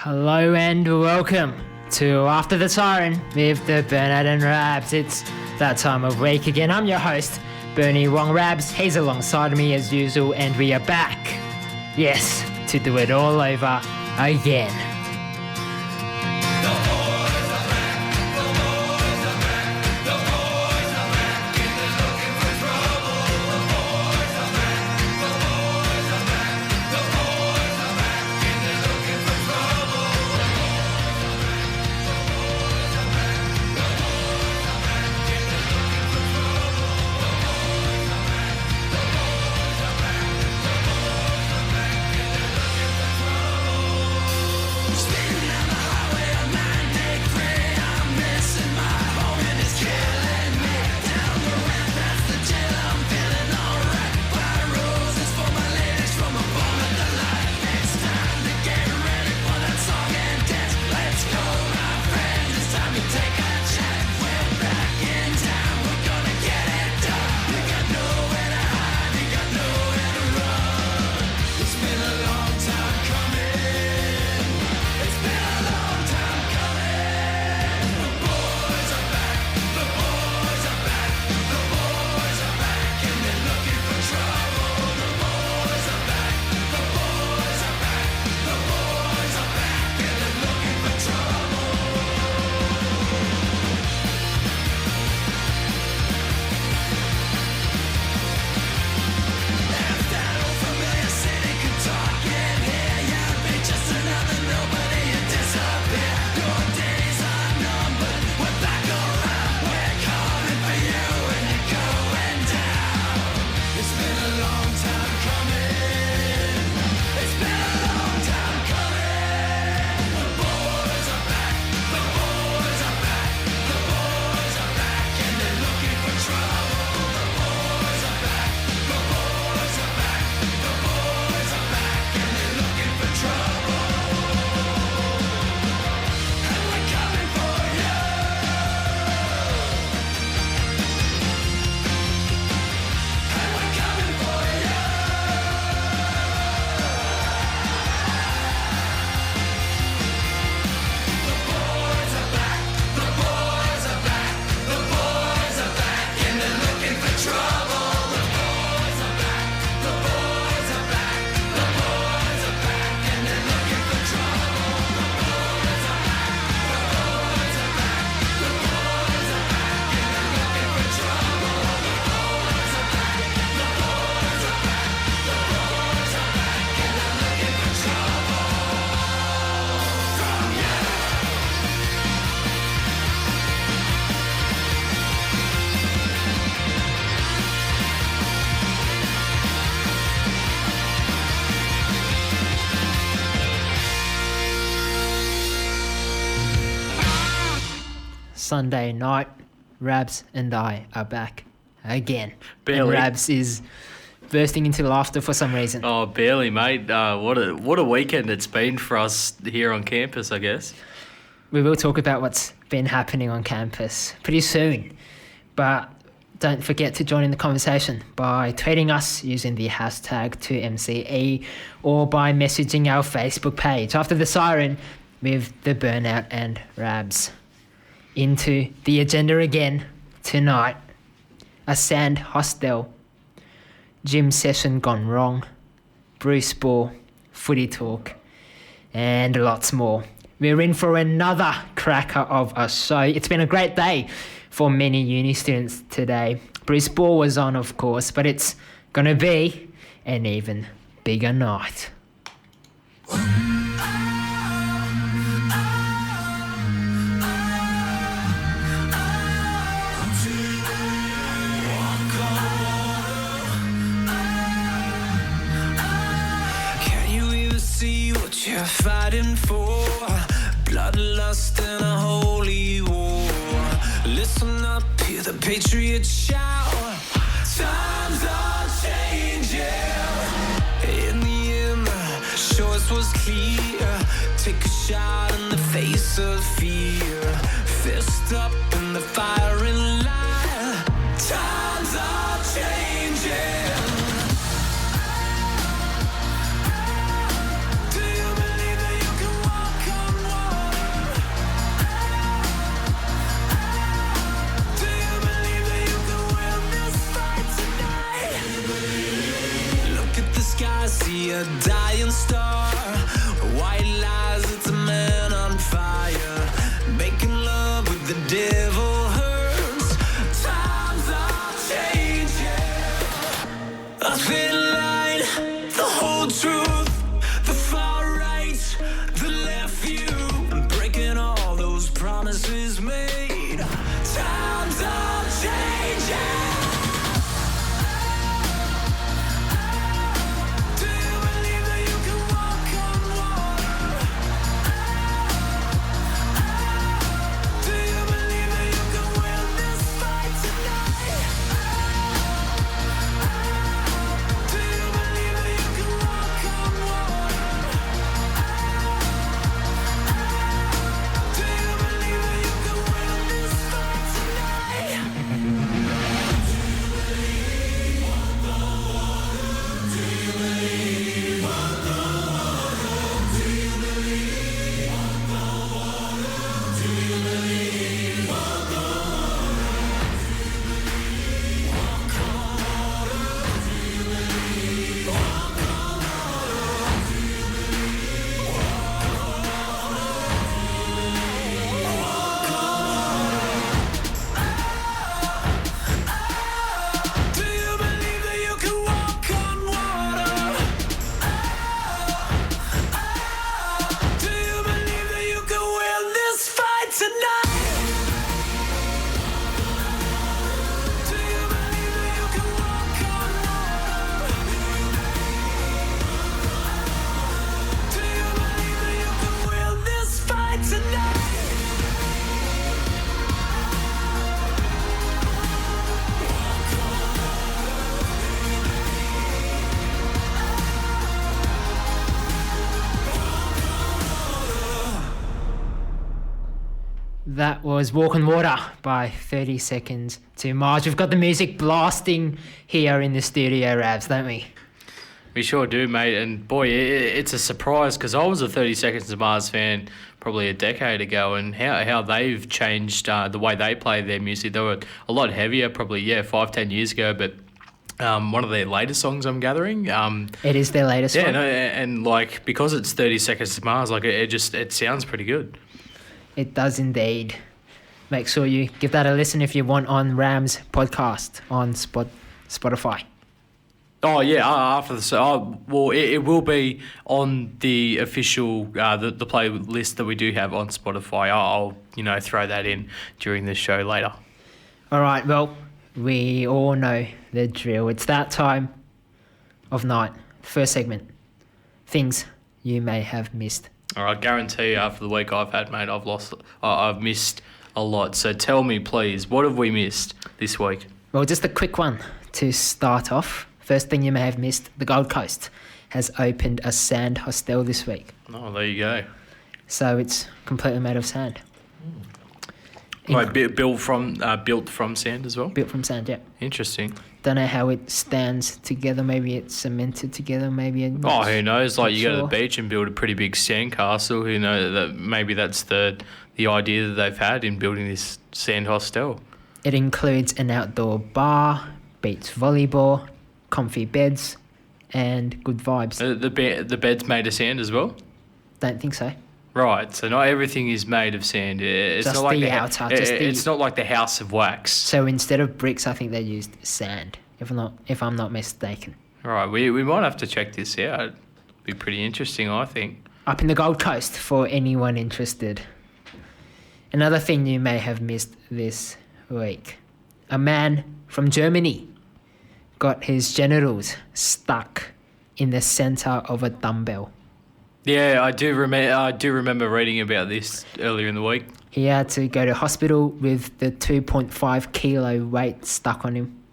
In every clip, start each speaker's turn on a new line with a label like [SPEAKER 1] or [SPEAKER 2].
[SPEAKER 1] Hello and welcome to After the Siren with the Bernard and Rabs. It's that time of week again. I'm your host, Bernie Wong Rabs. He's alongside me as usual, and we are back. Yes, to do it all over again. Sunday night, Rabs and I are back again.
[SPEAKER 2] Barely.
[SPEAKER 1] And Rabs is bursting into laughter for some reason.
[SPEAKER 2] Oh, barely, mate. What a weekend it's been for us here on campus, I guess.
[SPEAKER 1] We will talk about what's been happening on campus pretty soon. But don't forget to join in the conversation by tweeting us using the hashtag 2MCE or by messaging our Facebook page After the Siren with the Burnout and Rabs. Into the agenda again tonight. A sand hostel, gym session gone wrong, Bruce Ball, footy talk, and lots more. We're in for another cracker of a show. It's been a great day for many uni students today. Bruce Ball was on, of course, but it's gonna be an even bigger night.
[SPEAKER 3] You're fighting for bloodlust and a holy war. Listen up, hear the patriots shout. Times are changing. In the end, the choice was clear. Take a shot in the face of fear. Fist up in the firing line. Times are changing. Do you believe that you can walk
[SPEAKER 1] That was Walk on Water by 30 Seconds to Mars. We've got the music blasting here in the studio, Rabs, don't we?
[SPEAKER 2] We sure do, mate. And boy, it's a surprise because I was a 30 Seconds to Mars fan probably a decade ago, and how they've changed the way they play their music. They were a lot heavier probably, 5-10 years ago, but one of their latest songs I'm gathering.
[SPEAKER 1] It is their latest one?
[SPEAKER 2] Yeah, no, and like because it's 30 Seconds to Mars, like it sounds pretty good.
[SPEAKER 1] It does indeed. Make sure you give that a listen if you want on Ram's podcast on Spotify.
[SPEAKER 2] Oh yeah, after the it will be on the official the playlist that we do have on Spotify. I'll throw that in during the show later.
[SPEAKER 1] All right, well, we all know the drill. It's that time of night. First segment, things you may have missed.
[SPEAKER 2] All right, guarantee after the week I've had, mate, I've missed a lot. So tell me, please, what have we missed this week?
[SPEAKER 1] Well, just a quick one to start off. First thing you may have missed, the Gold Coast has opened a sand hostel this week.
[SPEAKER 2] Oh, there you go.
[SPEAKER 1] So it's completely made of sand.
[SPEAKER 2] Right, built from sand as well?
[SPEAKER 1] Built from sand, yeah.
[SPEAKER 2] Interesting.
[SPEAKER 1] Don't know how it stands together. Maybe it's cemented together. Maybe it's
[SPEAKER 2] who knows? Like you go to the
[SPEAKER 1] sure.
[SPEAKER 2] beach and build a pretty big sand castle. Who knows? That maybe that's the idea that they've had in building this sand hostel.
[SPEAKER 1] It includes an outdoor bar, beach volleyball, comfy beds, and good vibes.
[SPEAKER 2] The bed's made of sand as well?
[SPEAKER 1] Don't think so.
[SPEAKER 2] Right, so not everything is made of sand. It's
[SPEAKER 1] Just
[SPEAKER 2] not like
[SPEAKER 1] the outer,
[SPEAKER 2] it's not like the House of Wax.
[SPEAKER 1] So instead of bricks, I think they used sand. If I'm not mistaken.
[SPEAKER 2] Right, we might have to check this out. It'd be pretty interesting, I think.
[SPEAKER 1] Up in the Gold Coast for anyone interested. Another thing you may have missed this week. A man from Germany got his genitals stuck in the center of a dumbbell.
[SPEAKER 2] Yeah, I do remember reading about this earlier in the week.
[SPEAKER 1] He had to go to hospital with the 2.5 kilo weight stuck on him.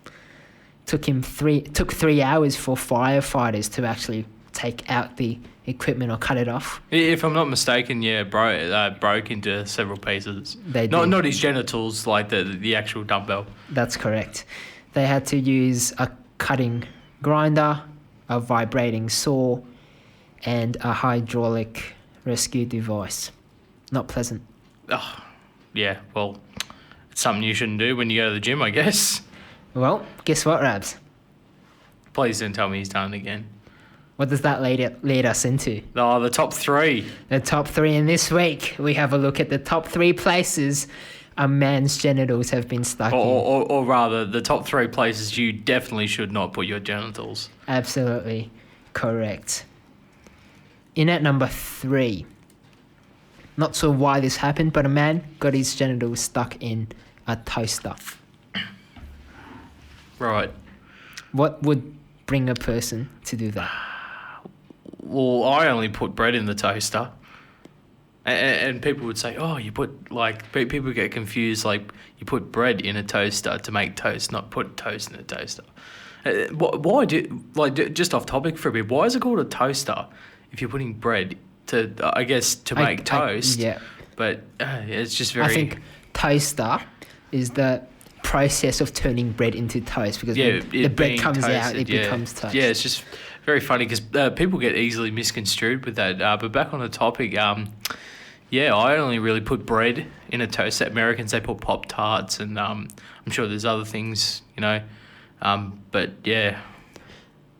[SPEAKER 1] Took 3 hours for firefighters to actually take out the equipment or cut it off.
[SPEAKER 2] If I'm not mistaken, broke into several pieces.
[SPEAKER 1] They did.
[SPEAKER 2] Not his genitals, like the actual dumbbell.
[SPEAKER 1] That's correct. They had to use a cutting grinder, a vibrating saw, and a hydraulic rescue device. Not pleasant.
[SPEAKER 2] Oh, yeah, well, it's something you shouldn't do when you go to the gym, I guess.
[SPEAKER 1] Well, guess what, Rabs?
[SPEAKER 2] Please don't tell me he's done it again.
[SPEAKER 1] What does that lead us into?
[SPEAKER 2] Oh, the top three.
[SPEAKER 1] The top three. And this week, we have a look at the top 3 places a man's genitals have been stuck in.
[SPEAKER 2] Or rather, the top 3 places you definitely should not put your genitals.
[SPEAKER 1] Absolutely correct. In at number 3, not sure why this happened, but a man got his genitals stuck in a toaster.
[SPEAKER 2] Right.
[SPEAKER 1] What would bring a person to do that?
[SPEAKER 2] Well, I only put bread in the toaster. And people would say, oh, you put, like, people get confused, like, you put bread in a toaster to make toast, not put toast in a toaster. Why just off topic for a bit, why is it called a toaster if you're putting bread to make toast?
[SPEAKER 1] Yeah.
[SPEAKER 2] But it's just very...
[SPEAKER 1] I think toaster is the process of turning bread into toast, because when the bread comes out, it becomes toast.
[SPEAKER 2] Yeah, it's just very funny because people get easily misconstrued with that. But back on the topic, I only really put bread in a toast. Americans, they put Pop-Tarts, and I'm sure there's other things, but yeah,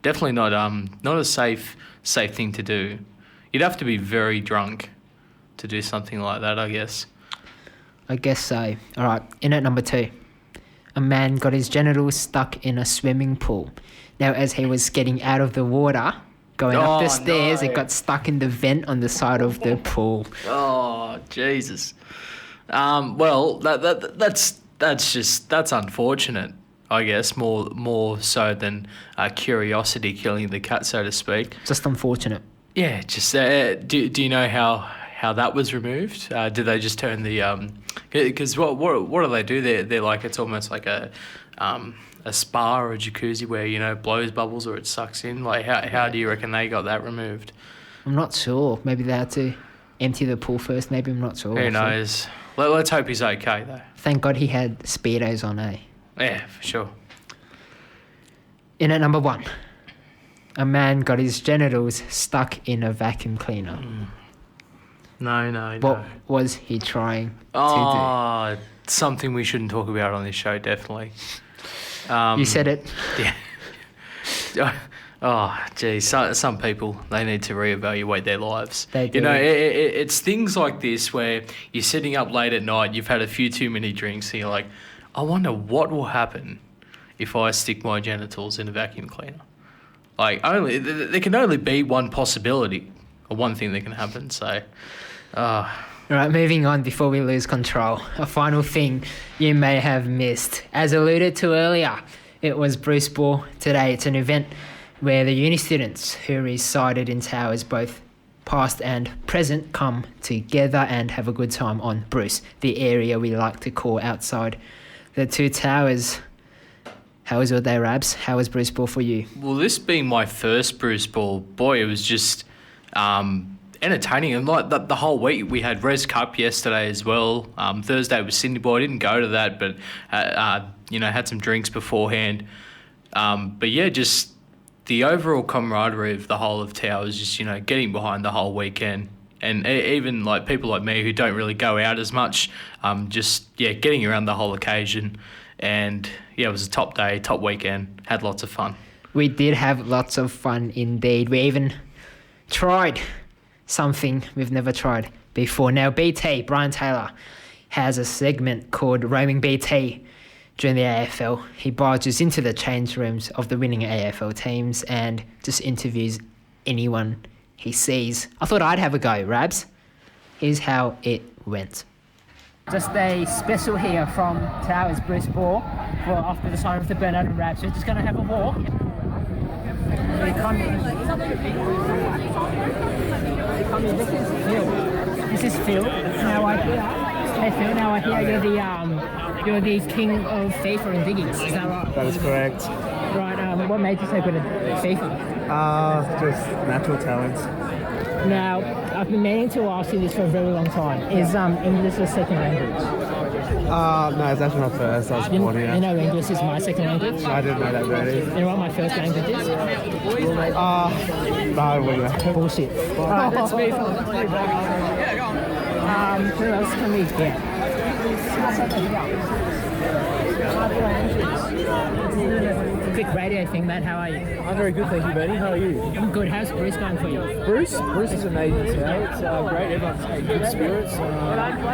[SPEAKER 2] definitely not a safe thing to do. You'd have to be very drunk to do something like that, I guess.
[SPEAKER 1] I guess so. All right, in at number 2. A man got his genitals stuck in a swimming pool. Now, as he was getting out of the water, going up the stairs,
[SPEAKER 2] no.
[SPEAKER 1] it got stuck in the vent on the side of the pool.
[SPEAKER 2] Oh, Jesus. Well, that's unfortunate, I guess, more so than curiosity killing the cat, so to speak.
[SPEAKER 1] Just unfortunate.
[SPEAKER 2] Yeah, just do you know how that was removed? Did they just turn the because what do they do? They're like, it's almost like a spa or a jacuzzi where blows bubbles or it sucks in. Like how do you reckon they got that removed?
[SPEAKER 1] I'm not sure. Maybe they had to empty the pool first. Maybe, I'm not sure.
[SPEAKER 2] Who knows? Let's hope he's okay, though.
[SPEAKER 1] Thank God he had Speedos on, eh?
[SPEAKER 2] Yeah, for sure.
[SPEAKER 1] In at number 1, a man got his genitals stuck in a vacuum cleaner.
[SPEAKER 2] No.
[SPEAKER 1] What was he trying to
[SPEAKER 2] Oh, something we shouldn't talk about on this show, definitely.
[SPEAKER 1] do? You said it.
[SPEAKER 2] Yeah. Oh, geez. Some people, they need to reevaluate their lives.
[SPEAKER 1] They do.
[SPEAKER 2] You know, it's things like this where you're sitting up late at night, you've had a few too many drinks, and you're like, I wonder what will happen if I stick my genitals in a vacuum cleaner. Like, there can only be one possibility, or one thing that can happen, so...
[SPEAKER 1] All right, moving on before we lose control. A final thing you may have missed. As alluded to earlier, it was Bruce Ball today. It's an event where the uni students who resided in Towers, both past and present, come together and have a good time on Bruce, the area we like to call outside the 2 towers. How was your day, Rabs? How was Bruce Ball for you?
[SPEAKER 2] Well, this being my first Bruce Ball, boy, it was just... entertaining, and like the whole week we had Res Cup yesterday as well. Thursday was Sydney Boy. I didn't go to that, but had some drinks beforehand. But yeah, just the overall camaraderie of the whole of Towers, just getting behind the whole weekend, and even like people like me who don't really go out as much, getting around the whole occasion, and yeah, it was a top day, top weekend. Had lots of fun.
[SPEAKER 1] We did have lots of fun indeed. We even tried something we've never tried before. Now, BT, Brian Taylor, has a segment called Roaming BT during the AFL. He barges into the change rooms of the winning AFL teams and just interviews anyone he sees. I thought I'd have a go, Rabs. Here's how it went. Just a special here from Towers, Bruce Ball, for after the sign of the Bernard and Rabs. We're just going to have a walk. This is Phil. Now I hear you're the king of FIFA and diggings. Is that right?
[SPEAKER 4] That is correct.
[SPEAKER 1] Right. What made you so good at FIFA?
[SPEAKER 4] Just natural talents.
[SPEAKER 1] Now, I've been meaning to ask you this for a very long time. Is English your second language?
[SPEAKER 4] No, it's actually my first. I was born here.
[SPEAKER 1] You know English is my second language?
[SPEAKER 4] I didn't know that already.
[SPEAKER 1] You know what my first language is?
[SPEAKER 4] No, wait.
[SPEAKER 1] Bullshit. Alright, let's move on. Who else can we get? Quick radio thing, Matt. How are you?
[SPEAKER 4] I'm very good, thank you, Benny. How are you?
[SPEAKER 1] I'm good. How's Bruce going for you?
[SPEAKER 4] Bruce is amazing today. It's great. Everyone's in good spirits.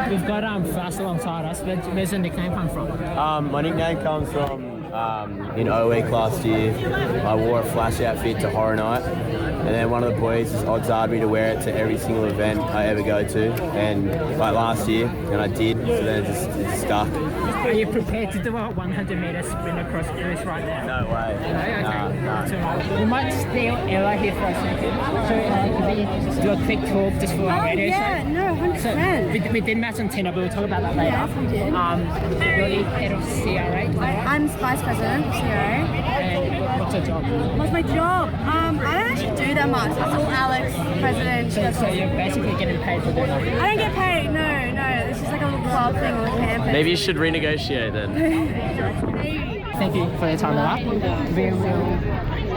[SPEAKER 1] We've got Fast alongside us. Where's the nickname come from?
[SPEAKER 5] My nickname comes from in O week last year. I wore a flash outfit to Horror Night, and then one of the boys just odds-ard me to wear it to every single event I ever go to, and like last year, and I did, so then it just stuck.
[SPEAKER 1] Are you prepared to do a 100-metre sprint across Bruce right now?
[SPEAKER 5] No way.
[SPEAKER 1] No? Okay.
[SPEAKER 5] No.
[SPEAKER 1] So, we might steal Ella here for a second. So could we do a quick talk just for our radio show?
[SPEAKER 6] Yeah, no, 100%.
[SPEAKER 1] So, we did match on Tinder, but we'll talk about that later.
[SPEAKER 6] Yes, we did.
[SPEAKER 1] You're the head of CRA, is that right?
[SPEAKER 6] I'm Vice President of CRA.
[SPEAKER 1] And what's your job?
[SPEAKER 6] What's my job? I don't actually do that much. That's all Alex, President.
[SPEAKER 1] So you're basically getting paid for doing that?
[SPEAKER 6] I don't get paid, no. It's just like a little club thing on campus.
[SPEAKER 5] Maybe you should renegotiate then.
[SPEAKER 1] Thank you for your time, Ella. We will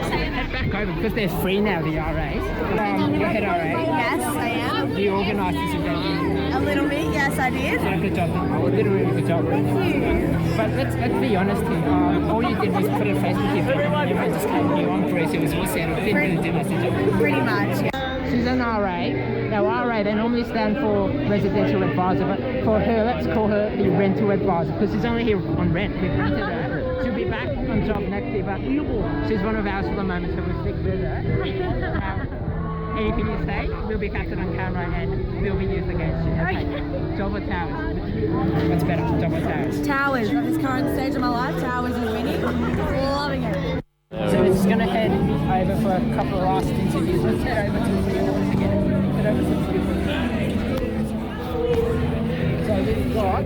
[SPEAKER 1] head back over because they're free now, the RAs. You're head RA.
[SPEAKER 6] Yes, I am.
[SPEAKER 1] You organised this event.
[SPEAKER 6] A little bit, yes, I did.
[SPEAKER 1] Did a good job. Literally good job.
[SPEAKER 6] Thank you.
[SPEAKER 1] But let's be honest here. All you did was put a Facebook event and everyone just came to you on Bruce. It was all set. Didn't really do much, did you?
[SPEAKER 6] Pretty much, yeah.
[SPEAKER 1] She's an RA. Now, RA, they normally stand for residential advisor, but for her, let's call her the rental advisor because she's only here on rent. We've rented her. She'll be back on job next year, but she's one of ours for the moment, so we'll stick with her. Now, anything you say will be captured on camera and will be used against you. Okay. Job or Towers? What's better, job or Towers?
[SPEAKER 6] Towers. At this current stage of my life, Towers is winning. Loving it.
[SPEAKER 1] So we're just going to head over for a couple of last interviews. Let's head over to the field again. Head over to the field. So we've got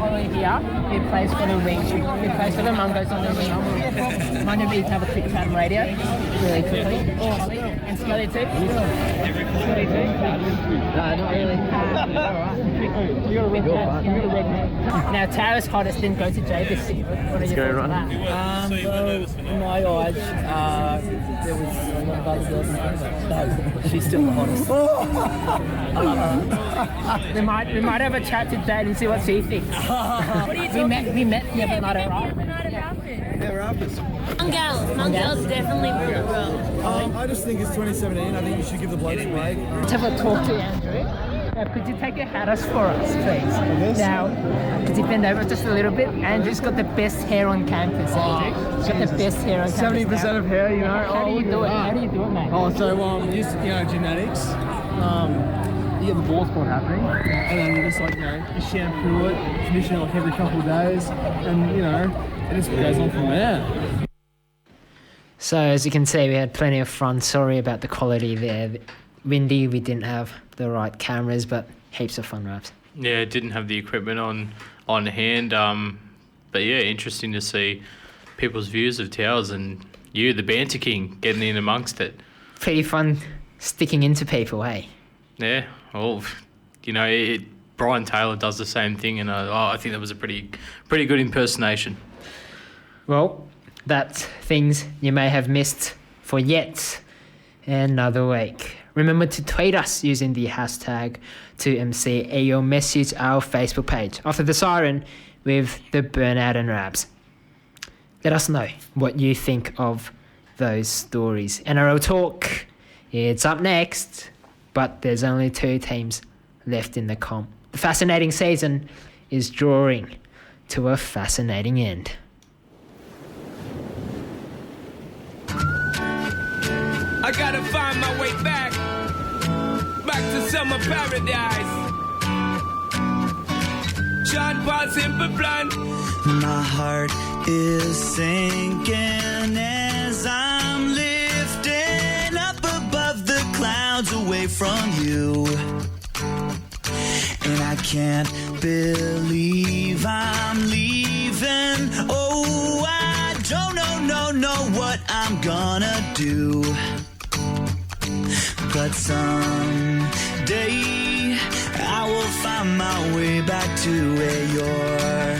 [SPEAKER 1] Ollie Scully here, who plays for the Wings, who plays for the Mungos on the wing. Mind if we have a quick chat on radio, really quickly? And Scully too? Scully too? No, not really. You got a red hat. Now, Tara's hottest didn't go to Jay this season. What are your thoughts on that?
[SPEAKER 4] Well, in my eyes, there was a lot of other girls in front of her, so she's still the hottest.
[SPEAKER 1] We might have a chat to Jade and see what she thinks. What are you talking? We met the other night at Rock.
[SPEAKER 7] Young girls definitely rule the world.
[SPEAKER 8] I just think it's 2017. I think you should give the blokes a break.
[SPEAKER 1] Let's have a talk to Andrew. Could you take your hat off for us, please? Now, could you bend over just a little bit? Andrew's got the best hair on campus, Andrew. He's got the best hair on campus.
[SPEAKER 8] 70% of hair, you know.
[SPEAKER 1] How do you do it? How do you do it, mate?
[SPEAKER 8] Use genetics. You get the ball spot happening, and then you just you shampoo it, condition it like every couple of days, and it just goes on from there.
[SPEAKER 1] So, as you can see, we had plenty of fun. Sorry about the quality there. Windy, we didn't have the right cameras, but heaps of fun raps.
[SPEAKER 2] Yeah, didn't have the equipment on hand. But yeah, interesting to see people's views of towels and you, the banter king, getting in amongst it.
[SPEAKER 1] Pretty fun sticking into people, hey?
[SPEAKER 2] Yeah, well, Brian Taylor does the same thing, and I think that was a pretty good impersonation.
[SPEAKER 1] Well, that's things you may have missed for yet another week. Remember to tweet us using the hashtag 2MCE or message our Facebook page after the Siren with the burnout and raps. Let us know what you think of those stories. NRL Talk, it's up next, but there's only 2 teams left in the comp. The fascinating season is drawing to a fascinating end.
[SPEAKER 3] I gotta find my way back to summer paradise. John Paul Simple Plan.
[SPEAKER 9] My heart is sinking as I'm lifting up above the clouds away from you. And I can't believe I'm leaving. Oh, I don't know what I'm gonna do. But someday I will find my way back to where your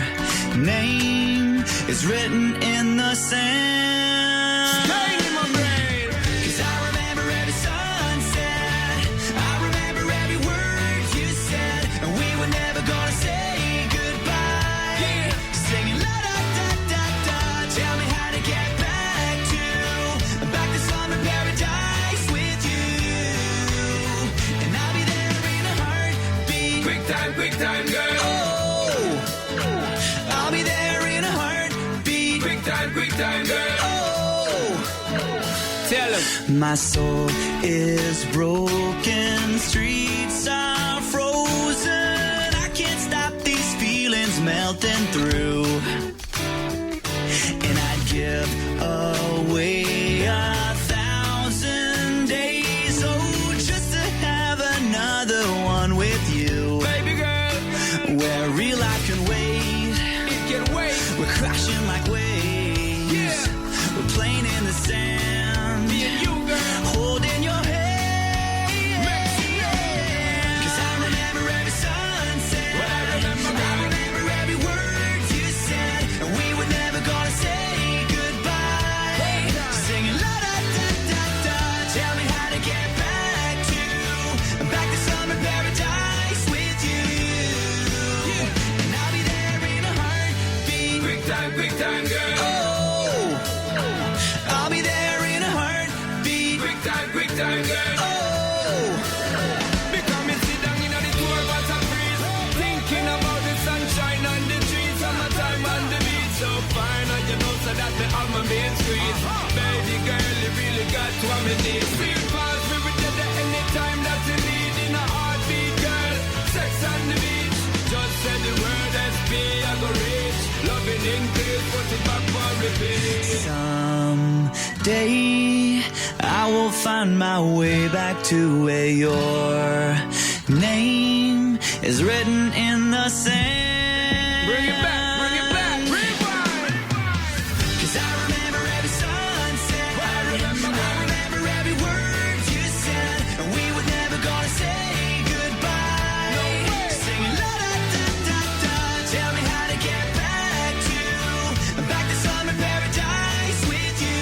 [SPEAKER 9] name is written in the sand.
[SPEAKER 3] Staying in my brain.
[SPEAKER 9] 'Cause I remember every sunset. I remember every word you said. And we were never gonna say goodbye.
[SPEAKER 3] Yeah.
[SPEAKER 9] Singing la da da da da. Tell me how to get back to summer paradise with you. And I'll be there in a heartbeat.
[SPEAKER 3] Quick time, girl.
[SPEAKER 9] Oh, I'll be there in a heartbeat.
[SPEAKER 3] Quick time, girl.
[SPEAKER 9] Oh,
[SPEAKER 3] Tell him.
[SPEAKER 9] my soul is broken, streets are frozen. I can't stop these feelings melting through. And I'd give away 1,000 days, oh, just to have another one with you.
[SPEAKER 3] Baby girl,
[SPEAKER 9] Where real life can wait.
[SPEAKER 3] it can wait.
[SPEAKER 9] We're crashing like waves.
[SPEAKER 3] Yeah.
[SPEAKER 9] We're playing in the sand.
[SPEAKER 3] Me and you, girl.
[SPEAKER 9] Holding your hand.
[SPEAKER 3] Mexi, yeah.
[SPEAKER 9] 'Cause I remember every sunset.
[SPEAKER 3] What I remember,
[SPEAKER 9] I remember every word you said. And we were never gonna say goodbye. Singing la da da da da. Tell me how to get back to summer paradise with you. And I'll be there in a heartbeat.
[SPEAKER 3] Quick time, girl.
[SPEAKER 9] Oh, I'll be there in a heartbeat.
[SPEAKER 3] Quick time, girl.
[SPEAKER 9] Oh,
[SPEAKER 3] Because me sit down in the tour bus and breeze, thinking about the sunshine on the trees, summertime on the beach. So fine, and you know so that me have my main squeeze. Baby girl, you really got what me need. Feel fast, we will get there anytime that you need. In a heartbeat, girl, sex on the beach. Just say the word SP, I go reach. Loving increase, put it back for repeat.
[SPEAKER 9] someday I will find my way back to where your name is written in the sand.
[SPEAKER 3] Bring it back, bring it back, rewind. 'Cause I remember every sunset. I remember every word you said. And we were never gonna say goodbye. No way. Singing la da da da da. Tell me how to get back to summer paradise with you.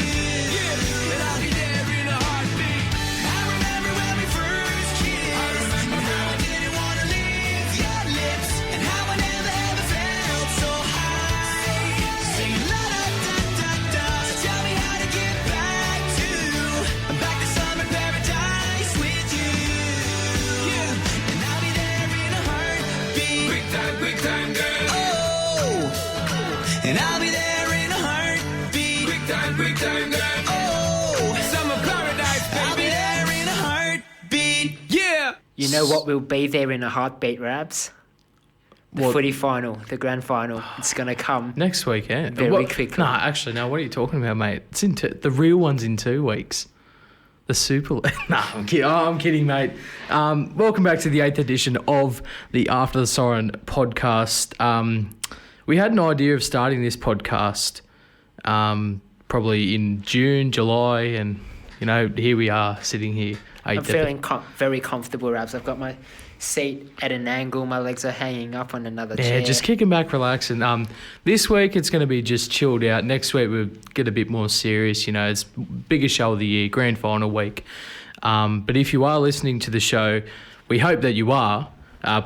[SPEAKER 3] Yeah, and I'll be there in a heartbeat. I remember when we first kissed. And how I didn't want to leave your lips. And how I never ever felt so high. Singing la da da da da. So tell me how to get back to summer paradise with you. Yeah, and I'll be there in a heartbeat. Quick time, girl. Oh, and I'll be there in a heartbeat. Quick time, girl. Oh, summer paradise, baby. I'll be there in a heartbeat. Yeah.
[SPEAKER 1] You know what will be there in a heartbeat, Rabs? The
[SPEAKER 2] What?
[SPEAKER 1] footy final, the grand final. It's going to come.
[SPEAKER 2] Next weekend.
[SPEAKER 1] Very quickly.
[SPEAKER 2] No, actually, no. What are you talking about, mate? It's the real one's in 2 weeks. The Super League. No, I'm kidding, mate. Welcome back to the 8th edition of the After the Siren podcast. We had an idea of starting this podcast probably in June, July, and, here we are sitting here.
[SPEAKER 1] I'm feeling very comfortable, Rabs. I've got my seat at an angle. My legs are hanging up on another chair.
[SPEAKER 2] Yeah, just kicking back, relaxing. This week it's going to be just chilled out. Next week we'll get a bit more serious. It's biggest show of the year, grand final week. But if you are listening to the show, we hope that you are.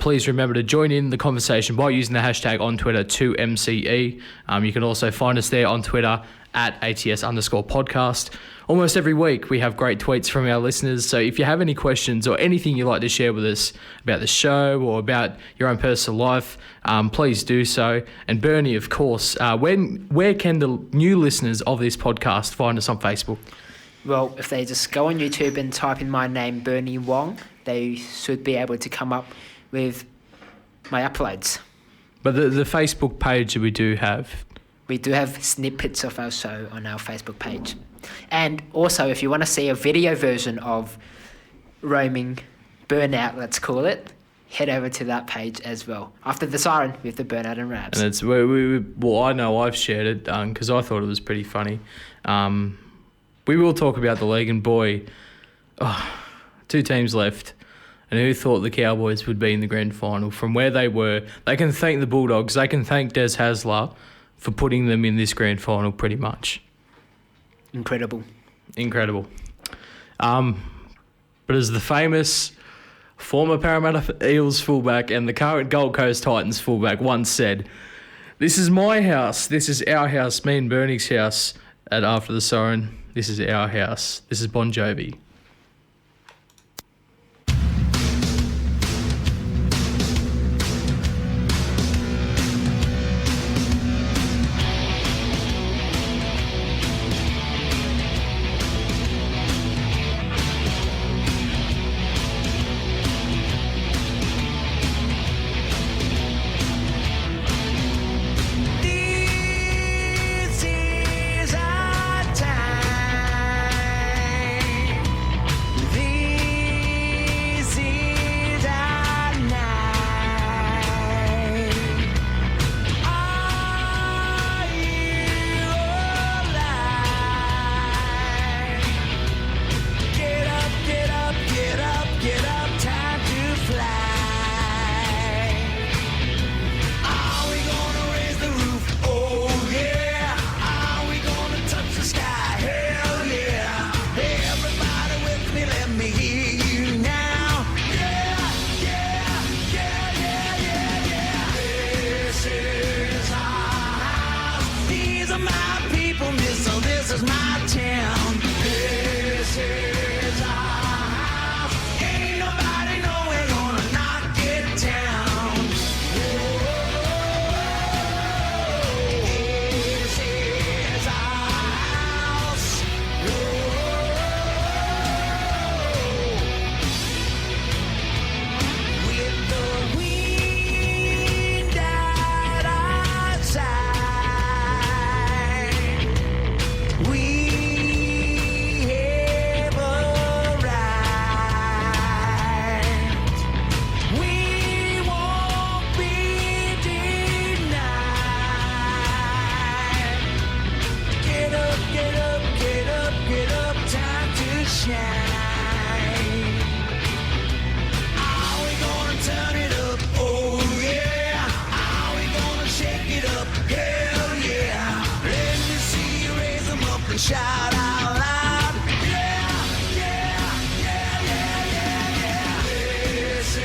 [SPEAKER 2] Please remember to join in the conversation by using the hashtag on Twitter 2MCE. You can also find us there on Twitter at ATS_podcast. Almost every week we have great tweets from our listeners. So if you have any questions or anything you'd like to share with us about the show or about your own personal life, please do so. And Bernie, of course, where can the new listeners of this podcast find us on Facebook?
[SPEAKER 1] Well, if they just go on YouTube and type in my name, Bernie Wong, they should be able to come up with my uploads.
[SPEAKER 2] But the Facebook page that we do have...
[SPEAKER 1] We do have snippets of our show on our Facebook page. And also, if you want to see a video version of Roaming Burnout, let's call it, head over to that page as well. After the Siren with the Burnout and Rabs.
[SPEAKER 2] And it's where I know I've shared it because I thought it was pretty funny. We will talk about the league, and boy, 2 teams left. And who thought the Cowboys would be in the grand final? From where they were, they can thank the Bulldogs, they can thank Des Hasler for putting them in this grand final pretty much.
[SPEAKER 1] Incredible.
[SPEAKER 2] But as the famous former Parramatta Eels fullback and the current Gold Coast Titans fullback once said, "This is my house, this is our house, me and Bernie's house at After the Siren. This is our house. This is Bon Jovi."
[SPEAKER 3] This is our time.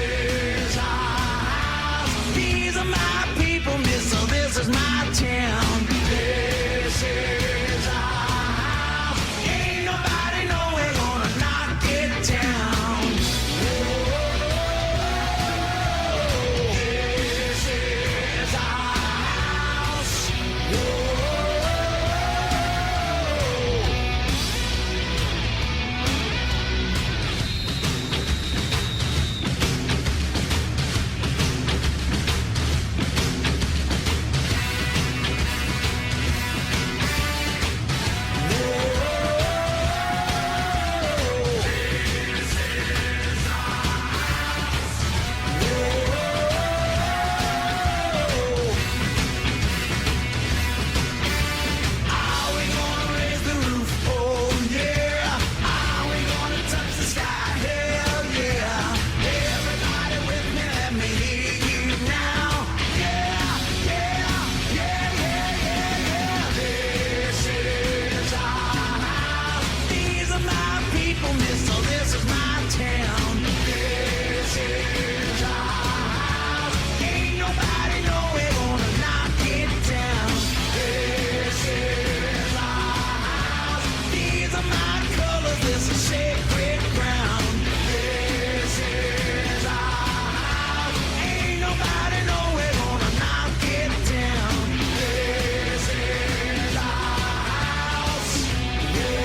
[SPEAKER 9] is our house. These are my people, so this is my town. This is our house. Ain't nobody know we're gonna knock it down. This is our house. Are we gonna raise the roof? Oh yeah. Are we gonna touch the sky? Hell yeah. Everybody with me, let me hear you now. Yeah, yeah, yeah, yeah, yeah, yeah. This is our house. These are my people, so this is my town. This is our house. Ain't nobody know we're gonna knock it down. This is our house. These are my colors. This is sacred ground. This is our house. Ain't nobody know we're gonna knock it down. This is our house. This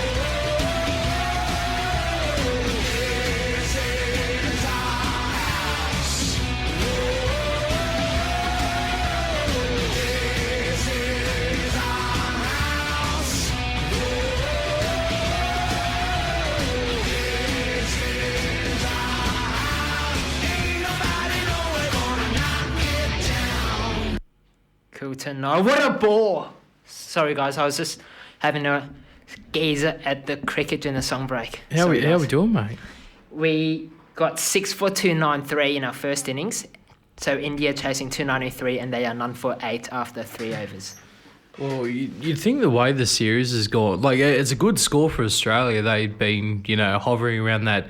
[SPEAKER 9] is our house. This is our house. This is our house. Ain't nobody know we're gonna knock it down.
[SPEAKER 1] Cool to know. What a ball! Sorry, guys, I was just having a gaze at the cricket in the song break.
[SPEAKER 2] How
[SPEAKER 1] Sorry,
[SPEAKER 2] we
[SPEAKER 1] guys.
[SPEAKER 2] doing, mate?
[SPEAKER 1] We got 6 for 293 in our first innings. So India chasing 293 and they are none for 8 after 3 overs.
[SPEAKER 2] Well, you'd think the way the series has gone, like, it's a good score for Australia. They've been, hovering around that,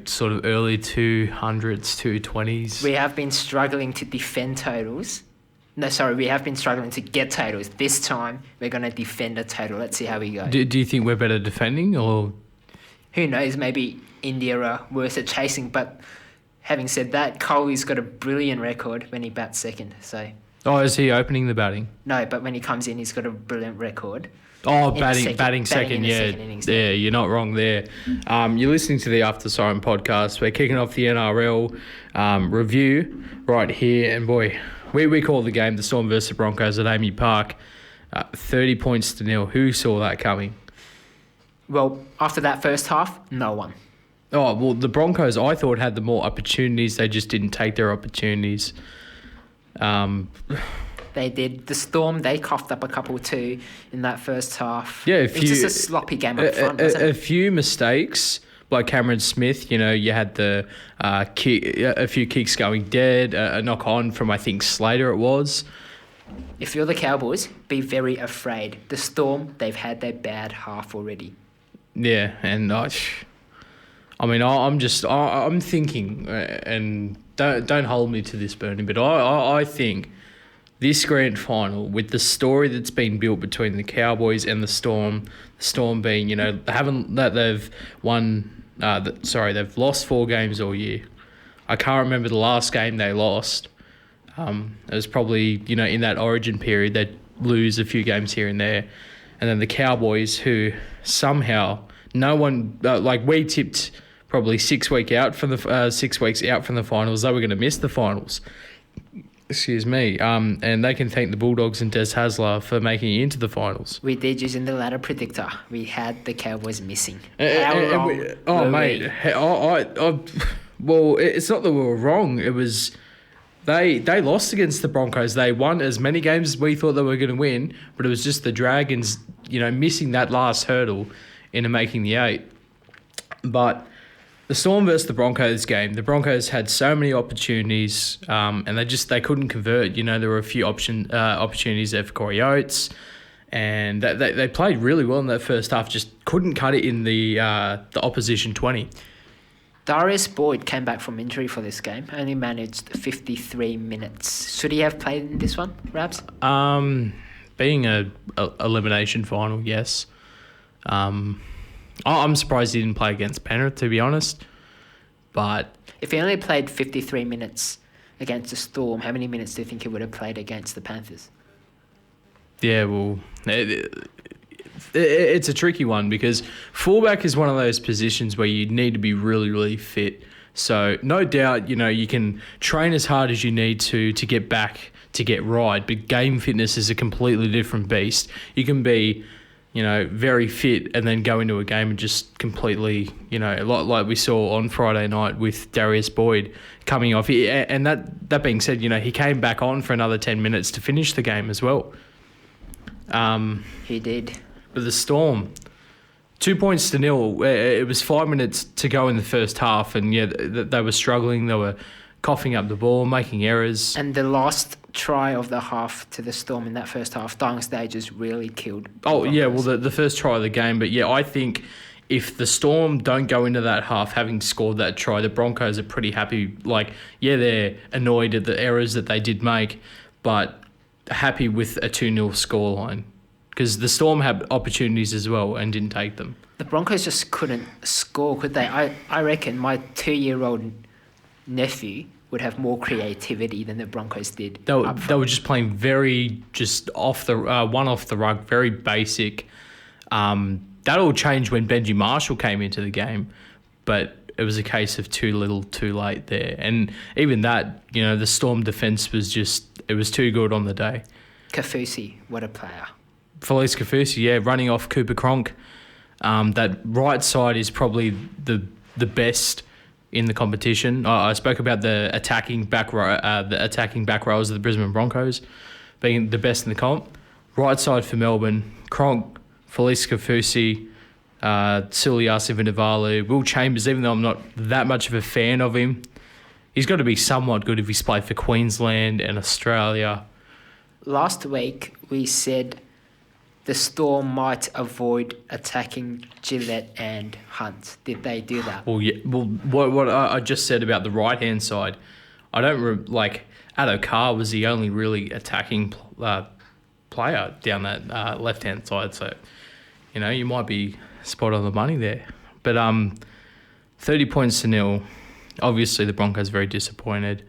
[SPEAKER 2] sort of early 200s, 220s.
[SPEAKER 1] We have been struggling to defend totals. No, sorry, we have been struggling to get totals. This time, we're going to defend a total. Let's see how we go.
[SPEAKER 2] Do you think we're better defending, or?
[SPEAKER 1] Who knows, maybe India are worse at chasing. But having said that, Kohli's got a brilliant record when he bats second. So
[SPEAKER 2] Oh, is he opening the batting?
[SPEAKER 1] no, but when he comes in, he's got a brilliant record.
[SPEAKER 2] Oh,
[SPEAKER 1] In the
[SPEAKER 2] batting second,
[SPEAKER 1] in the
[SPEAKER 2] yeah.
[SPEAKER 1] second innings,
[SPEAKER 2] Yeah, you're not wrong there. You're listening to the After Siren podcast. We're kicking off the NRL review right here. And boy, we call the game the Storm versus the Broncos at Amy Park. 30 points to 0. Who saw that coming?
[SPEAKER 1] Well, after that first half, no one.
[SPEAKER 2] Oh, well, the Broncos, I thought, had the more opportunities. They just didn't take their opportunities.
[SPEAKER 1] They did. The Storm, they coughed up a couple too in that first half.
[SPEAKER 2] Yeah,
[SPEAKER 1] it was just a sloppy game up front, wasn't
[SPEAKER 2] a
[SPEAKER 1] it?
[SPEAKER 2] few mistakes, like Cameron Smith, you had the a few kicks going dead, a knock on from, I think, Slater it was.
[SPEAKER 1] If you're the Cowboys, be very afraid. The Storm, they've had their bad half already.
[SPEAKER 2] Yeah, and I'm thinking, and don't hold me to this, Bernie, but I think this grand final, with the story that's been built between the Cowboys and the Storm being, they've won, they've lost 4 games all year. I can't remember the last game they lost. It was probably, in that origin period, they'd lose a few games here and there. And then the Cowboys, who somehow no one, we tipped probably 6 weeks out from the finals, they were going to miss the finals. Excuse me. And they can thank the Bulldogs and Des Hasler for making it into the finals.
[SPEAKER 1] We did using the ladder predictor. We had the Cowboys missing.
[SPEAKER 2] Well, it's not that we were wrong. It was they lost against the Broncos. They won as many games as we thought they were going to win, but it was just the Dragons, missing that last hurdle into making the 8. But the Storm versus the Broncos game, the Broncos had so many opportunities, and they couldn't convert. There were a few opportunities there for Corey Oates, and they played really well in that first half. Just couldn't cut it in the opposition 20.
[SPEAKER 1] Darius Boyd came back from injury for this game, only managed 53 minutes. Should he have played in this one, Rabs?
[SPEAKER 2] Being a elimination final, yes. I'm surprised he didn't play against Penrith, to be honest. But
[SPEAKER 1] if he only played 53 minutes against the Storm, how many minutes do you think he would have played against the Panthers?
[SPEAKER 2] yeah, well, it's a tricky one because fullback is one of those positions where you need to be really, really fit. So no doubt, you can train as hard as you need to get back to get right, but game fitness is a completely different beast. You can be, very fit and then go into a game and just completely, like we saw on Friday night with Darius Boyd coming off. And that being said, he came back on for another 10 minutes to finish the game as well.
[SPEAKER 1] He did.
[SPEAKER 2] But the Storm, 2-0. It was 5 minutes to go in the first half, and they were struggling. They were coughing up the ball, making errors.
[SPEAKER 1] And the last try of the half to the Storm in that first half, dying stages really killed.
[SPEAKER 2] Oh, yeah, well, the first try of the game. But, yeah, I think if the Storm don't go into that half having scored that try, the Broncos are pretty happy. They're annoyed at the errors that they did make, but happy with a 2-0 scoreline. Because the Storm had opportunities as well and didn't take them.
[SPEAKER 1] The Broncos just couldn't score, could they? I reckon my 2-year-old nephew would have more creativity than the Broncos did.
[SPEAKER 2] They were just playing very just off the rug, very basic. That all changed when Benji Marshall came into the game, but it was a case of too little, too late there. And even that, the Storm defence was it was too good on the day.
[SPEAKER 1] Kafusi, what a player.
[SPEAKER 2] Felice Kafusi, running off Cooper Cronk. That right side is probably the best in the competition. I spoke about the attacking back rows of the Brisbane Broncos being the best in the comp. Right side for Melbourne, Cronk, Felice Kafusi, Suliasi Vunivalu, Will Chambers, even though I'm not that much of a fan of him, he's got to be somewhat good if he's played for Queensland and Australia.
[SPEAKER 1] Last week we said the Storm might avoid attacking Gillette and Hunt. Did they do that?
[SPEAKER 2] Well, yeah. Well, what I just said about the right-hand side, I don't Addo Carr was the only really attacking player down that left-hand side. So, you might be spot on the money there. But 30-0. Obviously, the Broncos are very disappointed.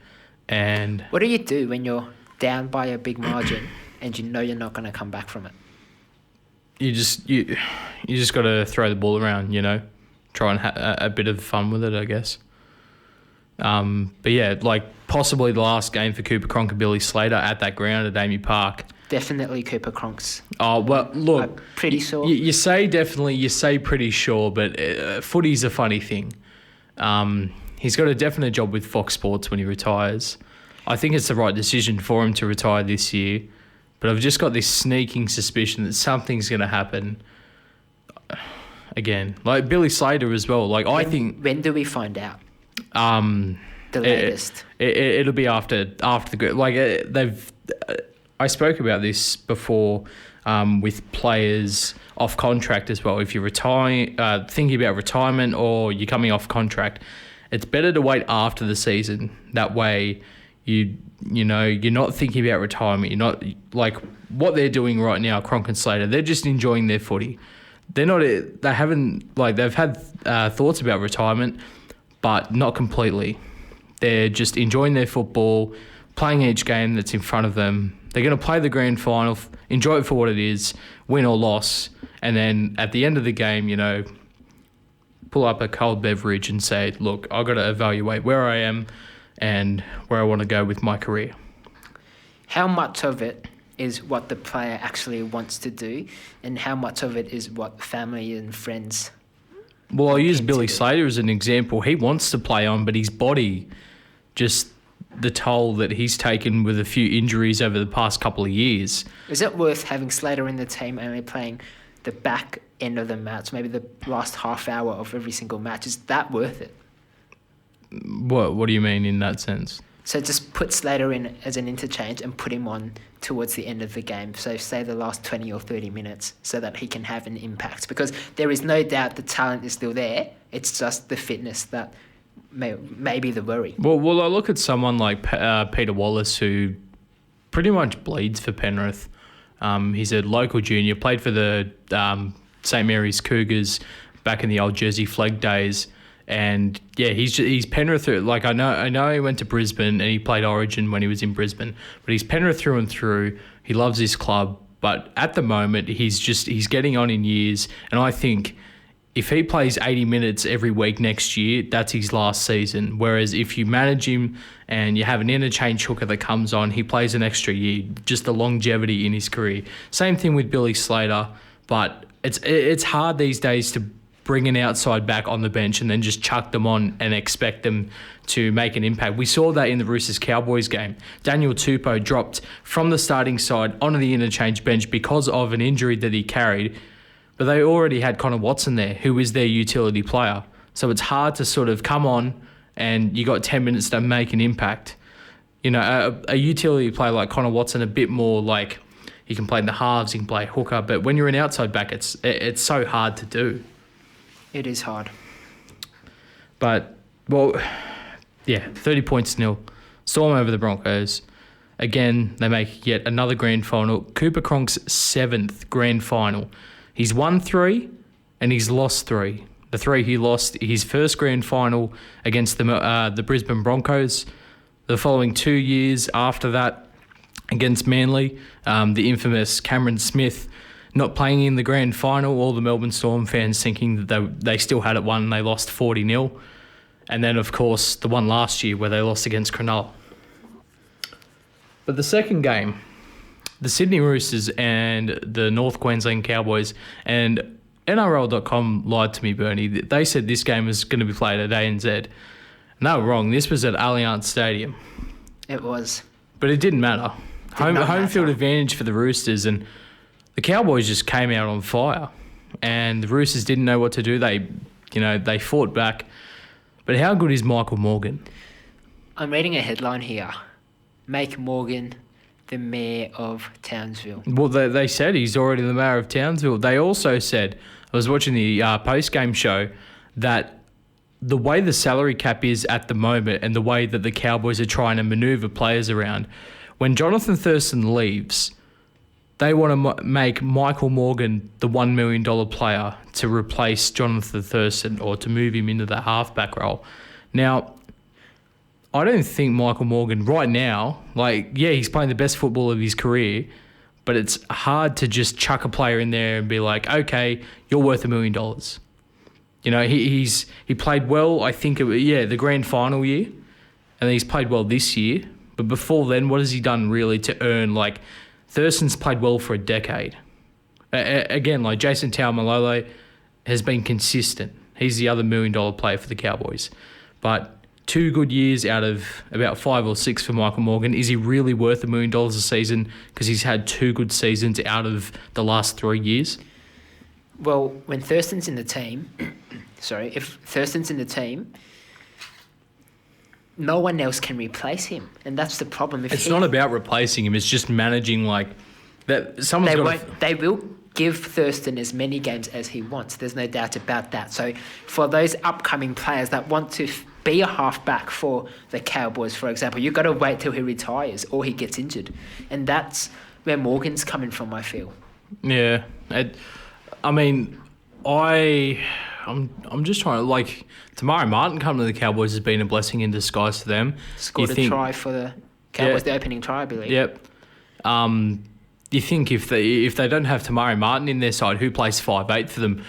[SPEAKER 2] And
[SPEAKER 1] what do you do when you're down by a big margin and you're not going to come back from it?
[SPEAKER 2] You just got to throw the ball around, try and have a bit of fun with it, I guess. But yeah, possibly the last game for Cooper Cronk and Billy Slater at that ground at Amy Park.
[SPEAKER 1] Definitely Cooper Cronk's.
[SPEAKER 2] Oh, well, look.
[SPEAKER 1] I'm pretty sure.
[SPEAKER 2] You say definitely, you say pretty sure, but footy's a funny thing. He's got a definite job with Fox Sports when he retires. I think it's the right decision for him to retire this year. But I've just got this sneaking suspicion that something's going to happen again. Like Billy Slater as well. I think...
[SPEAKER 1] When do we find out? The latest.
[SPEAKER 2] It'll be after the... they've... I spoke about this before with players off contract as well. If you're thinking about retirement or you're coming off contract, it's better to wait after the season. That way... you're not thinking about retirement. You're not what they're doing right now, Cronk and Slater. They're just enjoying their footy. They've had thoughts about retirement, but not completely. They're just enjoying their football, playing each game that's in front of them. They're going to play the grand final, enjoy it for what it is, win or loss, and then at the end of the game, pull up a cold beverage and say, look, I've got to evaluate where I am and where I want to go with my career.
[SPEAKER 1] How much of it is what the player actually wants to do, and how much of it is what family and friends?
[SPEAKER 2] Well, I'll use Billy Slater as an example. He wants to play on, but his body, just the toll that he's taken with a few injuries over the past couple of years.
[SPEAKER 1] Is it worth having Slater in the team only playing the back end of the match, maybe the last half hour of every single match? Is that worth it?
[SPEAKER 2] What do you mean in that sense?
[SPEAKER 1] So just put Slater in as an interchange and put him on towards the end of the game. So say the last 20 or 30 minutes so that he can have an impact. Because there is no doubt the talent is still there. It's just the fitness that maybe the worry.
[SPEAKER 2] Well, I look at someone like Peter Wallace, who pretty much bleeds for Penrith. He's a local junior, played for the St Mary's Cougars back in the old Jersey Flegg days. And yeah, he's Penrith. Like I know he went to Brisbane and he played Origin when he was in Brisbane, but he's Penrith through and through. He loves his club, but at the moment he's getting on in years, and I think if he plays 80 minutes every week next year, that's his last season. Whereas if you manage him and you have an interchange hooker that comes on, he plays an extra year, just the longevity in his career. Same thing with Billy Slater, but it's hard these days to bring an outside back on the bench and then just chuck them on and expect them to make an impact. We saw that in the Roosters-Cowboys game. Daniel Tupou dropped from the starting side onto the interchange bench because of an injury that he carried, but they already had Connor Watson there, who is their utility player. So it's hard to sort of come on and you got 10 minutes to make an impact. You know, a utility player like Connor Watson, a bit more like he can play in the halves, he can play hooker, but when you're an outside back, it's so hard to do.
[SPEAKER 1] It is hard.
[SPEAKER 2] But, well, yeah, 30 points nil. Storm over the Broncos. Again, they make yet another grand final. Cooper Cronk's 7th grand final. He's won 3 and he's lost 3. The 3 he lost, his first grand final against the Brisbane Broncos. The following 2 years after that against Manly, the infamous Cameron Smith not playing in the grand final, all the Melbourne Storm fans thinking that they still had it won and they lost 40-0. And then, of course, the one last year where they lost against Cronulla. But the second game, the Sydney Roosters and the North Queensland Cowboys, and NRL.com lied to me, Bernie. They said this game was going to be played at ANZ. And they were wrong. This was at Allianz Stadium.
[SPEAKER 1] It was.
[SPEAKER 2] But it didn't matter. Home field advantage for the Roosters, and the Cowboys just came out on fire, and the Roosters didn't know what to do. They fought back. But how good is Michael Morgan?
[SPEAKER 1] I'm reading a headline here. Make Morgan the mayor of Townsville.
[SPEAKER 2] Well, they said he's already the mayor of Townsville. They also said, I was watching the post-game show, that the way the salary cap is at the moment and the way that the Cowboys are trying to manoeuvre players around, when Jonathan Thurston leaves, they want to make Michael Morgan the $1 million player to replace Jonathan Thurston or to move him into the halfback role. Now, I don't think Michael Morgan right now, he's playing the best football of his career, but it's hard to just chuck a player in there and be like, okay, you're worth $1 million. You know, he played well, I think, the grand final year, and he's played well this year. But before then, what has he done really to earn, Thurston's played well for a decade. Again, Jason Taumalolo has been consistent. He's the other $1 million player for the Cowboys. But 2 good years out of about 5 or 6 for Michael Morgan. Is he really worth $1 million a season because he's had 2 good seasons out of the last 3 years?
[SPEAKER 1] Well, when Thurston's in the team, if Thurston's in the team, no one else can replace him, and that's the problem.
[SPEAKER 2] It's not about replacing him; it's just managing that.
[SPEAKER 1] They will give Thurston as many games as he wants. There's no doubt about that. So, for those upcoming players that want to be a halfback for the Cowboys, for example, you've got to wait till he retires or he gets injured, and that's where Morgan's coming from. I feel.
[SPEAKER 2] Yeah, I'm just trying to Tamari Martin coming to the Cowboys has been a blessing in disguise for them.
[SPEAKER 1] Scored a try for the Cowboys, the opening try, I believe.
[SPEAKER 2] Yep. You think if they don't have Tamari Martin in their side, who plays 5'8" for them?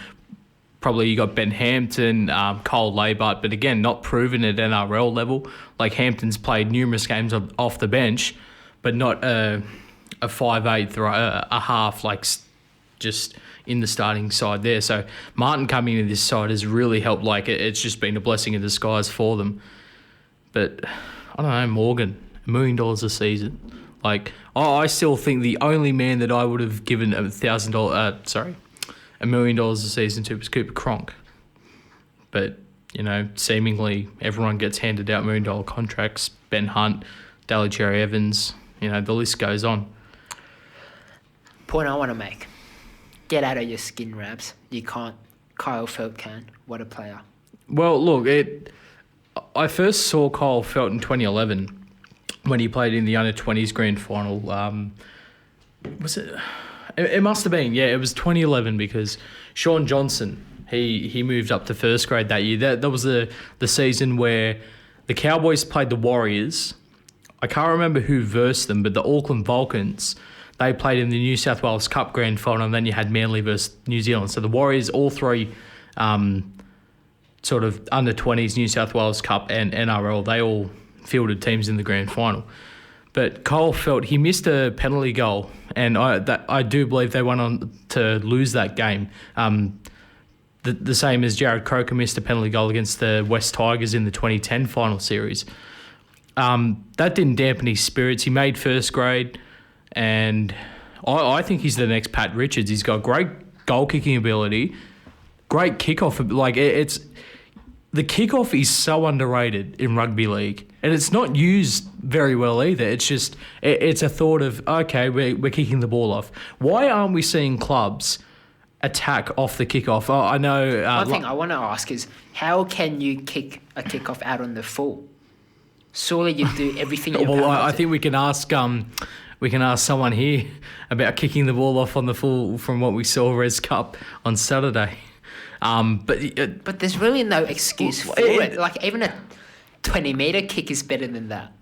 [SPEAKER 2] Probably you got Ben Hampton, Cole Labart, but again, not proven at NRL level. Hampton's played numerous games off the bench, but not a 5'8" or a half, just in the starting side there. So Martin coming into this side has really helped. It's just been a blessing in disguise for them. But I don't know, Morgan, $1 million a season. I still think the only man that I would have given $1 million a season to was Cooper Cronk. But, seemingly everyone gets handed out $1 million contracts. Ben Hunt, Daly Cherry Evans, the list goes on.
[SPEAKER 1] Point I want to make. Get out of your skin, Rabs. You can't. Kyle Feldt can. What a player.
[SPEAKER 2] Well, look, I first saw Kyle Felt in 2011 when he played in the under-20s grand final. Was it? It must have been. Yeah, it was 2011 because Sean Johnson, he moved up to first grade that year. That was the season where the Cowboys played the Warriors. I can't remember who versed them, but the Auckland Vulcans, they played in the New South Wales Cup grand final, and then you had Manly versus New Zealand. So the Warriors, all three sort of under-20s New South Wales Cup and NRL, they all fielded teams in the grand final. But Kyle Felt, he missed a penalty goal, and I do believe they went on to lose that game. The same as Jared Croker missed a penalty goal against the West Tigers in the 2010 final series. That didn't dampen his spirits. He made first grade, and I think he's the next Pat Richards. He's got great goal-kicking ability, great kickoff. The kickoff is so underrated in rugby league, and it's not used very well either. It's just it's a thought of, okay, we're kicking the ball off. Why aren't we seeing clubs attack off the kickoff? I know.
[SPEAKER 1] One thing I want to ask is, how can you kick a kickoff out on the full? Surely you do everything.
[SPEAKER 2] Well, I think we can ask someone here about kicking the ball off on the full from what we saw Res Cup on Saturday.
[SPEAKER 1] But there's really no excuse for it. Like, even a 20-metre kick is better than that.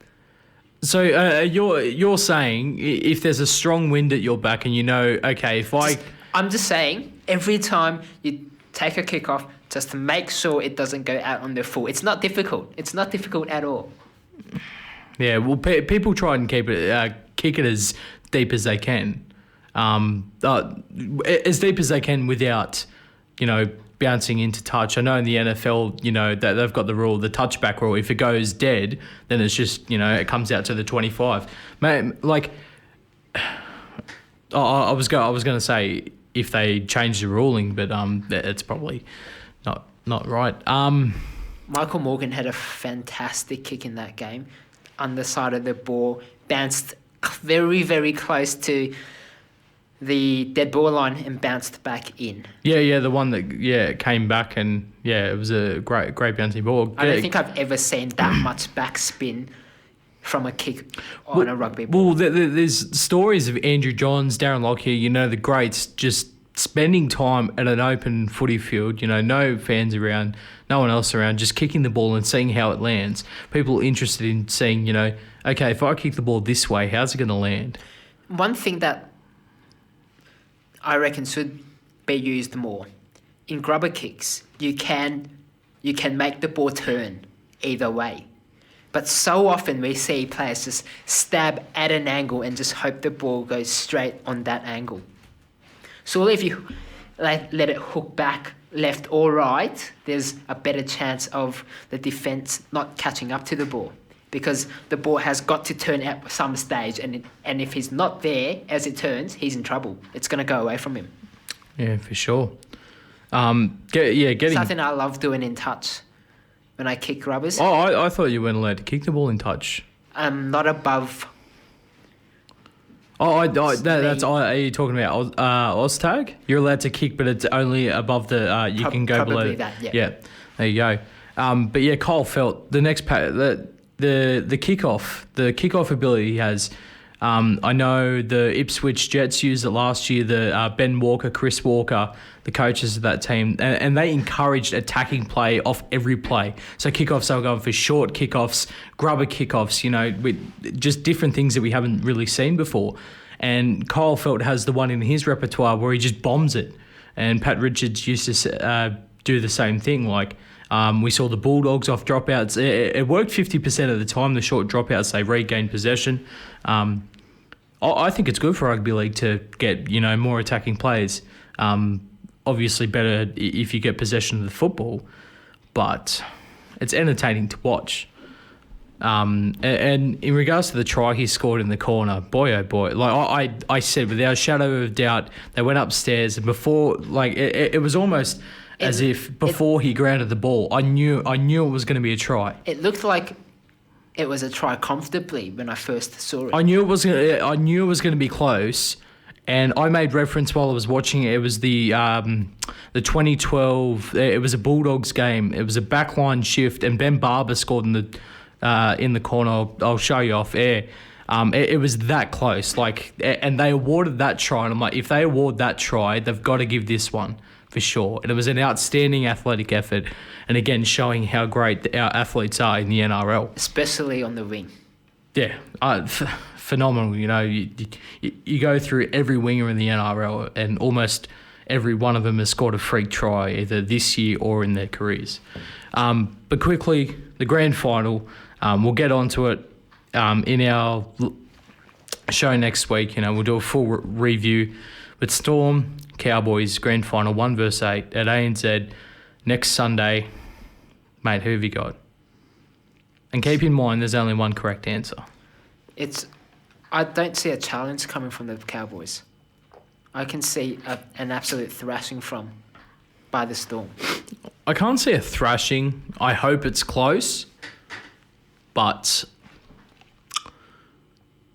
[SPEAKER 2] So you're saying if there's a strong wind at your back and you know, okay,
[SPEAKER 1] I'm just saying, every time you take a kick off, just to make sure it doesn't go out on the full. It's not difficult. It's not difficult at all.
[SPEAKER 2] Yeah, well, people try and kick it as deep as they can, as deep as they can without, bouncing into touch. I know in the NFL, that they've got the rule, the touchback rule. If it goes dead, then it's just, it comes out to the 25. Man, I was going to say if they change the ruling, but it's probably not right.
[SPEAKER 1] Michael Morgan had a fantastic kick in that game. Underside of the ball, bounced very, very close to the dead ball line and bounced back in.
[SPEAKER 2] Yeah, the one that came back, and it was a great bouncing ball.
[SPEAKER 1] I don't think I've ever seen that much backspin from a kick on a rugby ball.
[SPEAKER 2] Well, there's stories of Andrew Johns, Darren Lockyer, the greats, just spending time at an open footy field, no fans around, no one else around, just kicking the ball and seeing how it lands. People interested in seeing, okay, if I kick the ball this way, how's it going to land?
[SPEAKER 1] One thing that I reckon should be used more, in grubber kicks, you can make the ball turn either way. But so often we see players just stab at an angle and just hope the ball goes straight on that angle. So if you let it hook back left or right, there's a better chance of the defence not catching up to the ball, because the ball has got to turn at some stage, and if he's not there as it turns, he's in trouble. It's going to go away from him.
[SPEAKER 2] Yeah, for sure. Getting
[SPEAKER 1] something I love doing in touch when I kick rubbers.
[SPEAKER 2] Oh, I thought you weren't allowed to kick the ball in touch.
[SPEAKER 1] Not above.
[SPEAKER 2] Are you talking about Oztag? You're allowed to kick, but it's only above the. You can go below.
[SPEAKER 1] Probably that. Yeah.
[SPEAKER 2] There you go. But Kyle Felt, the next the kickoff ability he has. I know the Ipswich Jets used it last year. The Ben Walker, Chris Walker, the coaches of that team, and they encouraged attacking play off every play. So kickoffs, they were going for short kickoffs, grubber kickoffs. With just different things that we haven't really seen before. And Kyle Felt has the one in his repertoire where he just bombs it. And Pat Richards used to do the same thing. We saw the Bulldogs off dropouts. It worked 50% of the time, the short dropouts, they regained possession. I think it's good for rugby league to get, more attacking players. Obviously better if you get possession of the football, but it's entertaining to watch. And in regards to the try he scored in the corner, boy oh boy, I said without a shadow of doubt, they went upstairs, and before, it was almost as if before he grounded the ball, I knew it was going to be a try.
[SPEAKER 1] It looked like it was a try comfortably when I first saw it.
[SPEAKER 2] I knew it was going to be close, And I made reference while I was watching it. It was the 2012. It was a Bulldogs game. It was a backline shift, and Ben Barber scored in the corner. I'll show you off air. It was that close. And they awarded that try. And I'm like, if they award that try, they've got to give this one for sure. And it was an outstanding athletic effort. And again, showing how great our athletes are in the NRL,
[SPEAKER 1] especially on the wing.
[SPEAKER 2] Yeah, phenomenal. You go through every winger in the NRL, and almost every one of them has scored a freak try either this year or in their careers. But quickly, the grand final. We'll get onto it in our show next week. We'll do a full review with Storm Cowboys grand final 1 versus 8 at ANZ next Sunday. Mate, who have you got? And keep in mind, there's only one correct answer.
[SPEAKER 1] I don't see a challenge coming from the Cowboys. I can see an absolute thrashing by the Storm.
[SPEAKER 2] I can't see a thrashing. I hope it's close. But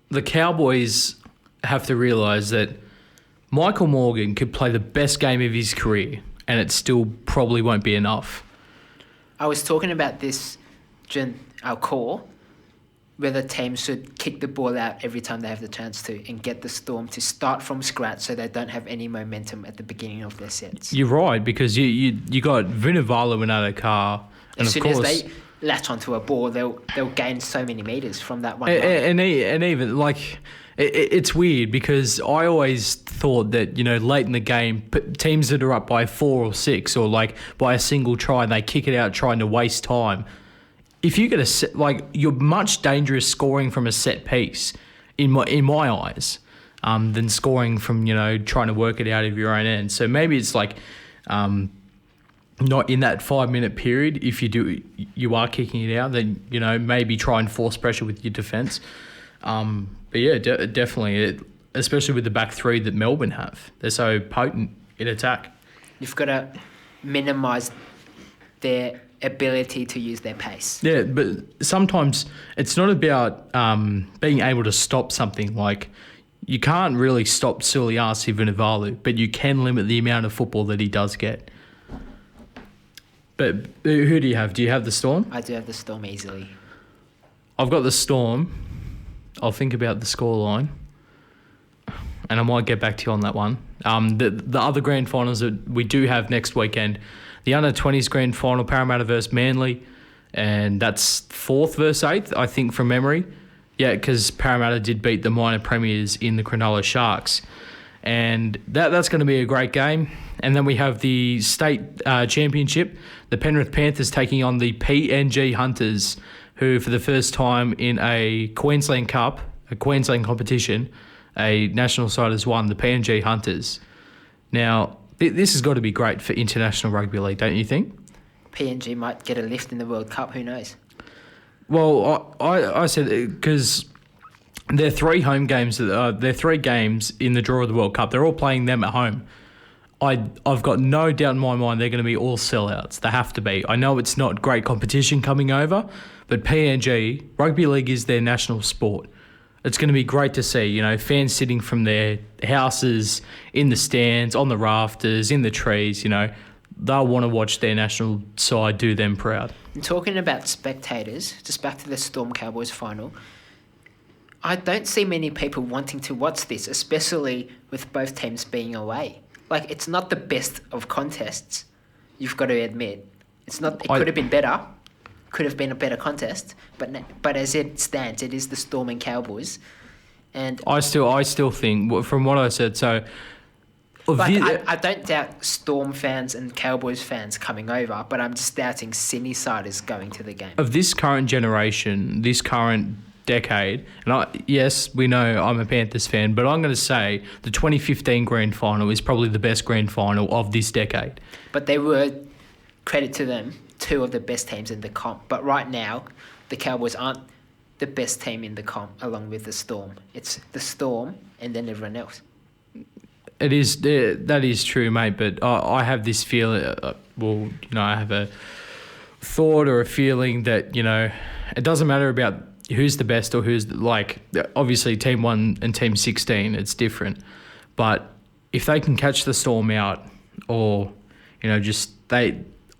[SPEAKER 2] the Cowboys have to realise that Michael Morgan could play the best game of his career, and it still probably won't be enough.
[SPEAKER 1] I was talking about this during our call, whether teams should kick the ball out every time they have the chance to and get the Storm to start from scratch so they don't have any momentum at the beginning of their sets.
[SPEAKER 2] You're right, because you got Vunivalu and Adokar, and
[SPEAKER 1] as
[SPEAKER 2] of
[SPEAKER 1] soon
[SPEAKER 2] course,
[SPEAKER 1] as they latch onto a ball, they'll gain so many metres from that one.
[SPEAKER 2] And even it's weird because I always thought that late in the game, teams that are up by 4 or 6 or by a single try, and they kick it out trying to waste time. If you get a set, you're much dangerous scoring from a set piece in my eyes than scoring from trying to work it out of your own end. So maybe it's not in that 5-minute period. If you are kicking it out, then maybe try and force pressure with your defence. But yeah, definitely, especially with the back three that Melbourne have, they're so potent in attack.
[SPEAKER 1] You've got to minimise their ability to use their pace.
[SPEAKER 2] Yeah, but sometimes it's not about being able to stop something. You can't really stop Suliasi Vunivalu, but you can limit the amount of football that he does get. But who do you have? Do you have the Storm?
[SPEAKER 1] I do have the Storm easily.
[SPEAKER 2] I've got the Storm. I'll think about the scoreline, and I might get back to you on that one. The other grand finals that we do have next weekend, the under-20s grand final, Parramatta versus Manly, and that's 4th versus 8th, I think, from memory. Yeah, because Parramatta did beat the minor premiers in the Cronulla Sharks. And that's going to be a great game. And then we have the state championship, the Penrith Panthers taking on the PNG Hunters, who for the first time in a Queensland Cup, a Queensland competition, a national side has won, the PNG Hunters. Now, this has got to be great for international rugby league, don't you think?
[SPEAKER 1] PNG might get a lift in the World Cup, who knows?
[SPEAKER 2] Well, I said because they're 3 home games. They're 3 games in the draw of the World Cup. They're all playing them at home. I've got no doubt in my mind they're going to be all sellouts. They have to be. I know it's not great competition coming over, but PNG, rugby league is their national sport. It's going to be great to see, fans sitting from their houses, in the stands, on the rafters, in the trees, They'll want to watch their national side do them proud.
[SPEAKER 1] And talking about spectators, just back to the Storm Cowboys final, I don't see many people wanting to watch this, especially with both teams being away. It's not the best of contests, you've got to admit. It could have been better. Could have been a better contest, but as it stands, it is the Storm and Cowboys. And
[SPEAKER 2] I still think, from what I said, so...
[SPEAKER 1] I don't doubt Storm fans and Cowboys fans coming over, but I'm just doubting Sydney siders going to the game.
[SPEAKER 2] Of this current generation, this current decade, and yes, we know I'm a Panthers fan, but I'm going to say the 2015 grand final is probably the best grand final of this decade.
[SPEAKER 1] But they were, credit to them, 2 of the best teams in the comp. But right now, the Cowboys aren't the best team in the comp along with the Storm. It's the Storm and then everyone else.
[SPEAKER 2] It is, that is true, mate, but I have this feeling, I have a thought or a feeling that, it doesn't matter about who's the best or who's, obviously Team 1 and Team 16, it's different. But if they can catch the Storm out, or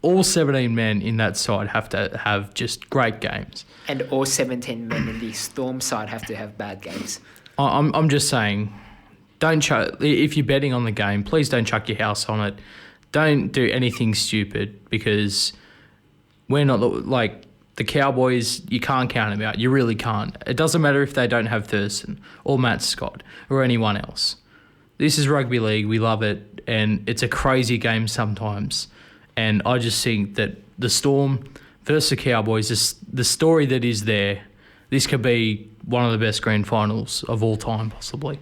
[SPEAKER 2] all 17 men in that side have to have just great games.
[SPEAKER 1] And all 17 men in the Storm side have to have bad games.
[SPEAKER 2] I'm just saying, if you're betting on the game, please don't chuck your house on it. Don't do anything stupid, because we're not like the Cowboys. You can't count them out. You really can't. It doesn't matter if they don't have Thurston or Matt Scott or anyone else. This is rugby league. We love it, and it's a crazy game sometimes. And I just think that the Storm versus the Cowboys, the story that is there, this could be one of the best grand finals of all time, possibly.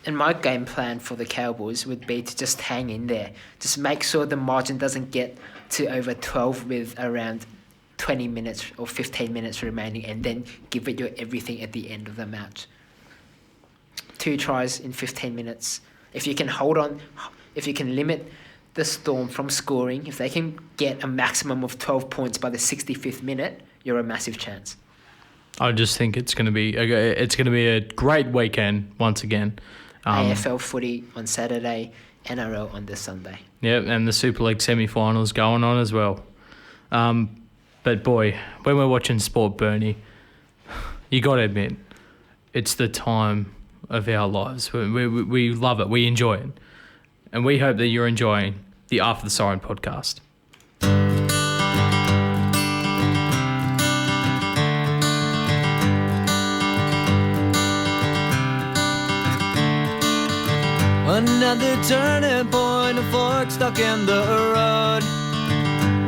[SPEAKER 1] And my game plan for the Cowboys would be to just hang in there. Just make sure the margin doesn't get to over 12 with around 20 minutes or 15 minutes remaining, and then give it your everything at the end of the match. 2 tries in 15 minutes. If you can hold on, if you can limit the Storm from scoring, if they can get a maximum of 12 points by the 65th minute, you're a massive chance.
[SPEAKER 2] I just think it's going to be a great weekend once again.
[SPEAKER 1] AFL footy on Saturday, NRL on this Sunday.
[SPEAKER 2] Yep, and the Super League semi-finals going on as well. But boy, when we're watching sport, Bernie, you got to admit, it's the time of our lives. We love it. We enjoy it. And we hope that you're enjoying the After the Siren podcast.
[SPEAKER 3] Another turning point, a fork stuck in the road.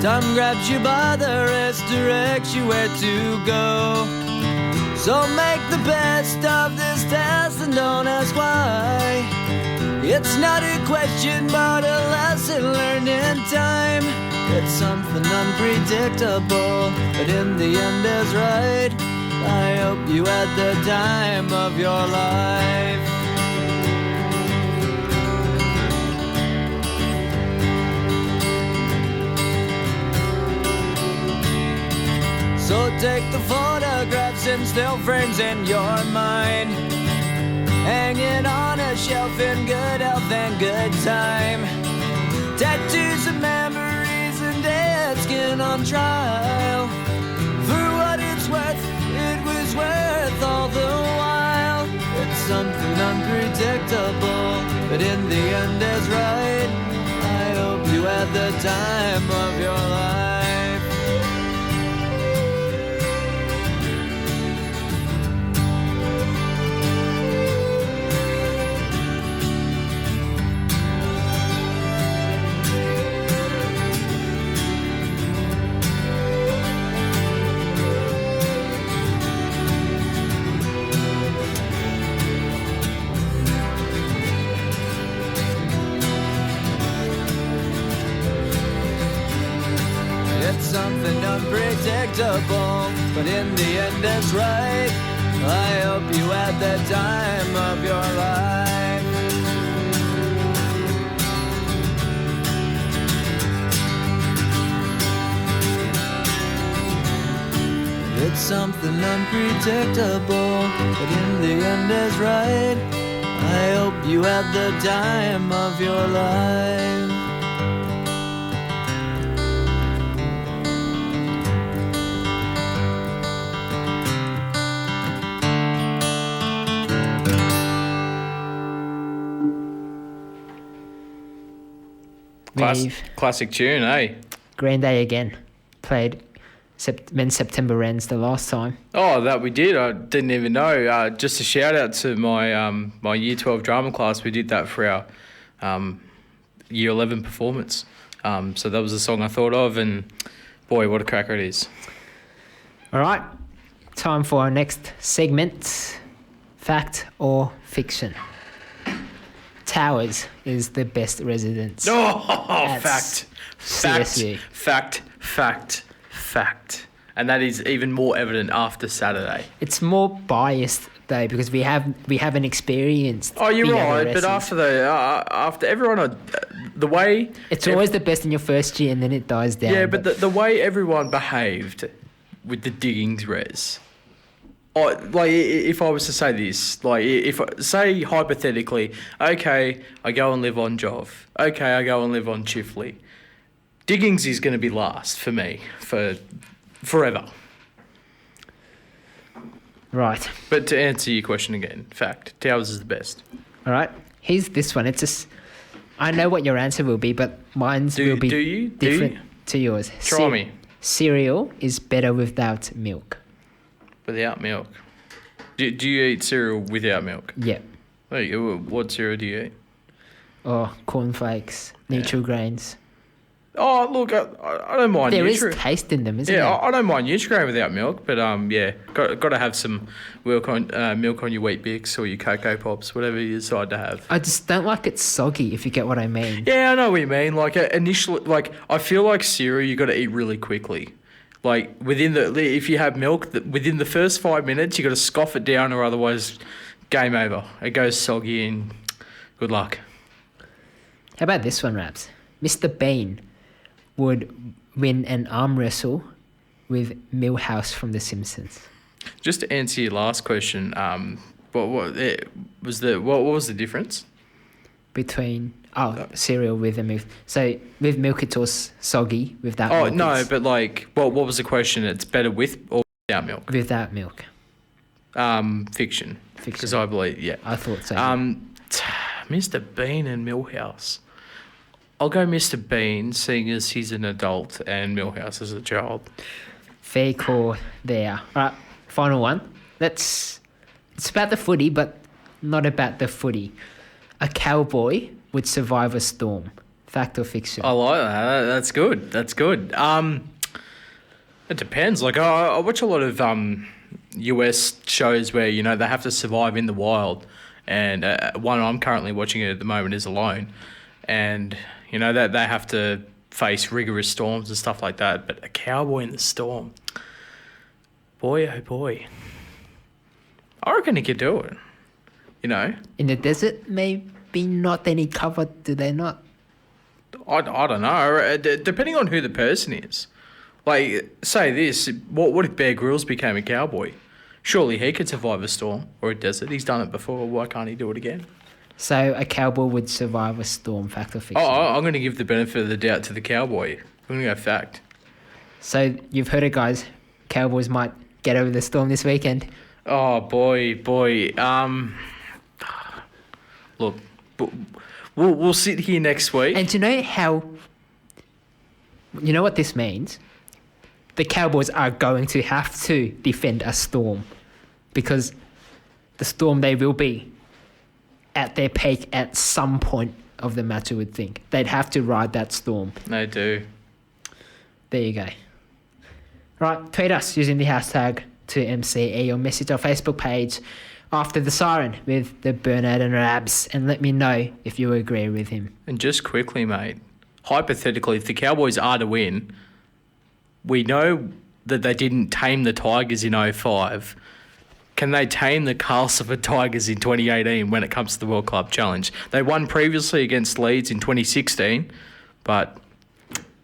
[SPEAKER 3] Time grabs you by the wrist, directs you where to go. So make the best of this test and don't ask why. It's not a question but a lesson learned in time. It's something unpredictable, but in the end is right. I hope you had the time of your life. So take the photographs and still frames in your mind, hanging on a shelf in good health and good time. Tattoos of memories and dead skin on trial. For what it's worth, it was worth all the while. It's something unpredictable, but in the end is right. I hope you had the time of your life. Something unpredictable, but in the end it's right. I hope you had the time of your life. It's something unpredictable, but in the end is right. I hope you had the time of your life.
[SPEAKER 2] Classic tune, eh?
[SPEAKER 1] Green Day again. Played when September ends the last time.
[SPEAKER 2] Oh, that we did. I didn't even know. Just a shout out to my my Year 12 drama class. We did that for our Year 11 performance. So that was the song I thought of, and boy, what a cracker it is.
[SPEAKER 1] All right. Time for our next segment. Fact or fiction? Towers is the best residence.
[SPEAKER 2] Oh, fact.
[SPEAKER 1] CSU.
[SPEAKER 2] Fact. And that is even more evident after Saturday.
[SPEAKER 1] It's more biased though, because we haven't experienced.
[SPEAKER 2] Oh, you're
[SPEAKER 1] the
[SPEAKER 2] right.
[SPEAKER 1] other
[SPEAKER 2] But after everyone, the way
[SPEAKER 1] it's always the best in your first year, and then it dies down.
[SPEAKER 2] Yeah, but the way everyone behaved with the diggings res, if I was to say this, if say hypothetically, okay, I go and live on Jove. Okay, I go and live on Chifley. Diggings is going to be last for me for forever.
[SPEAKER 1] Right.
[SPEAKER 2] But to answer your question again, fact, Towers is the best.
[SPEAKER 1] All right. Here's this one. It's just, I know what your answer will be, but mine's will be different to yours.
[SPEAKER 2] Try me.
[SPEAKER 1] Cereal is better without milk.
[SPEAKER 2] Without milk. Do you eat cereal without milk?
[SPEAKER 1] Yeah.
[SPEAKER 2] Wait, what cereal do you eat?
[SPEAKER 1] Oh, cornflakes, neutral grains.
[SPEAKER 2] Oh, look, I don't mind.
[SPEAKER 1] There is taste in them, isn't there?
[SPEAKER 2] Yeah, I don't mind Nutri-Grain without milk, but yeah, got to have some milk on your Wheat Bix or your Cocoa Pops, whatever you decide to have.
[SPEAKER 1] I just don't like it soggy, if you get what I mean.
[SPEAKER 2] Yeah, I know what you mean. Like initially, like I feel like cereal you got to eat really quickly. Like if you have milk, within the first 5 minutes you got to scoff it down, or otherwise, game over. It goes soggy and good luck.
[SPEAKER 1] How about this one, Raps? Mr. Bean would win an arm wrestle with Milhouse from The Simpsons.
[SPEAKER 2] Just to answer your last question, what was the difference
[SPEAKER 1] between cereal with and milk? So with milk it's all soggy. Without milk,
[SPEAKER 2] no, but like what was the question? It's better with or without milk?
[SPEAKER 1] Without milk.
[SPEAKER 2] Fiction. Because I believe, yeah.
[SPEAKER 1] I thought so.
[SPEAKER 2] Mr. Bean and Milhouse. I'll go Mr. Bean, seeing as he's an adult and Milhouse is a child.
[SPEAKER 1] Fair call there. All right, final one. It's about the footy, but not about the footy. A cowboy would survive a storm. Fact or fiction?
[SPEAKER 2] I like that. That's good. That's good. It depends. Like I watch a lot of US shows where they have to survive in the wild, and one I'm currently watching at the moment is Alone, and that they have to face rigorous storms and stuff like that. But a cowboy in the storm, boy, oh boy, I reckon he could do it.
[SPEAKER 1] In the desert, maybe not any cover, do they not?
[SPEAKER 2] I don't know. Depending on who the person is. Like, say this, what if Bear Grylls became a cowboy? Surely he could survive a storm or a desert. He's done it before. Why can't he do it again?
[SPEAKER 1] So a cowboy would survive a storm, fact or fiction?
[SPEAKER 2] I'm going to give the benefit of the doubt to the cowboy. I'm going to go fact.
[SPEAKER 1] So you've heard it, guys. Cowboys might get over the storm this weekend.
[SPEAKER 2] Oh, boy. Look, we'll sit here next week.
[SPEAKER 1] And do you know how... You know what this means? The Cowboys are going to have to defend a storm, because the storm, they will be at their peak at some point of the match, I would think. They'd have to ride that storm.
[SPEAKER 2] They do.
[SPEAKER 1] There you go. Right, tweet us using the hashtag #2MCE or message our Facebook page after the Siren with the Bernard and Rabs, and let me know if you agree with him.
[SPEAKER 2] And just quickly, mate, hypothetically, if the Cowboys are to win, we know that they didn't tame the Tigers in 2005. Can they tame the Castleford Tigers in 2018 when it comes to the World Club Challenge? They won previously against Leeds in 2016, but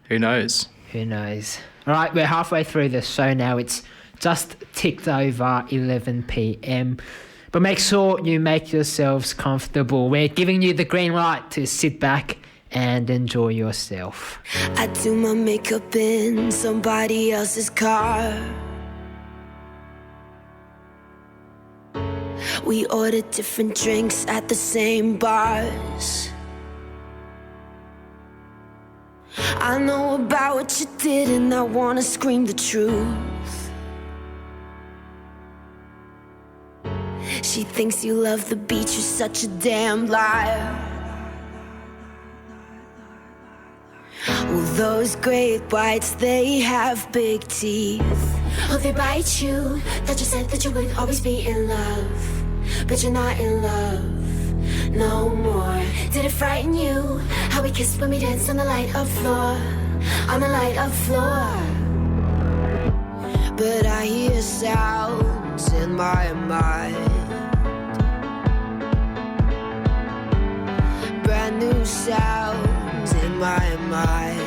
[SPEAKER 2] who knows?
[SPEAKER 1] Who knows? All right, we're halfway through the show now. It's just ticked over 11 p.m. But make sure you make yourselves comfortable. We're giving you the green light to sit back and enjoy yourself.
[SPEAKER 10] I do my makeup in somebody else's car. We order different drinks at the same bars. I know about what you did and I wanna scream the truth. She thinks you love the beach, you're such a damn liar. Well, those great whites, they have big teeth. Oh, they bite you. That you said that you would always be in love, but you're not in love no more. Did it frighten you how we kissed when we danced on the light of floor, on the light of floor? But I hear sounds in my mind, brand new sounds in my mind.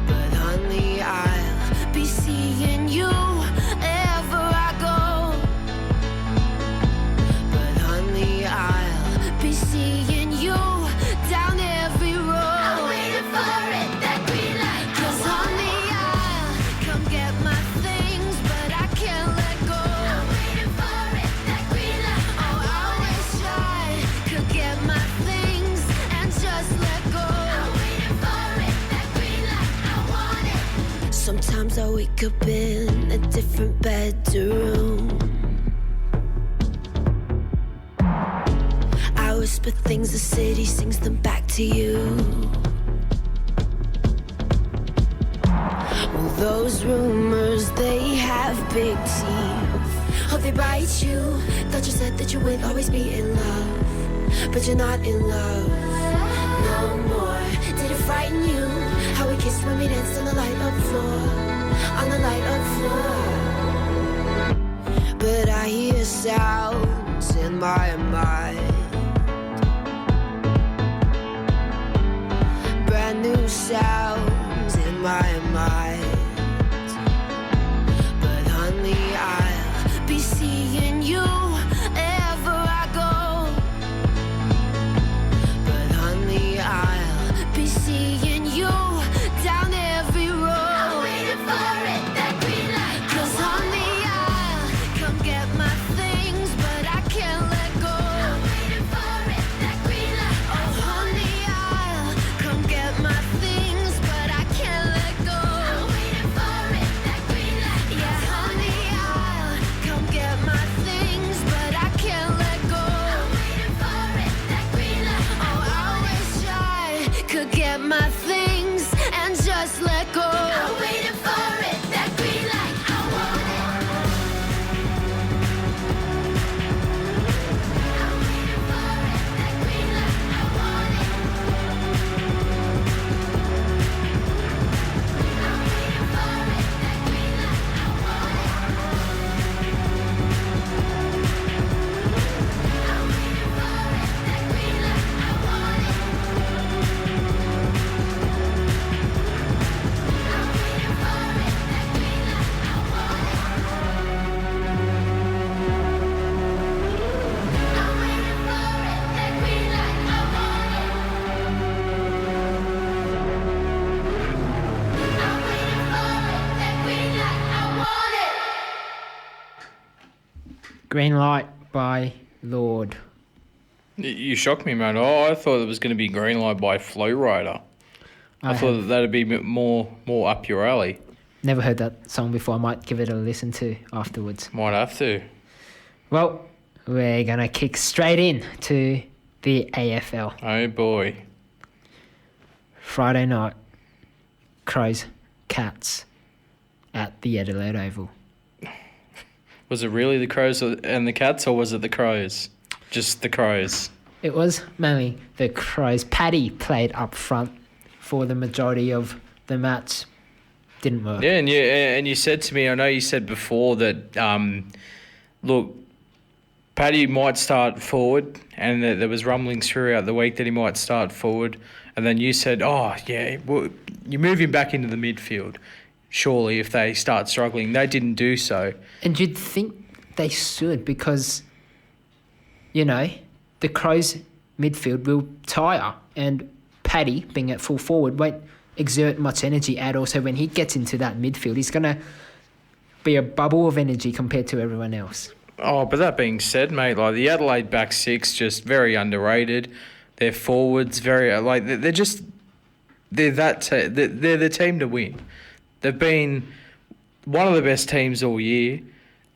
[SPEAKER 10] But honey, I'll be seeing you ever wake up in a different bedroom. I whisper things, the city sings them back to you. Well, those rumors, they have big teeth. Oh, they bite you. Thought you said that you would always be in love, but you're not in love no more. Did it frighten you how we kissed when we danced on the light up floor, on the light up floor? But I hear sounds in my mind, brand new sounds in my mind. But honey, I'll be seeing you ever I go. But honey, I'll be seeing you down every road. I'm waiting for it, that green light. 'Cause honey, I'll come get my things, but I can't let go. I'm waiting for it, that green light. Oh honey, I'll come get my things, but I can't let go. I'm waiting for it, that green light. Yeah, honey, I'll come get my things, but I can't let go. I'm waiting for it, that green light. Oh, I wish I could get my things and just let go. I'm waiting for it, that green light. I want it. I'm waiting for it, that green light. I want it. I'm waiting for it, that green light. I want it. I'm waiting for it, that green light. I want it.
[SPEAKER 1] Green Light by Lord.
[SPEAKER 2] You shocked me, man. Oh, I thought it was going to be Green Light by Flow Rider. I thought that'd be a bit more up your alley.
[SPEAKER 1] Never heard that song before. I might give it a listen to afterwards.
[SPEAKER 2] Might have to.
[SPEAKER 1] Well, we're going to kick straight in to the AFL.
[SPEAKER 2] Oh, boy.
[SPEAKER 1] Friday night, Crows, Cats at the Adelaide Oval.
[SPEAKER 2] Was it really the Crows and the Cats, or was it the Crows? Just the Crows.
[SPEAKER 1] It was mainly the Crows. Paddy played up front for the majority of the match. Didn't work.
[SPEAKER 2] Yeah, and you said to me, I know you said before that, look, Paddy might start forward, and that there was rumblings throughout the week that he might start forward, and then you said, oh, yeah, well, you move him back into the midfield, surely, if they start struggling. They didn't do so.
[SPEAKER 1] And you'd think they should, because, you know, the Crows midfield will tire, and Paddy, being at full forward, won't exert much energy at all. So when he gets into that midfield, he's going to be a bubble of energy compared to everyone else.
[SPEAKER 2] Oh, but that being said, mate, like the Adelaide back six, just very underrated. Their forwards, very like they're the team to win. They've been one of the best teams all year,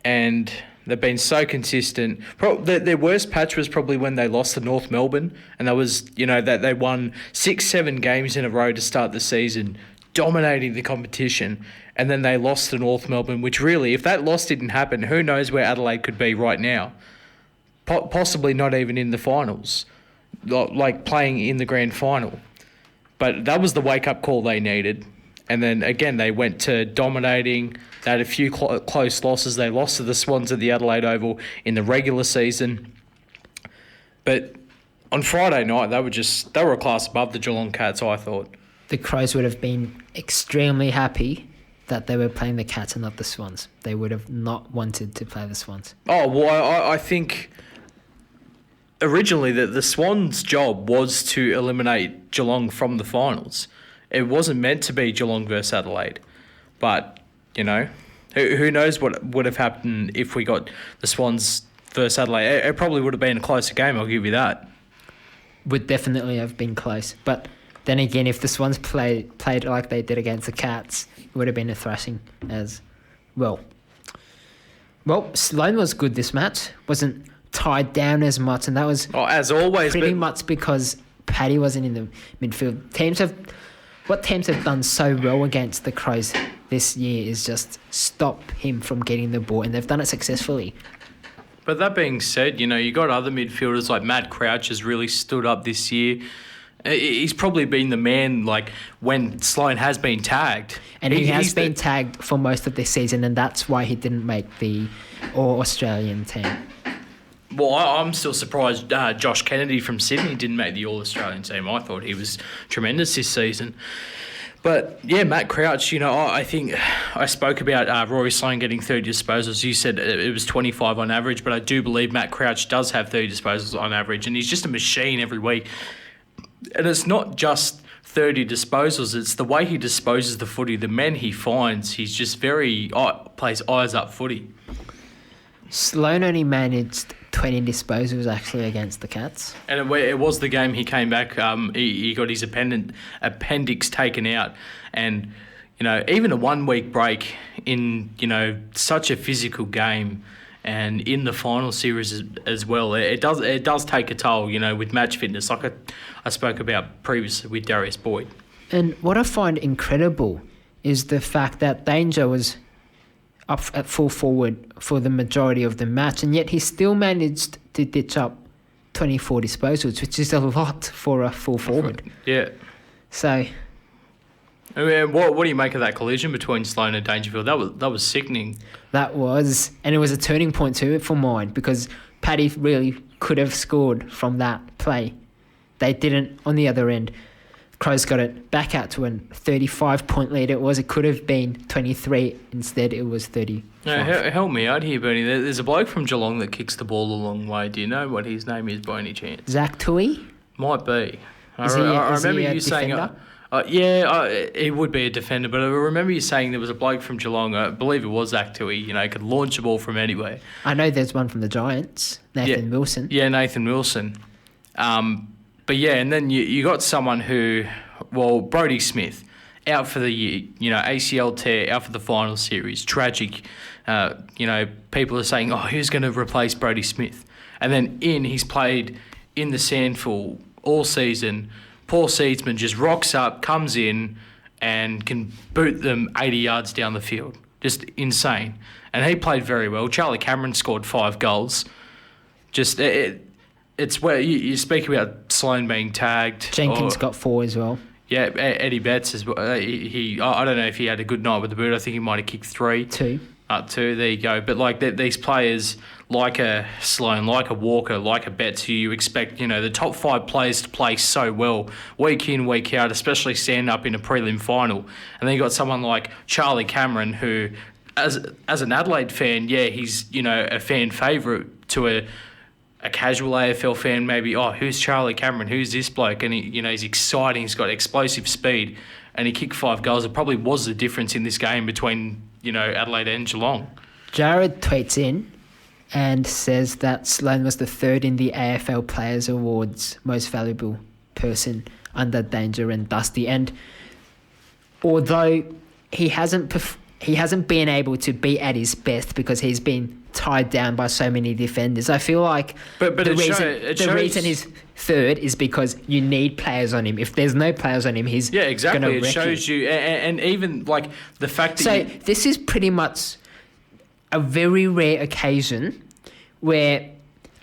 [SPEAKER 2] and they've been so consistent. Their worst patch was probably when they lost to North Melbourne, and that was, you know, that they won 6-7 games in a row to start the season, dominating the competition, and then they lost to North Melbourne, which really, if that loss didn't happen, who knows where Adelaide could be right now? Possibly not even in the finals, like playing in the grand final. But that was the wake-up call they needed. And then, again, they went to dominating. They had a few close losses. They lost to the Swans at the Adelaide Oval in the regular season. But on Friday night, they were a class above the Geelong Cats, I thought.
[SPEAKER 1] The Crows would have been extremely happy that they were playing the Cats and not the Swans. They would have not wanted to play the Swans.
[SPEAKER 2] Oh, well, I think originally the Swans' job was to eliminate Geelong from the finals. It wasn't meant to be Geelong versus Adelaide. But, you know, who knows what would have happened if we got the Swans versus Adelaide. It probably would have been a closer game, I'll give you that.
[SPEAKER 1] Would definitely have been close. But Then again, if the Swans played like they did against the Cats, it would have been a thrashing as well. Well, Sloane was good this match. Wasn't tied down as much, and that was
[SPEAKER 2] as always
[SPEAKER 1] pretty much because Paddy wasn't in the midfield. What teams have done so well against the Crows this year is just stop him from getting the ball, and they've done it successfully.
[SPEAKER 2] But that being said, you got other midfielders like Matt Crouch has really stood up this year. He's probably been the man like when Sloane has been tagged.
[SPEAKER 1] And he has been tagged for most of this season, and that's why he didn't make the All-Australian team.
[SPEAKER 2] Well, I'm still surprised Josh Kennedy from Sydney didn't make the All-Australian team. I thought he was tremendous this season. But, yeah, Matt Crouch, I think I spoke about Rory Sloane getting 30 disposals. You said it was 25 on average, but I do believe Matt Crouch does have 30 disposals on average, and he's just a machine every week. And it's not just 30 disposals, it's the way he disposes the footy, the men he finds. He's just plays eyes-up footy.
[SPEAKER 1] Sloane only managed 20 disposals actually against the Cats.
[SPEAKER 2] And it was the game he came back, he got his appendix taken out. And, even a 1 week break in, such a physical game and in the final series as well, it does take a toll, with match fitness, like I spoke about previously with Darius Boyd.
[SPEAKER 1] And what I find incredible is the fact that Danger was up at full forward for the majority of the match, and yet he still managed to ditch up 24 disposals, which is a lot for a full forward.
[SPEAKER 2] Yeah.
[SPEAKER 1] So,
[SPEAKER 2] I mean, what do you make of that collision between Sloane and Dangerfield? That was sickening.
[SPEAKER 1] That was, and it was a turning point too for mine, because Paddy really could have scored from that play. They didn't on the other end. Crows got it back out to a 35-point lead. It could have been 23. Instead, it was 30.
[SPEAKER 2] Help me out here, Bernie. There's a bloke from Geelong that kicks the ball a long way. Do you know what his name is by any chance?
[SPEAKER 1] Zach Tui?
[SPEAKER 2] Might be.
[SPEAKER 1] I remember you saying...
[SPEAKER 2] he would be a defender, but I remember you saying there was a bloke from Geelong, I believe it was Zach Tui, could launch a ball from anywhere.
[SPEAKER 1] I know there's one from the Giants, Nathan Wilson.
[SPEAKER 2] Yeah, Nathan Wilson. But yeah, and then you got someone who, Brodie Smith, out for the year, ACL tear, out for the final series, tragic. People are saying, who's going to replace Brodie Smith? And then he's played in the SANFL all season. Paul Seedsman just rocks up, comes in, and can boot them 80 yards down the field. Just insane. And he played very well. Charlie Cameron scored 5 goals. Just... It's where you speak about Sloane being tagged.
[SPEAKER 1] Jenkins got 4 as well.
[SPEAKER 2] Yeah, Eddie Betts as well. I don't know if he had a good night with the boot. I think he might have kicked 3.
[SPEAKER 1] 2.
[SPEAKER 2] 2. There you go. But these players, like a Sloane, like a Walker, like a Betts, who you expect, the top 5 players to play so well week in, week out, especially stand up in a prelim final. And then you got someone like Charlie Cameron, who, as an Adelaide fan, he's a fan favourite to a casual AFL fan, maybe, who's Charlie Cameron? Who's this bloke? And he's exciting. He's got explosive speed, and he kicked 5 goals. It probably was the difference in this game between Adelaide and Geelong.
[SPEAKER 1] Jared tweets in and says that Sloane was the 3rd in the AFL Players Awards most valuable person under Danger and Dusty. And although he hasn't been able to be at his best because he's been tied down by so many defenders, I feel like the reason he's 3rd is because you need players on him. If there's no players on him, he's
[SPEAKER 2] exactly. It shows you, and even like the fact that
[SPEAKER 1] this is pretty much a very rare occasion where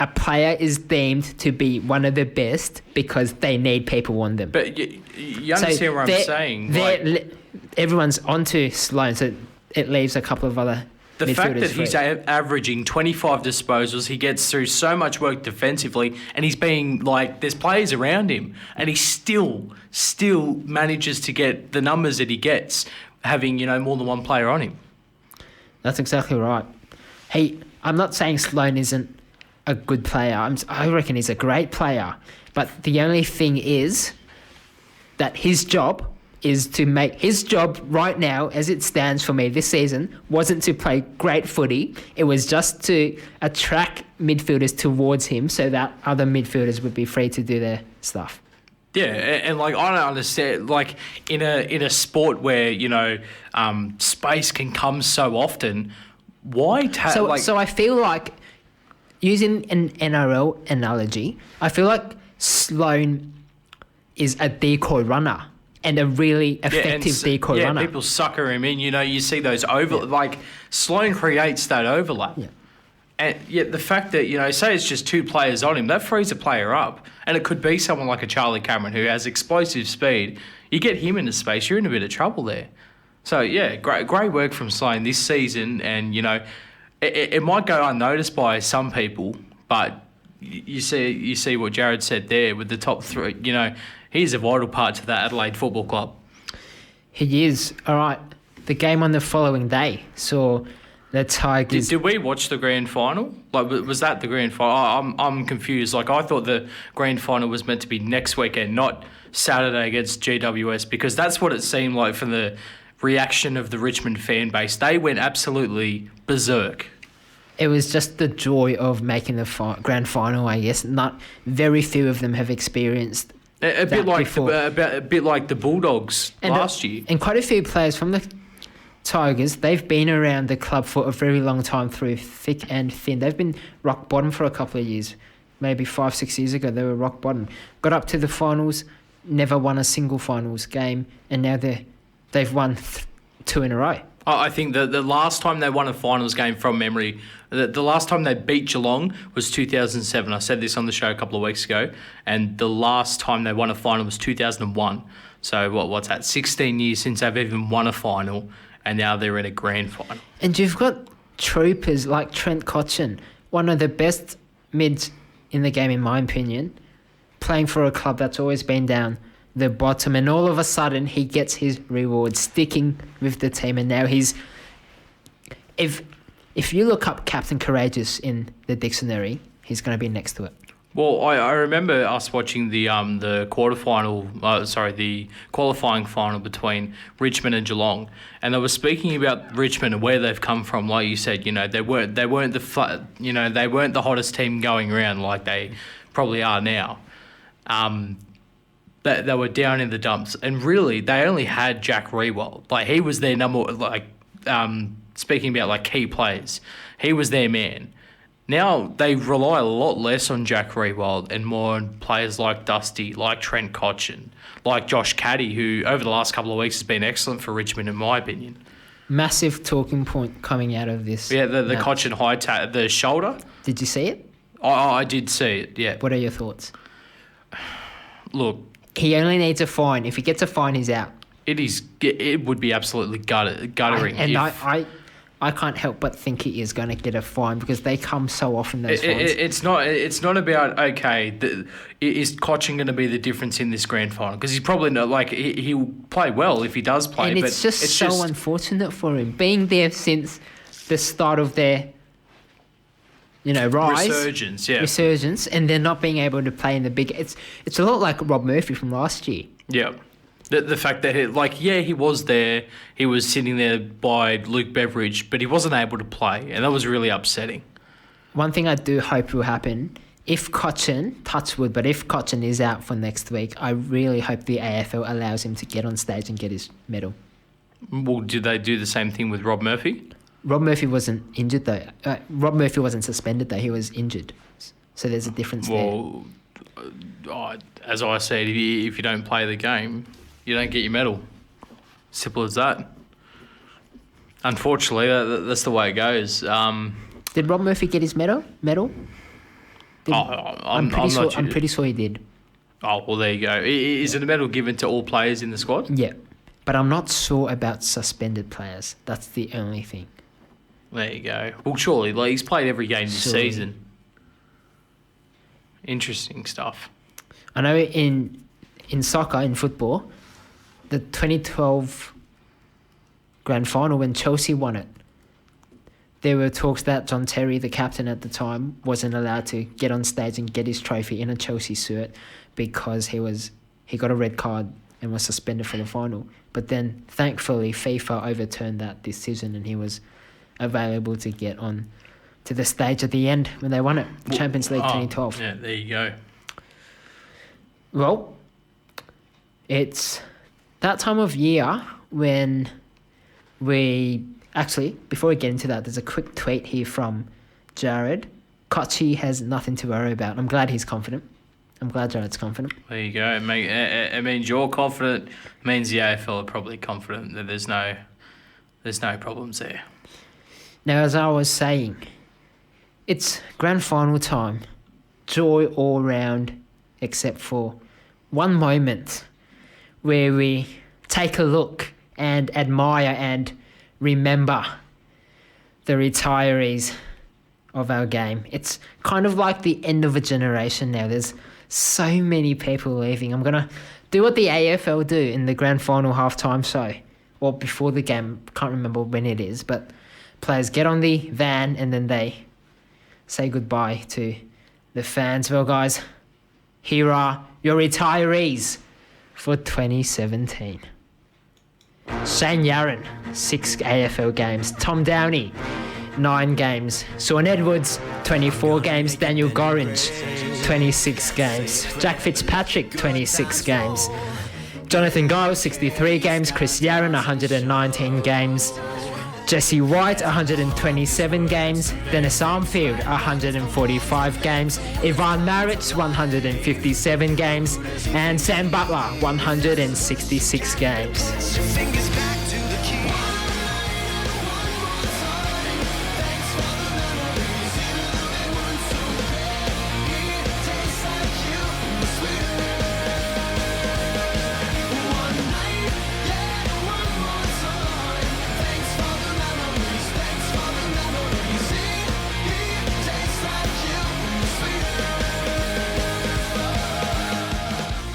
[SPEAKER 1] a player is deemed to be one of the best because they need people on them.
[SPEAKER 2] But you understand what I'm saying?
[SPEAKER 1] Everyone's onto Sloane, so it leaves a couple of other.
[SPEAKER 2] The fact that he's averaging 25 disposals, he gets through so much work defensively, and he's being there's players around him, and he still manages to get the numbers that he gets, having more than one player on him.
[SPEAKER 1] That's exactly right. I'm not saying Sloane isn't a good player. I reckon he's a great player, but the only thing is that his job is to make his job right now, as it stands for me this season, wasn't to play great footy. It was just to attract midfielders towards him so that other midfielders would be free to do their stuff.
[SPEAKER 2] Yeah, and like I don't understand, like in a sport where space can come so often, why
[SPEAKER 1] So I feel like, using an NRL analogy, I feel like Sloan is a decoy runner and a really effective decoy runner.
[SPEAKER 2] Yeah, people sucker him in. You see those like Sloan creates that overlap.
[SPEAKER 1] Yeah.
[SPEAKER 2] And yet the fact that, say it's just two players on him, that frees a player up. And it could be someone like a Charlie Cameron who has explosive speed. You get him into space, you're in a bit of trouble there. So, yeah, great work from Sloan this season. And, it might go unnoticed by some people, but you see what Jared said there with the top three. He's a vital part to that Adelaide Football Club.
[SPEAKER 1] He is. All right, the game on the following day saw the Tigers...
[SPEAKER 2] Did we watch the grand final? Like, was that the grand final? I'm confused. Like, I thought the grand final was meant to be next weekend, not Saturday against GWS, because that's what it seemed like from the reaction of the Richmond fan base. They went absolutely berserk.
[SPEAKER 1] It was just the joy of making the grand final, I guess. Not very few of them have experienced
[SPEAKER 2] a bit like the Bulldogs last year.
[SPEAKER 1] And quite a few players from the Tigers, they've been around the club for a very long time through thick and thin. They've been rock bottom for a couple of years. Maybe 5-6 years ago, they were rock bottom. Got up to the finals, never won a single finals game, and now they've won 2 in a row.
[SPEAKER 2] I think the last time they won a finals game from memory, the last time they beat Geelong was 2007. I said this on the show a couple of weeks ago, and the last time they won a final was 2001. So what's that? 16 years since they've even won a final, and now they're in a grand final.
[SPEAKER 1] And you've got troopers like Trent Cotchin, one of the best mids in the game, in my opinion, playing for a club that's always been down the bottom, and all of a sudden he gets his reward, sticking with the team, and now he's... If you look up Captain Courageous in the dictionary, he's going to be next to it.
[SPEAKER 2] Well, I remember us watching the the qualifying final between Richmond and Geelong, and they were speaking about Richmond and where they've come from. Like you said, they weren't the hottest team going around like they probably are now. They were down in the dumps, and really they only had Jack Rewald. Like, he was their speaking about like key players, he was their man. Now they rely a lot less on Jack Rewald and more on players like Dusty, like Trent Cotchin, like Josh Caddy, who over the last couple of weeks has been excellent for Richmond, in my opinion.
[SPEAKER 1] Massive talking point coming out of this.
[SPEAKER 2] Yeah, the Cotchin the shoulder.
[SPEAKER 1] Did you see it?
[SPEAKER 2] I did see it, yeah.
[SPEAKER 1] What are your thoughts?
[SPEAKER 2] Look,
[SPEAKER 1] he only needs a fine. If he gets a fine, he's out.
[SPEAKER 2] It would be absolutely guttering.
[SPEAKER 1] I can't help but think he is going to get a fine because they come so often, those fines.
[SPEAKER 2] It's not about, is Cotchin going to be the difference in this grand final? Because he's probably not, he'll play well if he does play.
[SPEAKER 1] And it's so unfortunate for him, being there since the start of their, rise. Resurgence, and they're not being able to play in the big... It's a lot like Rob Murphy from last year.
[SPEAKER 2] Yeah. The fact that, he was there, he was sitting there by Luke Beveridge, but he wasn't able to play, and that was really upsetting.
[SPEAKER 1] One thing I do hope will happen, if Cotchin, touch wood, but if Cotchin is out for next week, I really hope the AFL allows him to get on stage and get his medal.
[SPEAKER 2] Well, did they do the same thing with Rob Murphy?
[SPEAKER 1] Rob Murphy wasn't injured, though. Rob Murphy wasn't suspended, though. He was injured. So there's a difference there.
[SPEAKER 2] As I said, if you don't play the game, you don't get your medal. Simple as that. Unfortunately, that's the way it goes.
[SPEAKER 1] Did Rob Murphy get his medal? I'm pretty sure he did.
[SPEAKER 2] Oh, well, there you go. Is it a medal given to all players in the squad?
[SPEAKER 1] Yeah. But I'm not sure about suspended players. That's the only thing.
[SPEAKER 2] There you go. Well, surely, he's played every game this season. Interesting stuff.
[SPEAKER 1] I know in soccer, in football, the 2012 grand final when Chelsea won it, there were talks that John Terry, the captain at the time, wasn't allowed to get on stage and get his trophy in a Chelsea suit because he got a red card and was suspended for the final. But then, thankfully, FIFA overturned that decision and he was available to get on to the stage at the end when they won it, Champions League 2012.
[SPEAKER 2] Yeah, there you go.
[SPEAKER 1] Well, It's that time of year when we... Actually, before we get into that, there's a quick tweet here from Jared. Kochi has nothing to worry about. I'm glad he's confident. I'm glad Jared's confident.
[SPEAKER 2] There you go. It means you're confident. It means the AFL are probably confident that there's no problems there.
[SPEAKER 1] Now, as I was saying, it's grand final time. Joy all round, except for one moment where we take a look and admire and remember the retirees of our game. It's kind of like the end of a generation now. There's so many people leaving. I'm going to do what the AFL do in the grand final halftime show, or before the game. Can't remember when it is, but players get on the van and then they say goodbye to the fans. Well, guys, here are your retirees for 2017. Shane Yarran, 6 AFL games. Tom Downey, 9 games. Sean Edwards, 24 games. Daniel Gorringe, 26 games. Jack Fitzpatrick, 26 games. Jonathan Giles, 63 games. Chris Yarran, 119 games. Jesse White, 127 games. Dennis Armfield, 145 games. Ivan Maric, 157 games. And Sam Butler, 166 games.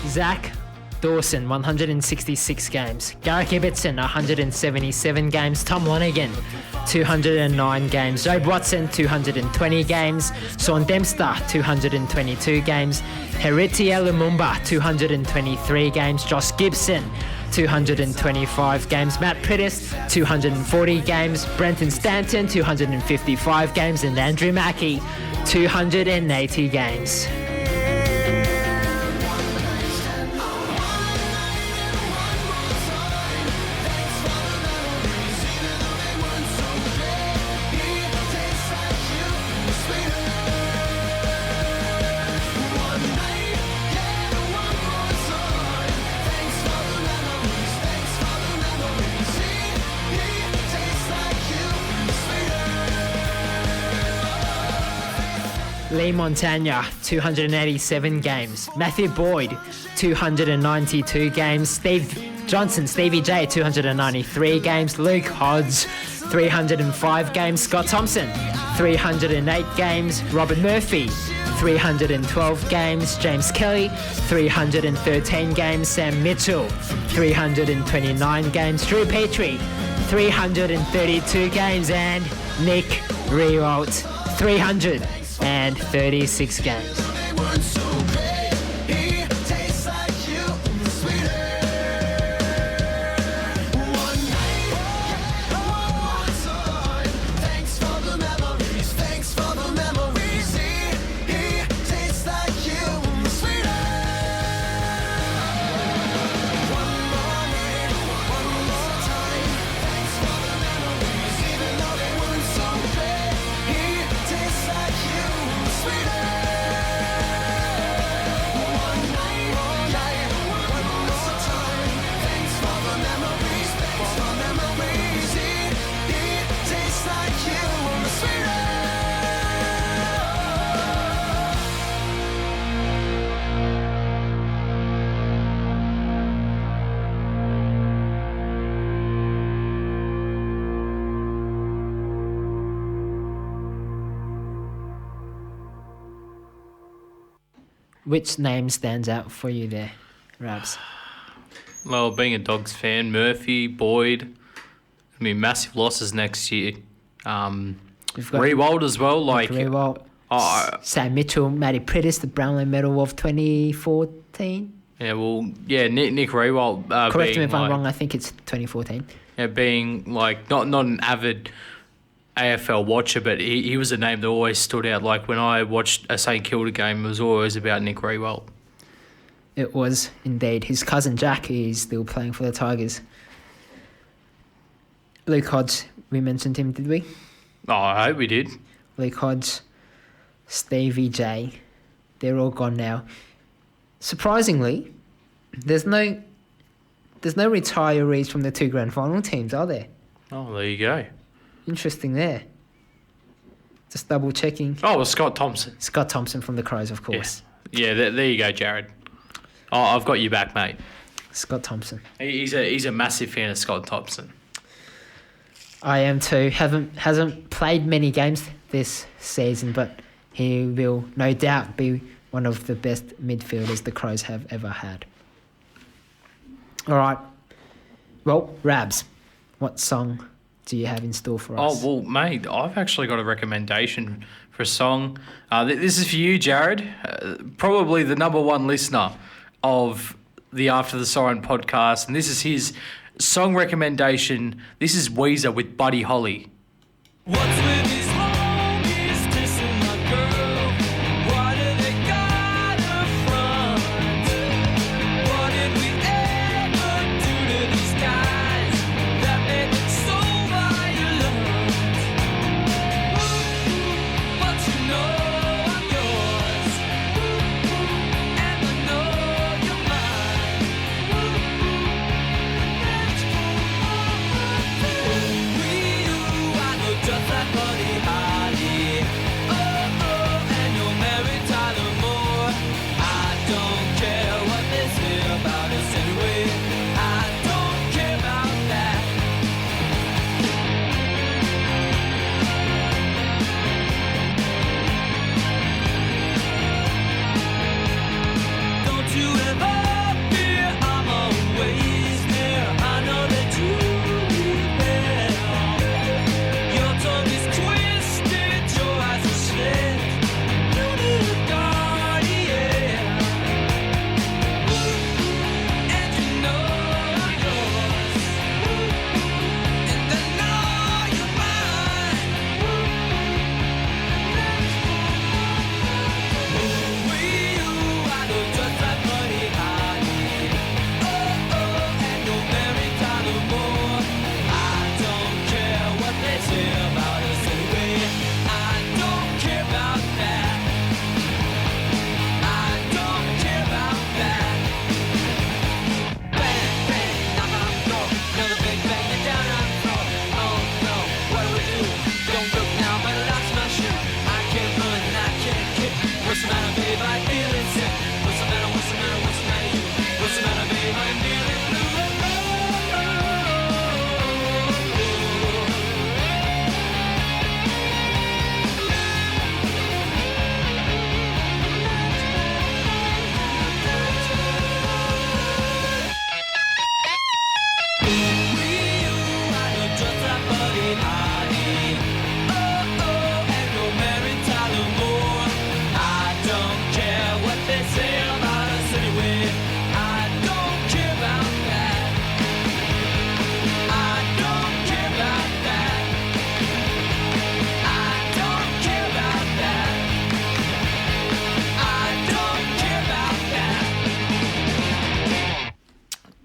[SPEAKER 1] Zach Dawson, 166 games. Garrick Ibbotson, 177 games. Tom Lonergan, 209 games. Jobe Watson, 220 games. Sean Dempster, 222 games. Heritia Lumumba, 223 games. Josh Gibson, 225 games. Matt Prittis, 240 games. Brenton Stanton, 255 games. And Andrew Mackey, 280 games. Lee Montagna, 287 games. Matthew Boyd, 292 games. Stevie J, 293 games. Luke Hodge, 305 games. Scott Thompson, 308 games. Robert Murphy, 312 games. James Kelly, 313 games. Sam Mitchell, 329 games. Drew Petrie, 332 games. And Nick Riewoldt, 336 games. Which name stands out for you there, Rabs?
[SPEAKER 2] Well, being a Dogs fan, Murphy, Boyd, I mean, massive losses next year. Riewoldt as well.
[SPEAKER 1] Riewoldt, Sam Mitchell, Matty Prittis, the Brownlow medal of 2014.
[SPEAKER 2] Yeah, Nick Riewoldt.
[SPEAKER 1] Correct me if I'm wrong, I think it's 2014.
[SPEAKER 2] Yeah, being not an avid AFL watcher, but he was a name that always stood out. Like when I watched a St Kilda game, it was always about Nick Riewoldt.
[SPEAKER 1] It was indeed his cousin Jack, who is still playing for the Tigers. Luke Hodge, we mentioned him, did we?
[SPEAKER 2] Oh, I hope we did.
[SPEAKER 1] Luke Hodge, Stevie J, they're all gone now. Surprisingly, there's no retirees from the 2 grand final teams, are there?
[SPEAKER 2] Oh, there you go.
[SPEAKER 1] Interesting there. Just double checking.
[SPEAKER 2] Oh, well, Scott Thompson.
[SPEAKER 1] Scott Thompson from the Crows, of course.
[SPEAKER 2] Yeah, there you go, Jared. Oh, I've got you back, mate.
[SPEAKER 1] Scott Thompson.
[SPEAKER 2] He's a massive fan of Scott Thompson.
[SPEAKER 1] I am too. Hasn't played many games this season, but he will no doubt be one of the best midfielders the Crows have ever had. All right. Well, Rabs, what song do you have in store for us?
[SPEAKER 2] Oh, well, mate, I've actually got a recommendation for a song. This is for you, Jared. Probably the number one listener of the After the Siren podcast, and this is his song recommendation. This is Weezer with Buddy Holly.
[SPEAKER 3] What's with his homies dissing my girl? Why do they got her front? What did we ever do to these guys that made them so violent? But you know I'm yours, and I know you're mine. Just like Buddy Holly. Oh, and you're married Tyler Moore. I don't care what they say about us anyway. I don't care about that. Don't you ever fear, I'm always there. I know that you will. Your tongue is twisted, your eyes are slit. You need a guardian, and you know I'm yours, and I know you're mine. We, you, I know just like Buddy Holly. Oh, and you're married Tyler Moore. I don't care what they say about us anyway. I don't care about that. I don't care about that. Bang, bang, knock on the door. Another big bang, and down on the floor. Oh no, what do we do? Don't look now, but I lost my shoe. I can't run and I can't kick. What's the matter, babe? I'm feeling sick. What's the matter? What's the matter? What's the matter, you? What's the matter, babe? I'm feeling blue.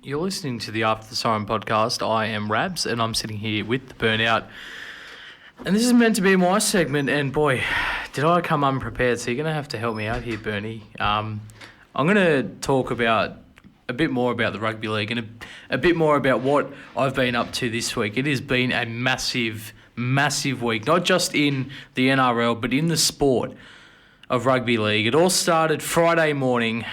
[SPEAKER 2] You're listening to the After the Siren podcast. I am Rabs, and I'm sitting here with the Burnout. And this is meant to be my segment, and boy, did I come unprepared, so you're going to have to help me out here, Bernie. I'm going to talk about a bit more about the rugby league and a bit more about what I've been up to this week. It has been a massive, massive week, not just in the NRL, but in the sport of rugby league. It all started Friday morning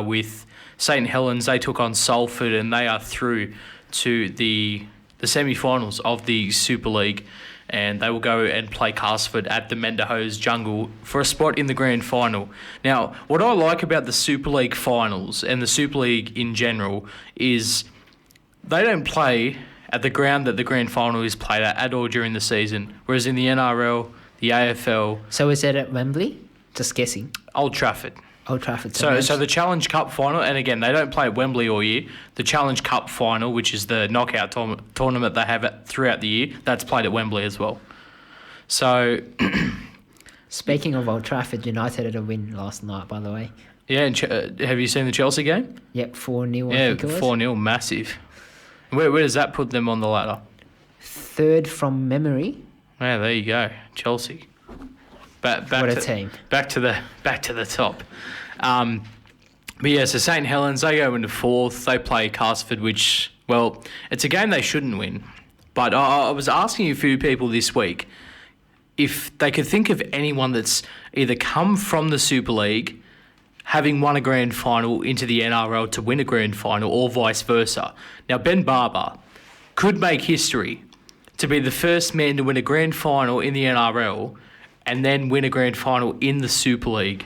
[SPEAKER 2] with St Helens. They took on Salford, and they are through to the semi-finals of the Super League, and they will go and play Castleford at the Mendahose Jungle for a spot in the grand final. Now, what I like about the Super League finals and the Super League in general is they don't play at the ground that the grand final is played at all during the season, whereas in the NRL, the AFL...
[SPEAKER 1] So is it at Wembley? Just guessing.
[SPEAKER 2] Old Trafford.
[SPEAKER 1] Old Trafford.
[SPEAKER 2] So the Challenge Cup final, and again, they don't play at Wembley all year. The Challenge Cup final, which is the knockout tournament they have throughout the year, that's played at Wembley as well. So
[SPEAKER 1] Speaking of Old Trafford, United had a win last night, by the way.
[SPEAKER 2] Yeah, and have you seen the Chelsea game?
[SPEAKER 1] Yep, 4-0, I
[SPEAKER 2] Yeah,
[SPEAKER 1] think it was.
[SPEAKER 2] 4-0, massive. Where does that put them on the ladder?
[SPEAKER 1] Third from memory.
[SPEAKER 2] Yeah, there you go, Chelsea. Back
[SPEAKER 1] What a
[SPEAKER 2] to,
[SPEAKER 1] team.
[SPEAKER 2] Back to the top. But yeah, so St Helens, they go into fourth. They play Castleford, which, well, it's a game they shouldn't win. But I was asking a few people this week if they could think of anyone that's either come from the Super League, having won a grand final, into the NRL to win a grand final, or vice versa. Now, Ben Barber could make history to be the first man to win a grand final in the NRL and then win a grand final in the Super League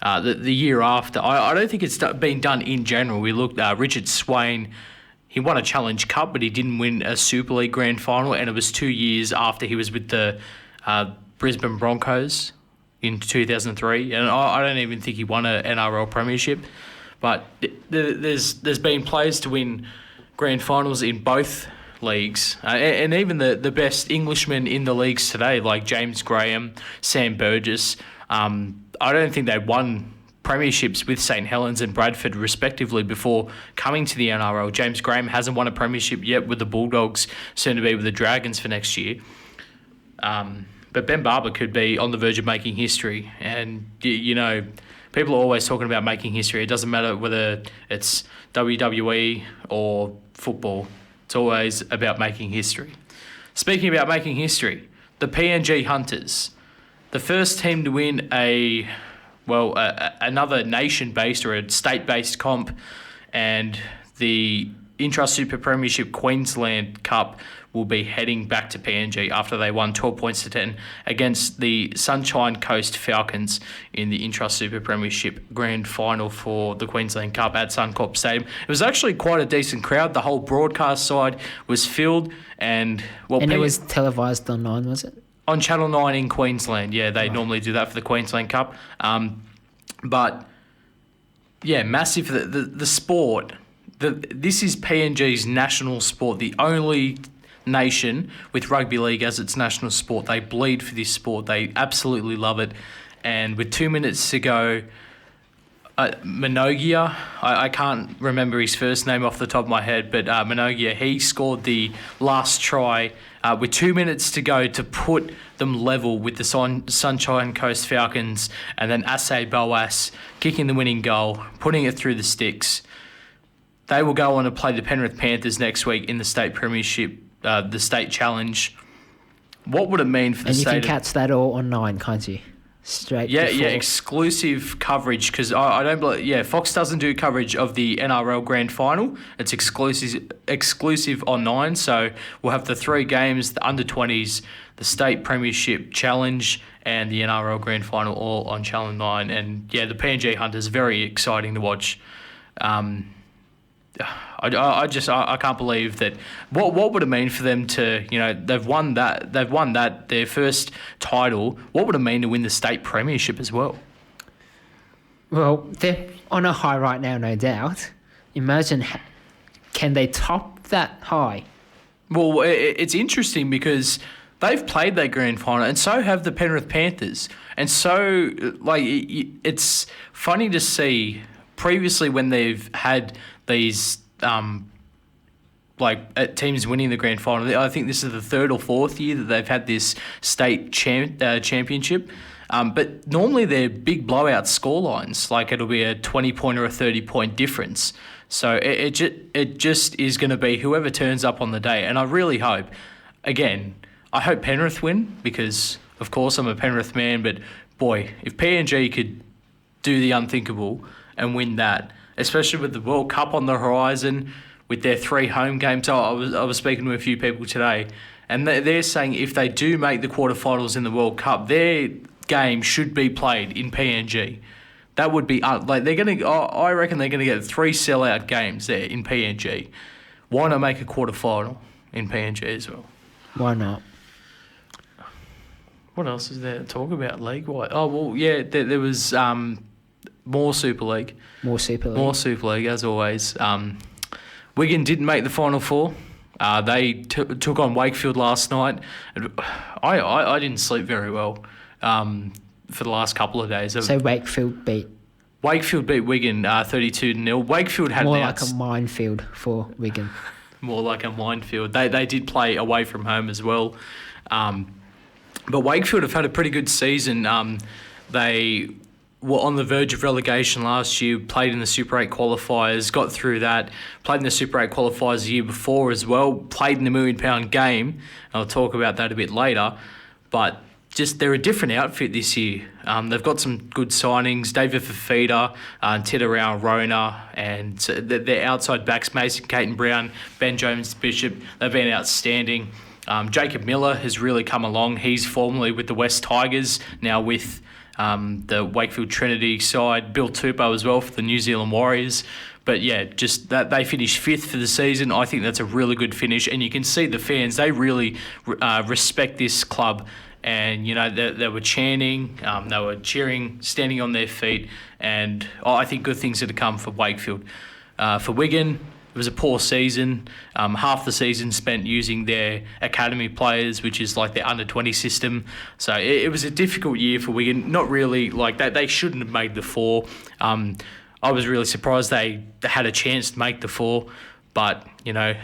[SPEAKER 2] the year after. I don't think it's been done in general. We looked, Richard Swain, he won a Challenge Cup, but he didn't win a Super League grand final, and it was 2 years after he was with the Brisbane Broncos in 2003, and I don't even think he won an NRL premiership. But there's been players to win grand finals in both leagues, and even the best Englishmen in the leagues today, like James Graham, Sam Burgess. I don't think they won premierships with St Helens and Bradford respectively before coming to the NRL. James Graham hasn't won a premiership yet with the Bulldogs, soon to be with the Dragons for next year. But Ben Barber could be on the verge of making history. And, you know, people are always talking about making history. It doesn't matter whether it's WWE or football. It's always about making history. Speaking about making history, the PNG Hunters, the first team to win another nation-based or a state-based comp, and the Intra-Super Premiership Queensland Cup will be heading back to PNG after they won 12 points to 10 against the Sunshine Coast Falcons in the Intra-Super Premiership Grand Final for the Queensland Cup at Suncorp Stadium. It was actually quite a decent crowd. The whole broadcast side was filled, and
[SPEAKER 1] it was televised on 9, was it?
[SPEAKER 2] On Channel 9 in Queensland. Yeah, they normally do that for the Queensland Cup. But yeah, massive. The sport. This is PNG's national sport. The only nation with rugby league as its national sport. They bleed for this sport. They absolutely love it. And with 2 minutes to go, Minogia, I can't remember his first name off the top of my head, but Minogia, he scored the last try with 2 minutes to go to put them level with the Sunshine Coast Falcons, and then Asay Boas kicking the winning goal, putting it through the sticks. They will go on to play the Penrith Panthers next week in the state premiership, the state challenge. What would it mean for the state?
[SPEAKER 1] And you can catch that all on 9, can't you? Straight.
[SPEAKER 2] Yeah,
[SPEAKER 1] before.
[SPEAKER 2] exclusive coverage, because I don't believe. Yeah, Fox doesn't do coverage of the NRL Grand Final. It's exclusive on 9. So we'll have the 3 games: the under-20s, the State Premiership Challenge, and the NRL Grand Final, all on Channel 9. And yeah, the PNG Hunters, very exciting to watch. I can't believe that. What would it mean for them to, you know, they've won that their first title. What would it mean to win the state premiership as well?
[SPEAKER 1] Well, they're on a high right now, no doubt. Imagine, can they top that high?
[SPEAKER 2] Well, it's interesting because they've played their grand final, and so have the Penrith Panthers. And so, like, it's funny to see previously when they've had these teams winning the grand final. I think this is the 3rd or 4th year that they've had this state championship. But normally they're big blowout scorelines, like it'll be a 20-point or a 30-point difference. So it just is going to be whoever turns up on the day. And I really hope, again, I hope Penrith win because, of course, I'm a Penrith man. But, boy, if PNG could do the unthinkable and win that, especially with the World Cup on the horizon, with their 3 home games. I was speaking to a few people today, and they're saying if they do make the quarterfinals in the World Cup, their game should be played in PNG. That would be they're gonna. I reckon they're gonna get 3 sellout games there in PNG. Why not make a quarterfinal in PNG as well?
[SPEAKER 1] Why not?
[SPEAKER 2] What else is there to talk about league-wise? Oh well, yeah, there was more Super League. More Super League, as always. Wigan didn't make the Final 4. They took on Wakefield last night. I didn't sleep very well. for the last couple of days.
[SPEAKER 1] So Wakefield beat.
[SPEAKER 2] Wakefield beat Wigan 32-0. Wakefield had
[SPEAKER 1] More like a minefield for Wigan.
[SPEAKER 2] More like a minefield. They did play away from home as well. But Wakefield have had a pretty good season. They were on the verge of relegation last year, played in the Super 8 qualifiers, got through that, played in the Super 8 qualifiers the year before as well, played in the £1 million game. I'll talk about that a bit later. But just they're a different outfit this year. They've got some good signings, David Fafita, Tidarau Rona, and their outside backs, Mason Caton Brown, Ben Jones Bishop, they've been outstanding. Jacob Miller has really come along. He's formerly with the West Tigers, now with the Wakefield Trinity side. Bill Tupou as well for the New Zealand Warriors. But yeah, just that they finished 5th for the season. I think that's a really good finish, and you can see the fans, they really respect this club. And, you know, they were chanting, they were cheering, standing on their feet, and I think good things are to come for Wakefield. For Wigan, it was a poor season. Half the season spent using their academy players, which is like their under-20 system. So it was a difficult year for Wigan. Not really, like they shouldn't have made the 4. I was really surprised they had a chance to make the 4, but, you know,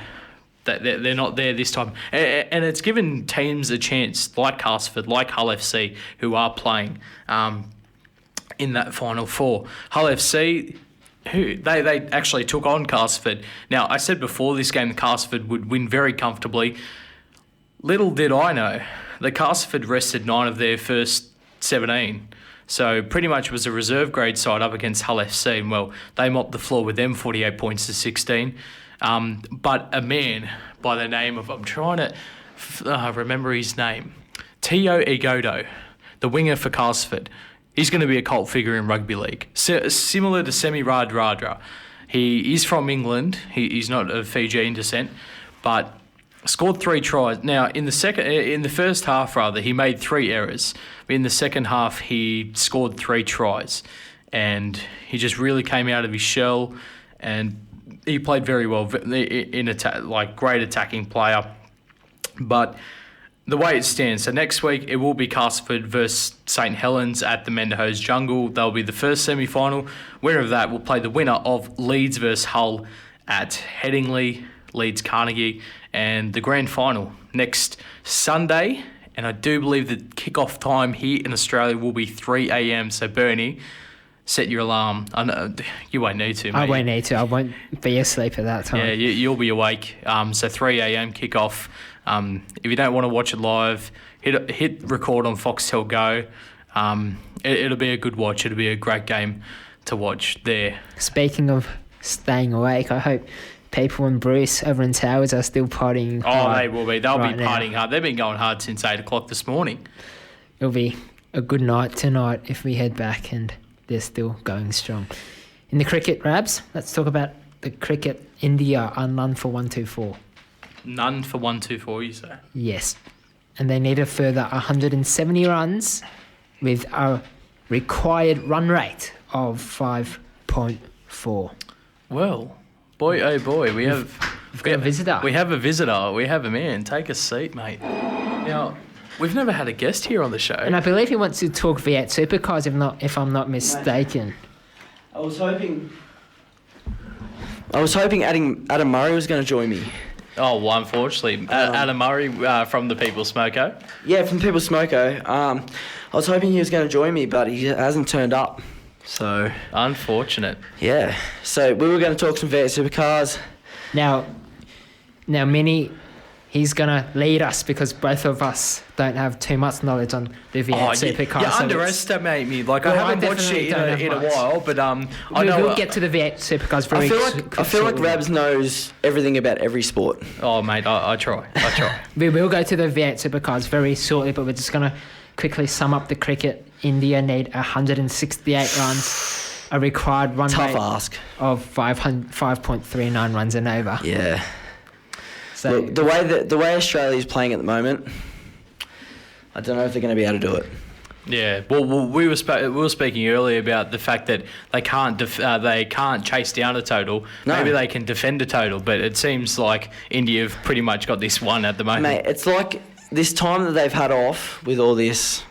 [SPEAKER 2] they're not there this time. And it's given teams a chance, like Castleford, like Hull FC, who are playing in that Final 4. Hull FC, who they actually took on Castleford. Now, I said before this game that Castleford would win very comfortably. Little did I know that Castleford rested 9 of their first 17. So pretty much was a reserve grade side up against Hull FC. And, well, they mopped the floor with them, 48 points to 16. But a man by the name of, I'm trying to remember his name, Tio Igodo, the winger for Castleford, he's going to be a cult figure in rugby league. Similar to Semi Radradra. He is from England. He's not of Fijian descent, but scored 3 tries. Now, in the first half, he made 3 errors. In the second half, he scored 3 tries, and he just really came out of his shell, and he played very well in attack, like great attacking player. But the way it stands, so next week it will be Castleford versus St Helens at the Menderhose Jungle. That'll be the first semi-final. Winner of that will play the winner of Leeds versus Hull at Headingley, Leeds Carnegie, and the grand final next Sunday. And I do believe the kickoff time here in Australia will be 3 a.m. So Bernie, set your alarm. I know you won't need to, mate.
[SPEAKER 1] I won't need to. I won't be asleep at that time.
[SPEAKER 2] Yeah, you'll be awake. So 3 a.m. kickoff. If you don't want to watch it live, hit record on Foxtel Go. It'll be a good watch. It'll be a great game to watch there.
[SPEAKER 1] Speaking of staying awake, I hope people in Bruce over in Towers are still partying hard.
[SPEAKER 2] Oh, they will be. They'll
[SPEAKER 1] right
[SPEAKER 2] be partying
[SPEAKER 1] now.
[SPEAKER 2] hard. They've been going hard since 8 o'clock this morning.
[SPEAKER 1] It'll be a good night tonight if we head back and they're still going strong. In the cricket, Rabs, let's talk about the cricket. India are none for 124.
[SPEAKER 2] None for 124, you say?
[SPEAKER 1] Yes. And they need a further 170 runs with a required run rate of 5.4.
[SPEAKER 2] Well, boy, oh boy,
[SPEAKER 1] We've got a visitor.
[SPEAKER 2] We have a visitor. We have a man. Take a seat, mate. Now, we've never had a guest here on the show.
[SPEAKER 1] And I believe he wants to talk V8 Supercars, if I'm not mistaken.
[SPEAKER 11] I was hoping Adam Murray was going to join me.
[SPEAKER 2] Oh, well, unfortunately. Adam Murray from the People Smoko.
[SPEAKER 11] Yeah, from People Smoko. I was hoping he was going to join me, but he hasn't turned up. So
[SPEAKER 2] unfortunate.
[SPEAKER 11] Yeah. So we were going to talk some V8 Supercars.
[SPEAKER 1] Now, Minnie, he's going to lead us because both of us don't have too much knowledge on the V8 Supercars.
[SPEAKER 2] You underestimate me. Like, well, I haven't watched it in a while, but I know...
[SPEAKER 1] We'll get to the V8 Supercars very
[SPEAKER 11] I feel like Rabs knows everything about every sport.
[SPEAKER 2] Oh, mate, I try.
[SPEAKER 1] We will go to the V8 Supercars very shortly, but we're just going to quickly sum up the cricket. India need 168 runs, a required run
[SPEAKER 11] Tough
[SPEAKER 1] rate
[SPEAKER 11] ask.
[SPEAKER 1] of 5.39 runs and over.
[SPEAKER 11] Yeah.
[SPEAKER 1] So
[SPEAKER 11] look, the way Australia is playing at the moment, I don't know if they're going to be able to do it.
[SPEAKER 2] Yeah, well, we were speaking earlier about the fact that they can't chase down a total.
[SPEAKER 11] No.
[SPEAKER 2] Maybe they can defend a total, but it seems like India have pretty much got this one at the moment.
[SPEAKER 11] Mate, it's like this time that they've had off with all this,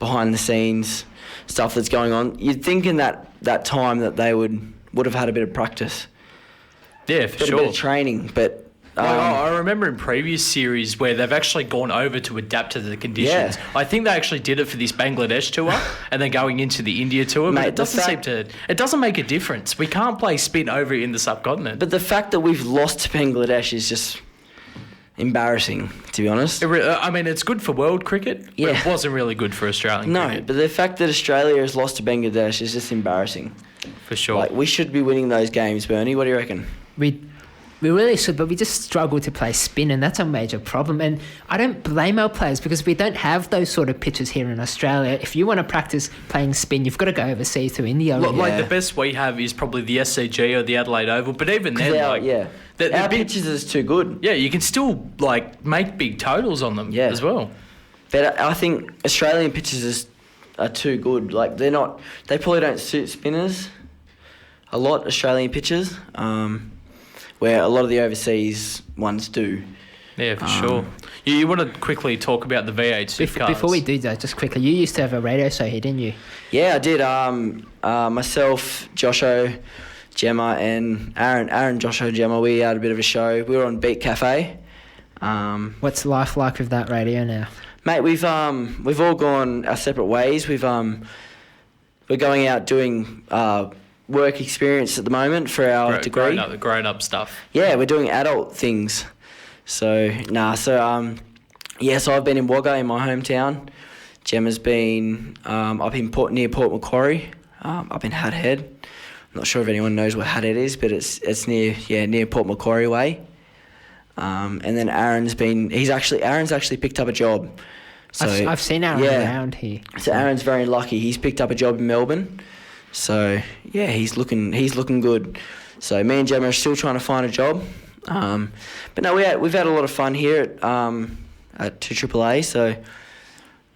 [SPEAKER 11] behind the scenes stuff that's going on. You'd think in that time that they would have had a bit of practice.
[SPEAKER 2] Yeah, for
[SPEAKER 11] A
[SPEAKER 2] sure.
[SPEAKER 11] bit of training, but...
[SPEAKER 2] I remember in previous series where they've actually gone over to adapt to the conditions.
[SPEAKER 11] Yeah.
[SPEAKER 2] I think they actually did it for this Bangladesh tour and then going into the India tour.
[SPEAKER 11] Mate,
[SPEAKER 2] but it doesn't make a difference. We can't play spin over in the subcontinent.
[SPEAKER 11] But the fact that we've lost to Bangladesh is just embarrassing, to be honest.
[SPEAKER 2] I mean, it's good for world cricket, but
[SPEAKER 11] Yeah.
[SPEAKER 2] it wasn't really good for Australian
[SPEAKER 11] No,
[SPEAKER 2] cricket.
[SPEAKER 11] but the fact that Australia has lost to Bangladesh is just embarrassing.
[SPEAKER 2] For sure.
[SPEAKER 11] Like, we should be winning those games, Bernie. What do you reckon?
[SPEAKER 1] We really should, but we just struggle to play spin, and that's a major problem. And I don't blame our players because we don't have those sort of pitches here in Australia. If you want to practice playing spin, you've got to go overseas to India.
[SPEAKER 2] Like the best we have is probably the SCG or the Adelaide Oval, but even then,
[SPEAKER 11] Our pitches is too good.
[SPEAKER 2] Yeah, you can still make big totals on them as well.
[SPEAKER 11] But I think Australian pitches are too good. Like, they probably don't suit spinners a lot, Australian pitches, where a lot of the overseas ones do.
[SPEAKER 2] Yeah, for sure. You want to quickly talk about the V8 supercars?
[SPEAKER 1] Before we do that, just quickly, you used to have a radio show here, didn't you?
[SPEAKER 11] Yeah, I did. Myself, Josho, Gemma, and Aaron, Josho, Gemma, we had a bit of a show. We were on Beat Cafe.
[SPEAKER 1] What's life like with that radio now?
[SPEAKER 11] Mate, we've all gone our separate ways. We're going out doing work experience at the moment for our degree.
[SPEAKER 2] Grown up stuff.
[SPEAKER 11] Yeah, we're doing adult things. So so I've been in Wagga in my hometown. Gemma's been up in near Port Macquarie, up in Hat Head. I'm not sure if anyone knows what Hat Head is, but it's near Port Macquarie way. And then Aaron's actually picked up a job. So
[SPEAKER 1] I've seen Aaron around here.
[SPEAKER 11] So Aaron's very lucky. He's picked up a job in Melbourne. So yeah, he's looking good. So me and Gemma are still trying to find a job. But no, we've had a lot of fun here at 2AAA. So.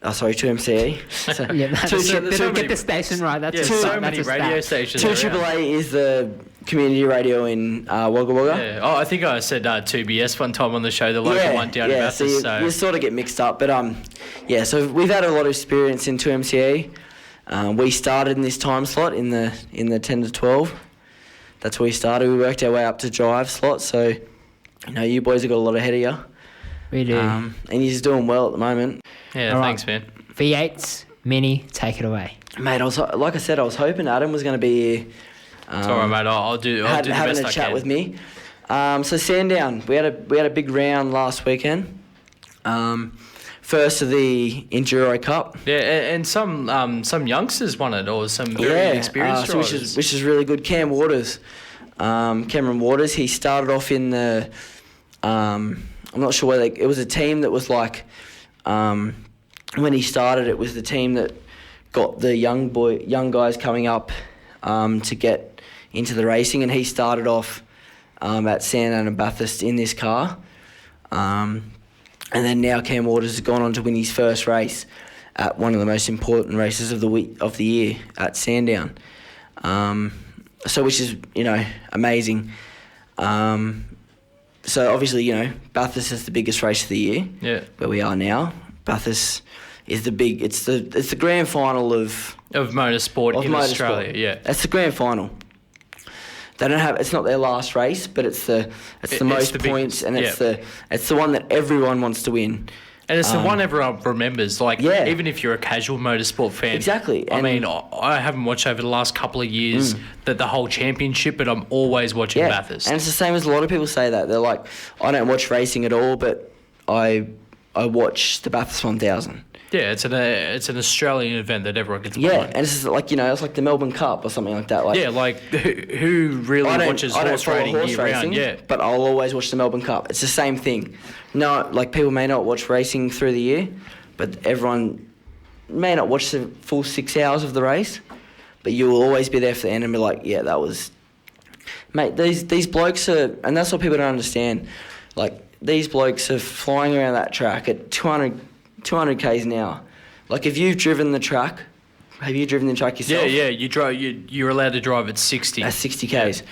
[SPEAKER 11] 2MCE. So,
[SPEAKER 1] get the station right. That's
[SPEAKER 2] so many radio stations.
[SPEAKER 11] 2AAA is the community radio in Wagga Wagga.
[SPEAKER 2] Yeah. Oh, I think I said 2BS one time on the show, the local one down in Bathurst.
[SPEAKER 11] So you sort of get mixed up. But so we've had a lot of experience in 2MCE. We started in this time slot in the 10 to 12. That's where we started. We worked our way up to drive slot. So, you boys have got a lot ahead of you.
[SPEAKER 1] We do.
[SPEAKER 11] And you're just doing well at the moment.
[SPEAKER 2] Yeah,
[SPEAKER 1] all
[SPEAKER 2] thanks, man.
[SPEAKER 1] V8s, Mini, take it away.
[SPEAKER 11] Mate, I was hoping Adam was going to be here.
[SPEAKER 2] It's all right, mate. I'll do the best I can.
[SPEAKER 11] Having a chat with me. So Sandown, we had a big round last weekend. First of the Enduro Cup.
[SPEAKER 2] Yeah, and some youngsters won it, or some very experienced drivers.
[SPEAKER 11] Which is really good. Cameron Waters, he started off in the... I'm not sure whether... It was a team that was like... when he started, it was the team that got the young guys coming up to get into the racing, and he started off at Sandown and Bathurst in this car. And then now Cam Waters has gone on to win his first race at one of the most important races of the year at Sandown. So which is, amazing. So obviously, Bathurst is the biggest race of the year.
[SPEAKER 2] Yeah.
[SPEAKER 11] Where we are now. Bathurst is it's the grand final of
[SPEAKER 2] motorsport in Australia. Yeah.
[SPEAKER 11] It's the grand final. They don't have. It's not their last race, but it's the most points, and it's the one that everyone wants to win.
[SPEAKER 2] And it's the one everyone remembers. Even if you're a casual motorsport fan.
[SPEAKER 11] Exactly.
[SPEAKER 2] I mean, I haven't watched over the last couple of years the whole championship, but I'm always watching Bathurst.
[SPEAKER 11] And it's the same as a lot of people say that. They're like, I don't watch racing at all, but I watch the Bathurst 1000.
[SPEAKER 2] Yeah, it's an Australian event that everyone gets behind.
[SPEAKER 11] Yeah, and it's like, it's like the Melbourne Cup or something like that.
[SPEAKER 2] Who really watches horse racing year round? Yeah,
[SPEAKER 11] but I'll always watch the Melbourne Cup. It's the same thing. No, people may not watch racing through the year, but everyone may not watch the full 6 hours of the race, but you will always be there for the end and be like, yeah, that was... Mate, these blokes are... And that's what people don't understand. These blokes are flying around that track at 200 k's an hour. If you've driven the track, have you driven the track yourself?
[SPEAKER 2] Yeah. You're allowed to drive at 60.
[SPEAKER 11] At 60 k's.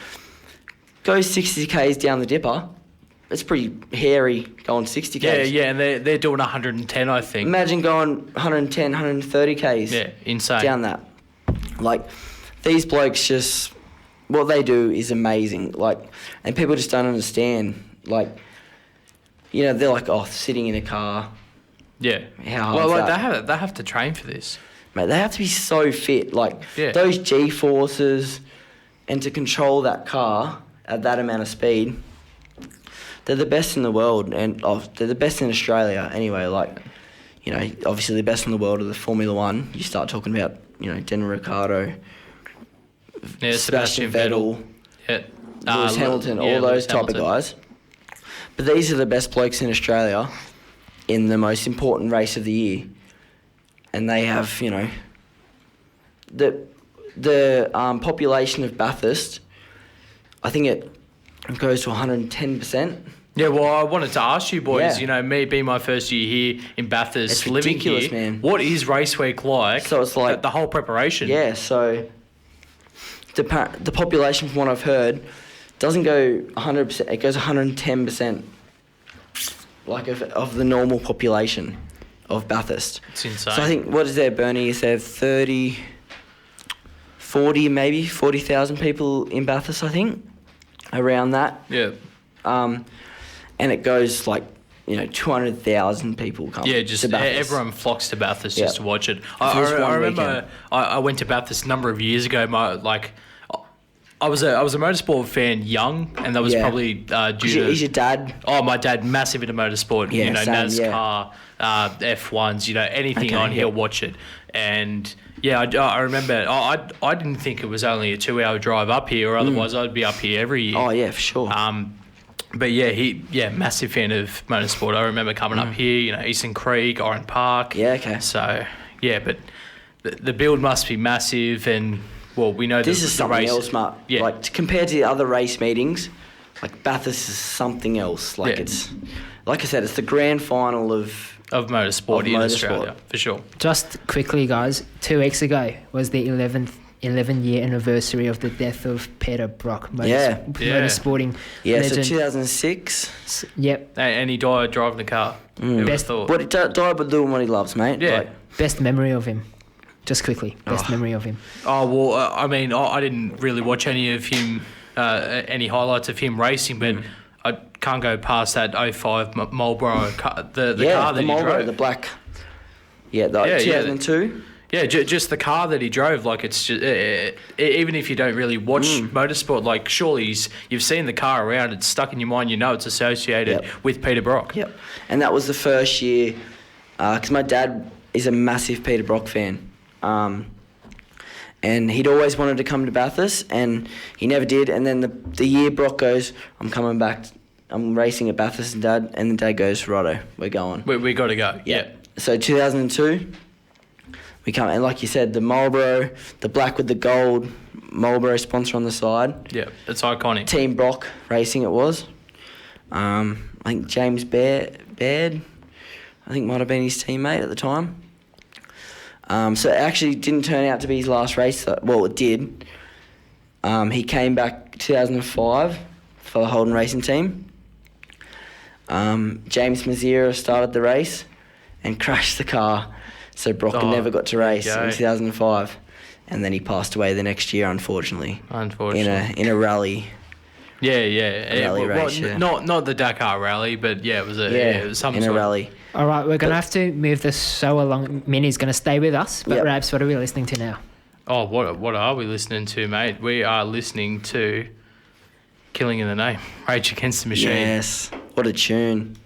[SPEAKER 11] Go 60 k's down the dipper, it's pretty hairy going 60 k's.
[SPEAKER 2] Yeah, and they're doing 110, I think.
[SPEAKER 11] Imagine going 110, 130 k's.
[SPEAKER 2] Yeah, insane.
[SPEAKER 11] Down that. Like, these blokes just, what they do is amazing. Like, and people just don't understand. Like, you know, they're like, oh, sitting in a car.
[SPEAKER 2] Yeah.
[SPEAKER 11] How hard
[SPEAKER 2] Well,
[SPEAKER 11] is
[SPEAKER 2] like
[SPEAKER 11] that?
[SPEAKER 2] they have to train for this.
[SPEAKER 11] Mate, they have to be so fit. Like,
[SPEAKER 2] Yeah.
[SPEAKER 11] those G-forces, and to control that car at that amount of speed, they're the best in the world, and they're the best in Australia anyway. Like, you know, obviously the best in the world are the Formula One. You start talking about, you know, Daniel Ricciardo,
[SPEAKER 2] Yeah,
[SPEAKER 11] Sebastian Vettel,
[SPEAKER 2] Yeah.
[SPEAKER 11] Lewis Hamilton, all
[SPEAKER 2] Lewis
[SPEAKER 11] those type
[SPEAKER 2] Hamilton.
[SPEAKER 11] of guys. But these are the best blokes in Australia in the most important race of the year. And they have, you know, the population of Bathurst, I think it goes to 110%.
[SPEAKER 2] Yeah, well, I wanted to ask you boys,
[SPEAKER 11] Yeah.
[SPEAKER 2] you know, me being my first year here in Bathurst,
[SPEAKER 11] It's
[SPEAKER 2] living
[SPEAKER 11] ridiculous,
[SPEAKER 2] here,
[SPEAKER 11] man.
[SPEAKER 2] what is race week like?
[SPEAKER 11] So it's like-
[SPEAKER 2] the whole preparation.
[SPEAKER 11] Yeah, so the population, from what I've heard, doesn't go 100%, it goes 110%, like of the normal population of Bathurst.
[SPEAKER 2] It's insane.
[SPEAKER 11] So I think, what is there, Bernie? Is there 40,000 people in Bathurst, I think, around that.
[SPEAKER 2] Yeah.
[SPEAKER 11] And it goes like, you know, 200,000 people come
[SPEAKER 2] Yeah, just
[SPEAKER 11] to Bathurst.
[SPEAKER 2] everyone flocks to Bathurst
[SPEAKER 11] Yeah.
[SPEAKER 2] just to watch it.
[SPEAKER 11] For this one
[SPEAKER 2] I remember
[SPEAKER 11] weekend.
[SPEAKER 2] I went to Bathurst a number of years ago. I was a motorsport fan young, and that was
[SPEAKER 11] Yeah.
[SPEAKER 2] probably due to...
[SPEAKER 11] Is your dad?
[SPEAKER 2] Oh, my dad, massive into motorsport.
[SPEAKER 11] Yeah,
[SPEAKER 2] you know,
[SPEAKER 11] same,
[SPEAKER 2] NASCAR, F1s, you know, anything
[SPEAKER 11] Okay,
[SPEAKER 2] on,
[SPEAKER 11] yeah.
[SPEAKER 2] he'll watch it. And yeah, I remember, I didn't think it was only a 2-hour drive up here, or otherwise I'd be up here every year.
[SPEAKER 11] Oh, yeah, for sure.
[SPEAKER 2] But yeah, massive fan of motorsport. I remember coming up here, you know, Eastern Creek, Oran Park.
[SPEAKER 11] Yeah, okay.
[SPEAKER 2] So yeah, but the build must be massive, and well, we know
[SPEAKER 11] This
[SPEAKER 2] the,
[SPEAKER 11] is
[SPEAKER 2] the
[SPEAKER 11] something
[SPEAKER 2] race,
[SPEAKER 11] else, Mark.
[SPEAKER 2] Yeah.
[SPEAKER 11] Like, compared to the other race meetings, like, Bathurst is something else. Like,
[SPEAKER 2] Yeah.
[SPEAKER 11] it's, like I said, it's the grand final of
[SPEAKER 2] motorsport
[SPEAKER 11] of
[SPEAKER 2] in
[SPEAKER 11] motorsport.
[SPEAKER 2] Australia for sure.
[SPEAKER 1] Just quickly, guys, 2 weeks ago was the 11-year anniversary of the death of Peter Brock,
[SPEAKER 11] Yeah.
[SPEAKER 1] motorsporting
[SPEAKER 11] Yeah,
[SPEAKER 1] legend.
[SPEAKER 11] so 2006.
[SPEAKER 1] Yep,
[SPEAKER 2] And he died driving the car. Who
[SPEAKER 1] Best-
[SPEAKER 2] thought?
[SPEAKER 11] But he died by doing what he loves, mate.
[SPEAKER 2] Yeah.
[SPEAKER 11] Like,
[SPEAKER 1] best memory of him. Just quickly, best memory of him.
[SPEAKER 2] Oh well, I mean, I didn't really watch any of him, any highlights of him racing, but I can't go past that 05 Marlboro car, the car that he
[SPEAKER 11] Marlboro,
[SPEAKER 2] drove.
[SPEAKER 11] the black. Yeah, the
[SPEAKER 2] Yeah, yeah.
[SPEAKER 11] 2002.
[SPEAKER 2] Yeah, just the car that he drove. Like, it's just, even if you don't really watch motorsport, like, surely you've seen the car around. It's stuck in your mind. You know it's associated
[SPEAKER 11] Yep.
[SPEAKER 2] with Peter Brock.
[SPEAKER 11] Yep. And that was the first year, because my dad is a massive Peter Brock fan. And he'd always wanted to come to Bathurst, and he never did. And then the year Brock goes, I'm coming back, I'm racing at Bathurst, and the dad goes, righto, we're going.
[SPEAKER 2] We got to go. Yeah.
[SPEAKER 11] So 2002, we come, and like you said, the Marlboro, the black with the gold Marlboro sponsor on the side.
[SPEAKER 2] Yeah, it's iconic.
[SPEAKER 11] Team Brock Racing it was. I think James Baird, I think might have been his teammate at the time. So it actually didn't turn out to be his last race. Well, it did. He came back 2005 for the Holden Racing team. James Maziera started the race and crashed the car, so Brock never got to race in 2005. And then he passed away the next year, unfortunately. In a rally.
[SPEAKER 2] Yeah.
[SPEAKER 11] Rally race, yeah.
[SPEAKER 2] Not the Dakar rally, but yeah, it was it was some
[SPEAKER 11] in
[SPEAKER 2] sort
[SPEAKER 11] a rally.
[SPEAKER 1] All right, we're going to have to move this show along. Minnie's going to stay with us, but
[SPEAKER 11] Yep.
[SPEAKER 1] Rabs, what are we listening to now?
[SPEAKER 2] Oh, what are we listening to, mate? We are listening to Killing in the Name, Rage Against the Machine.
[SPEAKER 11] Yes, what a tune.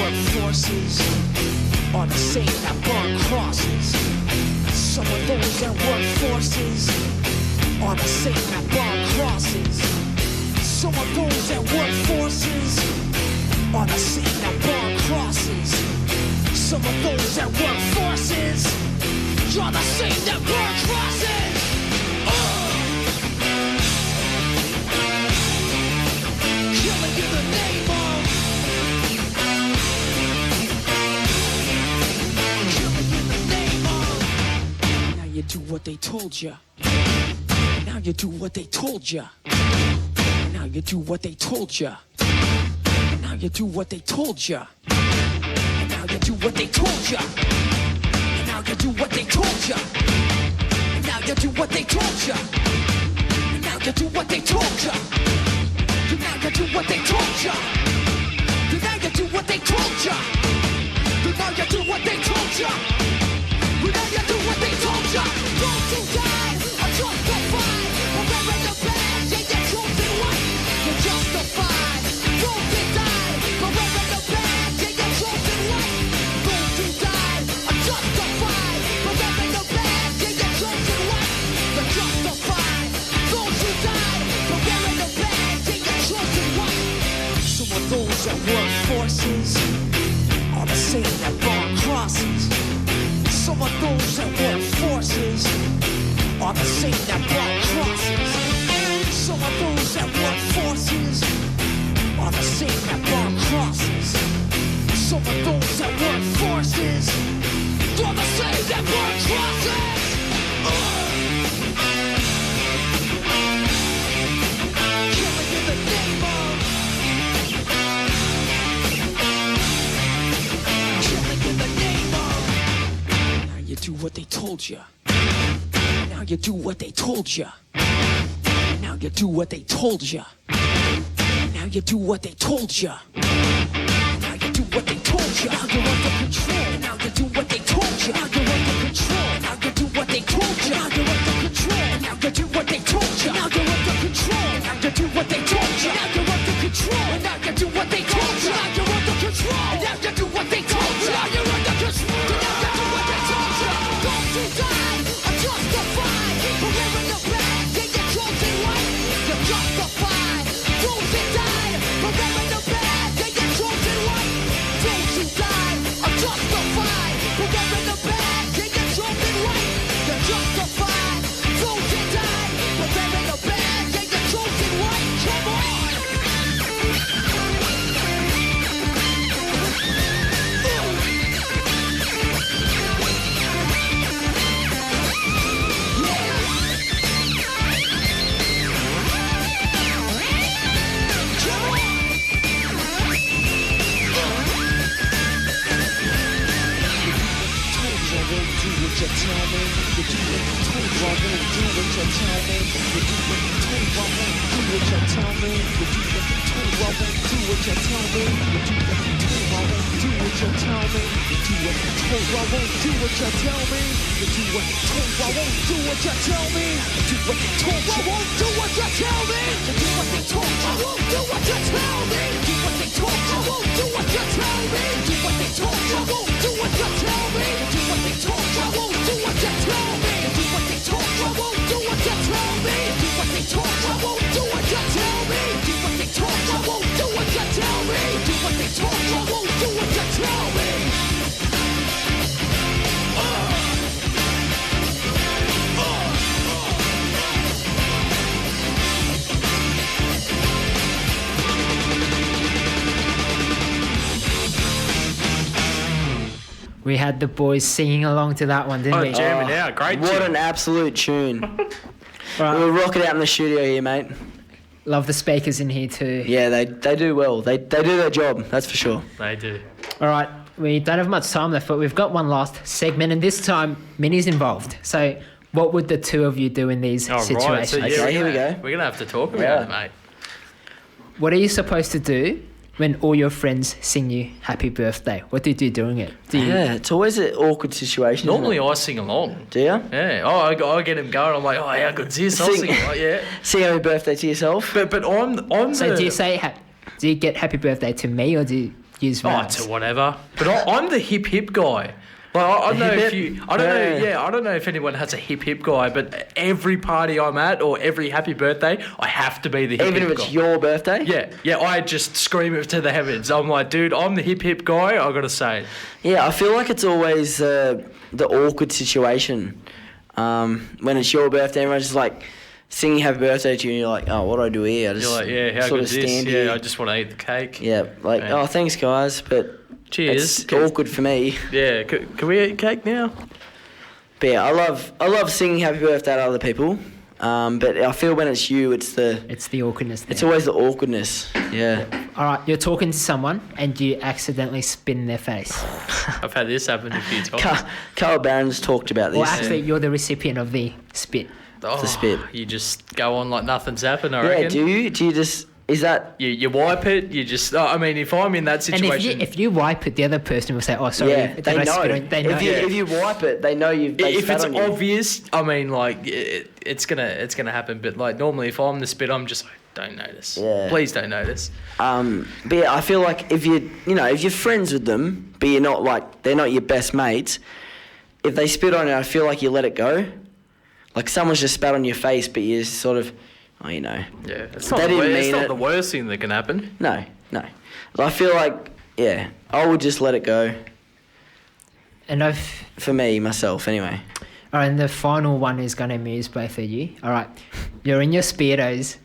[SPEAKER 9] work forces are the same that burn crosses. Some of those that work forces are the same that burn crosses. Some of those that work forces are the same that burn crosses. Some of those that work forces are the same that burn crosses. Killing in the name of. Killing in the name of. Now you do what they told ya. Now you do what they told ya. Now you do what they told ya. Now you do what they told ya. Now you do what they told ya. Now you do what they told ya. Now you do what they told ya. Now you do what they told ya. Now you do what they told ya. Now you do what they told ya. Now you do what they told ya. Now you do what they told ya. Those who died are justified. For wearing the badge and your chosen one. You're justified. Those who died for wearing the badge and your chosen one. Those who died are justified. For wearing the badge and your chosen one. You're justified. Those who died for wearing the badge and your chosen one. Some of those that work forces are the same that burn crosses. Some of those that work forces are the same that burn crosses. Some of those that work forces are the same that burn crosses. Some of those that work forces are the same that burn crosses. Killing in the name of. Killing in the name of. Now you do what they told ya. Now you do what they told ya. Now you do what they told ya. Now you do what they told ya. Now you do what they told ya. Now you're under control. Now you do what they told ya. Now you're under control. Now you do what they told ya. Now you're under control. Now you do what they told ya. Now you're under control. Now you do what they told ya. Now you're under control. Now you do what they told ya. Now you're under control. Now you do what they told ya. Now you're under control. Now you do what they told ya. Those who died are justified. For wearing the badge and your chosen one. You're justified. Those who died for wearing the badge and your chosen one. Those who died are justified. For wearing the badge and your chosen one. You're justified. Those who died for wearing the badge and your chosen one. Come on. You tell me, you do what you told you, I won't do what you tell me. You do what you told you, I won't do what you tell me. You do what you told you, I won't do what you tell me. You do what you told you, I won't do what you tell me. You do what you told you, I won't do what you tell me. You do what you told you, I won't do what you tell me. You do what you told you, I won't do what you tell me. You do what they told you, I won't do what you tell me. You do what they told you, I won't do what you tell me. You do what they told you, I won't do what you tell me. You do what they told you, I won't do what you tell me. You do what they told you, I won't do what you tell me. You do what they told you, I won't do what you tell me. You do what they told you, I won't do what you tell me. You do what they told you, I won't do what you tell me.
[SPEAKER 1] We had the boys singing along to that one, didn't we?
[SPEAKER 2] Jamming out. Great
[SPEAKER 11] What
[SPEAKER 2] tune.
[SPEAKER 11] an absolute tune.
[SPEAKER 1] Right.
[SPEAKER 11] We'll rock it out in the studio here, mate.
[SPEAKER 1] Love the speakers in here too.
[SPEAKER 11] Yeah, they do well. They do their job, that's for sure.
[SPEAKER 2] They do.
[SPEAKER 1] All right, we don't have much time left, but we've got one last segment, and this time Minnie's involved. So, what would the two of you do in these situations?
[SPEAKER 2] Right. So,
[SPEAKER 11] Okay, here we go.
[SPEAKER 2] We're going to have to talk about it, mate.
[SPEAKER 1] What are you supposed to do when all your friends sing you happy birthday? What do you do during it? Do you,
[SPEAKER 11] Yeah, it's always an awkward situation.
[SPEAKER 2] Normally
[SPEAKER 11] isn't it?
[SPEAKER 2] I sing along.
[SPEAKER 11] Do you?
[SPEAKER 2] Yeah. Oh, I get him going. I'm like, oh, how good's this? I'll sing it. Like, yeah.
[SPEAKER 11] Sing happy birthday to yourself.
[SPEAKER 2] But I'm
[SPEAKER 1] so
[SPEAKER 2] the...
[SPEAKER 1] do you say, do you get happy birthday to me, or do you use
[SPEAKER 2] Oh,
[SPEAKER 1] Rabs.
[SPEAKER 2] to whatever. But I'm the hip hip guy. Like I don't know if you. I don't know. Yeah, I don't know if anyone has a hip hip guy, but every party I'm at or every happy birthday, I have to be the hip hip guy.
[SPEAKER 11] Even if it's your birthday?
[SPEAKER 2] Yeah. I just scream it to the heavens. I'm like, dude, I'm the hip hip guy. I gotta say.
[SPEAKER 11] Yeah, I feel like it's always the awkward situation when it's your birthday. Everyone's just like singing happy birthday to you, and you're like, oh, what do I do here? I just
[SPEAKER 2] You're like, yeah, how
[SPEAKER 11] sort
[SPEAKER 2] good
[SPEAKER 11] of
[SPEAKER 2] is this?
[SPEAKER 11] stand
[SPEAKER 2] Yeah,
[SPEAKER 11] here.
[SPEAKER 2] I just want to eat the cake.
[SPEAKER 11] Yeah, like,
[SPEAKER 2] Man.
[SPEAKER 11] oh, thanks, guys, but
[SPEAKER 2] Cheers.
[SPEAKER 11] it's awkward for me.
[SPEAKER 2] Yeah, can we eat cake now?
[SPEAKER 11] But yeah, I love singing happy birthday to other people. But I feel when it's you, it's
[SPEAKER 1] the awkwardness there.
[SPEAKER 11] It's always the awkwardness. Yeah.
[SPEAKER 1] All right, you're talking to someone and you accidentally spit in their face.
[SPEAKER 2] I've had this happen a few times.
[SPEAKER 11] Carl Barron's talked about this.
[SPEAKER 1] Or actually, you're the recipient of the spit.
[SPEAKER 2] Oh,
[SPEAKER 11] the spit.
[SPEAKER 2] You just go on like nothing's happened, I reckon.
[SPEAKER 11] Yeah, do you just... Is that...
[SPEAKER 2] You wipe it, you just... I mean, if I'm in that situation...
[SPEAKER 1] And if you wipe it, the other person will say, oh, sorry.
[SPEAKER 11] Yeah, they know.
[SPEAKER 1] They know.
[SPEAKER 11] If you wipe it, they know you've...
[SPEAKER 2] If it's obvious, I mean, like, it's gonna happen. But, like, normally if I'm the spit, I'm just like, don't notice.
[SPEAKER 11] Yeah.
[SPEAKER 2] Please don't notice.
[SPEAKER 11] But yeah, I feel like if you're friends with them, but you're not, like, they're not your best mates, if they spit on it, I feel like you let it go. Like, someone's just spat on your face, but you just sort of... Oh, you know.
[SPEAKER 2] Yeah, it's
[SPEAKER 11] They
[SPEAKER 2] not,
[SPEAKER 11] didn't mean
[SPEAKER 2] it's not
[SPEAKER 11] it.
[SPEAKER 2] the worst thing that can happen.
[SPEAKER 11] No. I feel like, yeah, I would just let it go.
[SPEAKER 1] And
[SPEAKER 11] For me, myself, anyway.
[SPEAKER 1] All right, and the final one is going to amuse both of you. All right, you're in your Speedos,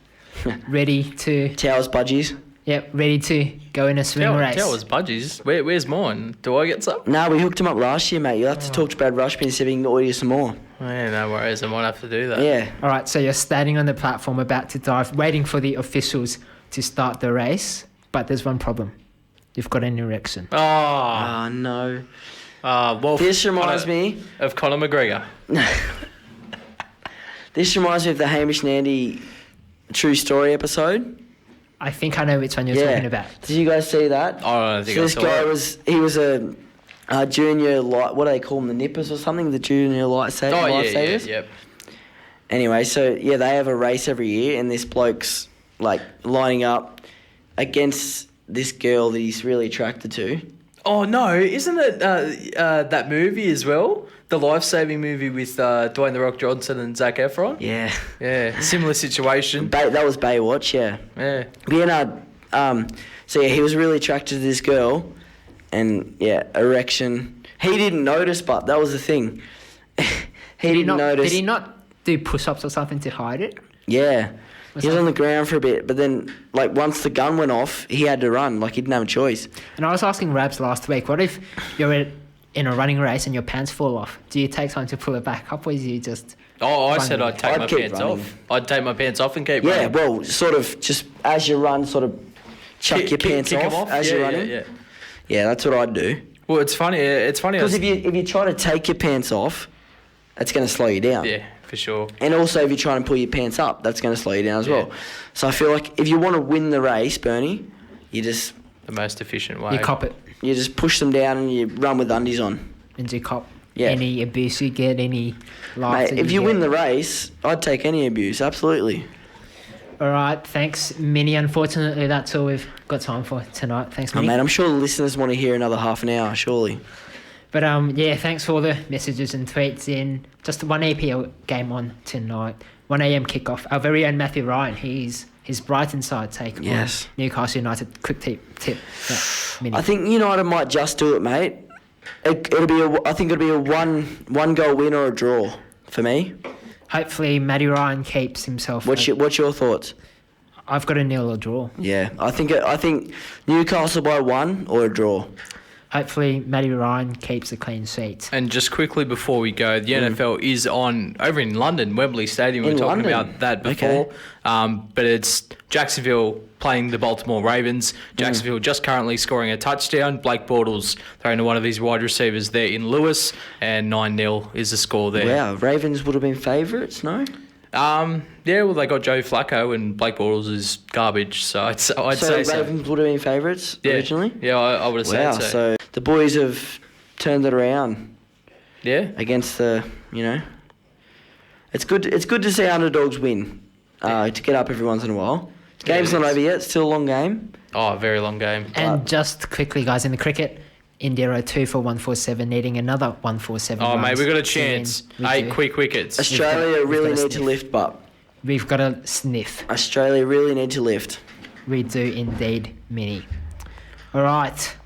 [SPEAKER 1] ready to...
[SPEAKER 11] Towels, budgies.
[SPEAKER 1] Yep, ready to go in a swing race.
[SPEAKER 2] Towers, budgies. Where's mine? Do I get some?
[SPEAKER 11] No, we hooked him up last year, mate. You'll have to talk to Brad Rushby and see if he can order you some more.
[SPEAKER 2] Yeah, no worries. I might have to do that.
[SPEAKER 11] Yeah.
[SPEAKER 1] All right, so you're standing on the platform about to dive, waiting for the officials to start the race, but there's one problem. You've got an erection.
[SPEAKER 2] Oh,
[SPEAKER 11] no.
[SPEAKER 2] Well,
[SPEAKER 11] This reminds me...
[SPEAKER 2] of Conor McGregor.
[SPEAKER 11] This reminds me of the Hamish and Andy True Story episode.
[SPEAKER 1] I think I know which one you're talking about.
[SPEAKER 11] Did you guys see that?
[SPEAKER 2] I don't think
[SPEAKER 11] so
[SPEAKER 2] I
[SPEAKER 11] this
[SPEAKER 2] saw
[SPEAKER 11] guy
[SPEAKER 2] it.
[SPEAKER 11] he was a junior light. What do they call them? The nippers or something? The junior lifesavers.
[SPEAKER 2] Yep.
[SPEAKER 11] Anyway, so yeah, they have a race every year, and this bloke's like lining up against this girl that he's really attracted to.
[SPEAKER 2] Oh no! Isn't it that movie as well? The life-saving movie with Dwayne the Rock Johnson and Zac Efron.
[SPEAKER 11] Yeah.
[SPEAKER 2] Yeah. Similar situation.
[SPEAKER 11] That was Baywatch. Yeah.
[SPEAKER 2] Yeah.
[SPEAKER 11] But yeah, no, so yeah, he was really attracted to this girl, and yeah, erection. He didn't notice, but that was the thing. He didn't notice.
[SPEAKER 1] Did he not do push-ups or something to hide it?
[SPEAKER 11] Yeah. He was on the ground for a bit, but then, like, once the gun went off, he had to run. Like, he didn't have a choice.
[SPEAKER 1] And I was asking Rabs last week, what if you're in a running race and your pants fall off? Do you take time to pull it back up, or is you just...
[SPEAKER 2] Oh, I
[SPEAKER 1] run
[SPEAKER 2] said I'd take my
[SPEAKER 11] keep
[SPEAKER 2] pants
[SPEAKER 11] running.
[SPEAKER 2] off. I'd take my pants off and keep
[SPEAKER 11] Yeah,
[SPEAKER 2] running.
[SPEAKER 11] well, sort of just as you run, sort of chuck your pants
[SPEAKER 2] kick 'em
[SPEAKER 11] off as you're running.
[SPEAKER 2] Yeah.
[SPEAKER 11] Yeah, that's what I'd do.
[SPEAKER 2] Well, it's funny.
[SPEAKER 11] Because if you try to take your pants off, that's going to slow you down.
[SPEAKER 2] Yeah, for sure.
[SPEAKER 11] And also, if you try and pull your pants up, that's going to slow you down as well. So I feel like if you want to win the race, Bernie, you just...
[SPEAKER 2] The most efficient way.
[SPEAKER 1] You cop it.
[SPEAKER 11] You just push them down and you run with undies on.
[SPEAKER 1] And you cop
[SPEAKER 11] Yeah.
[SPEAKER 1] any abuse you get, any life
[SPEAKER 11] Mate,
[SPEAKER 1] that
[SPEAKER 11] if you
[SPEAKER 1] get.
[SPEAKER 11] win the race, I'd take any abuse, absolutely.
[SPEAKER 1] All right, thanks, Minnie. Unfortunately, that's all we've got time for tonight. Thanks,
[SPEAKER 11] Oh,
[SPEAKER 1] Minnie.
[SPEAKER 11] mate, I'm sure the listeners want to hear another half an hour, surely.
[SPEAKER 1] But yeah, thanks for all the messages and tweets in. Just one APL game on tonight. 1 a.m. kickoff. Our very own Matthew Ryan. His Brighton side take on Newcastle United. Quick tip. Yeah, Minnie.
[SPEAKER 11] I think United might just do it, mate. I think it'll be a one goal win or a draw for me.
[SPEAKER 1] Hopefully, Matty Ryan keeps himself.
[SPEAKER 11] What's your thoughts?
[SPEAKER 1] I've got a nil or draw.
[SPEAKER 11] Yeah, I think Newcastle by 1 or a draw.
[SPEAKER 1] Hopefully, Matty Ryan keeps a clean sheet.
[SPEAKER 2] And just quickly before we go, the NFL is on over in London, Wembley Stadium. We were talking about that before. Okay. But it's Jacksonville playing the Baltimore Ravens. Jacksonville just currently scoring a touchdown. Blake Bortles throwing to one of these wide receivers there in Lewis, and 9-0 is the score there.
[SPEAKER 11] Wow, Ravens would have been favourites, no?
[SPEAKER 2] Yeah, well, they got Joe Flacco, and Blake Bortles is garbage, so I'd say so.
[SPEAKER 11] Ravens would have been favourites originally?
[SPEAKER 2] Yeah, I would have said so.
[SPEAKER 11] So the boys have turned it around.
[SPEAKER 2] Yeah.
[SPEAKER 11] Against the, it's good to see underdogs win, to get up every once in a while. Game's
[SPEAKER 2] Yeah, it
[SPEAKER 11] not
[SPEAKER 2] is.
[SPEAKER 11] over yet. Still a long game.
[SPEAKER 2] Oh, a very long game.
[SPEAKER 1] And just quickly, guys, in the cricket, India are 2 for 147, needing another 147.
[SPEAKER 2] Oh, mate,
[SPEAKER 1] runs
[SPEAKER 2] we've got a
[SPEAKER 1] to win.
[SPEAKER 2] chance.
[SPEAKER 1] We
[SPEAKER 2] 8
[SPEAKER 1] do.
[SPEAKER 2] quick wickets.
[SPEAKER 11] Australia
[SPEAKER 1] we've
[SPEAKER 11] really
[SPEAKER 1] got a
[SPEAKER 11] need to
[SPEAKER 1] sniff.
[SPEAKER 11] lift, but
[SPEAKER 1] We've got a sniff.
[SPEAKER 11] Australia really need to lift.
[SPEAKER 1] We do indeed, Mini. All right.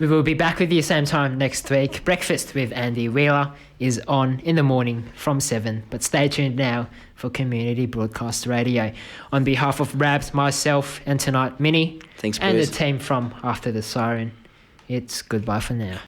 [SPEAKER 1] We will be back with you same time next week. Breakfast with Andy Wheeler is on in the morning from 7. But stay tuned now for Community Broadcast Radio. On behalf of Rabs, myself, and tonight, Mini,
[SPEAKER 11] Thanks,
[SPEAKER 1] and the
[SPEAKER 11] boys.
[SPEAKER 1] team from After the Siren, it's goodbye for now.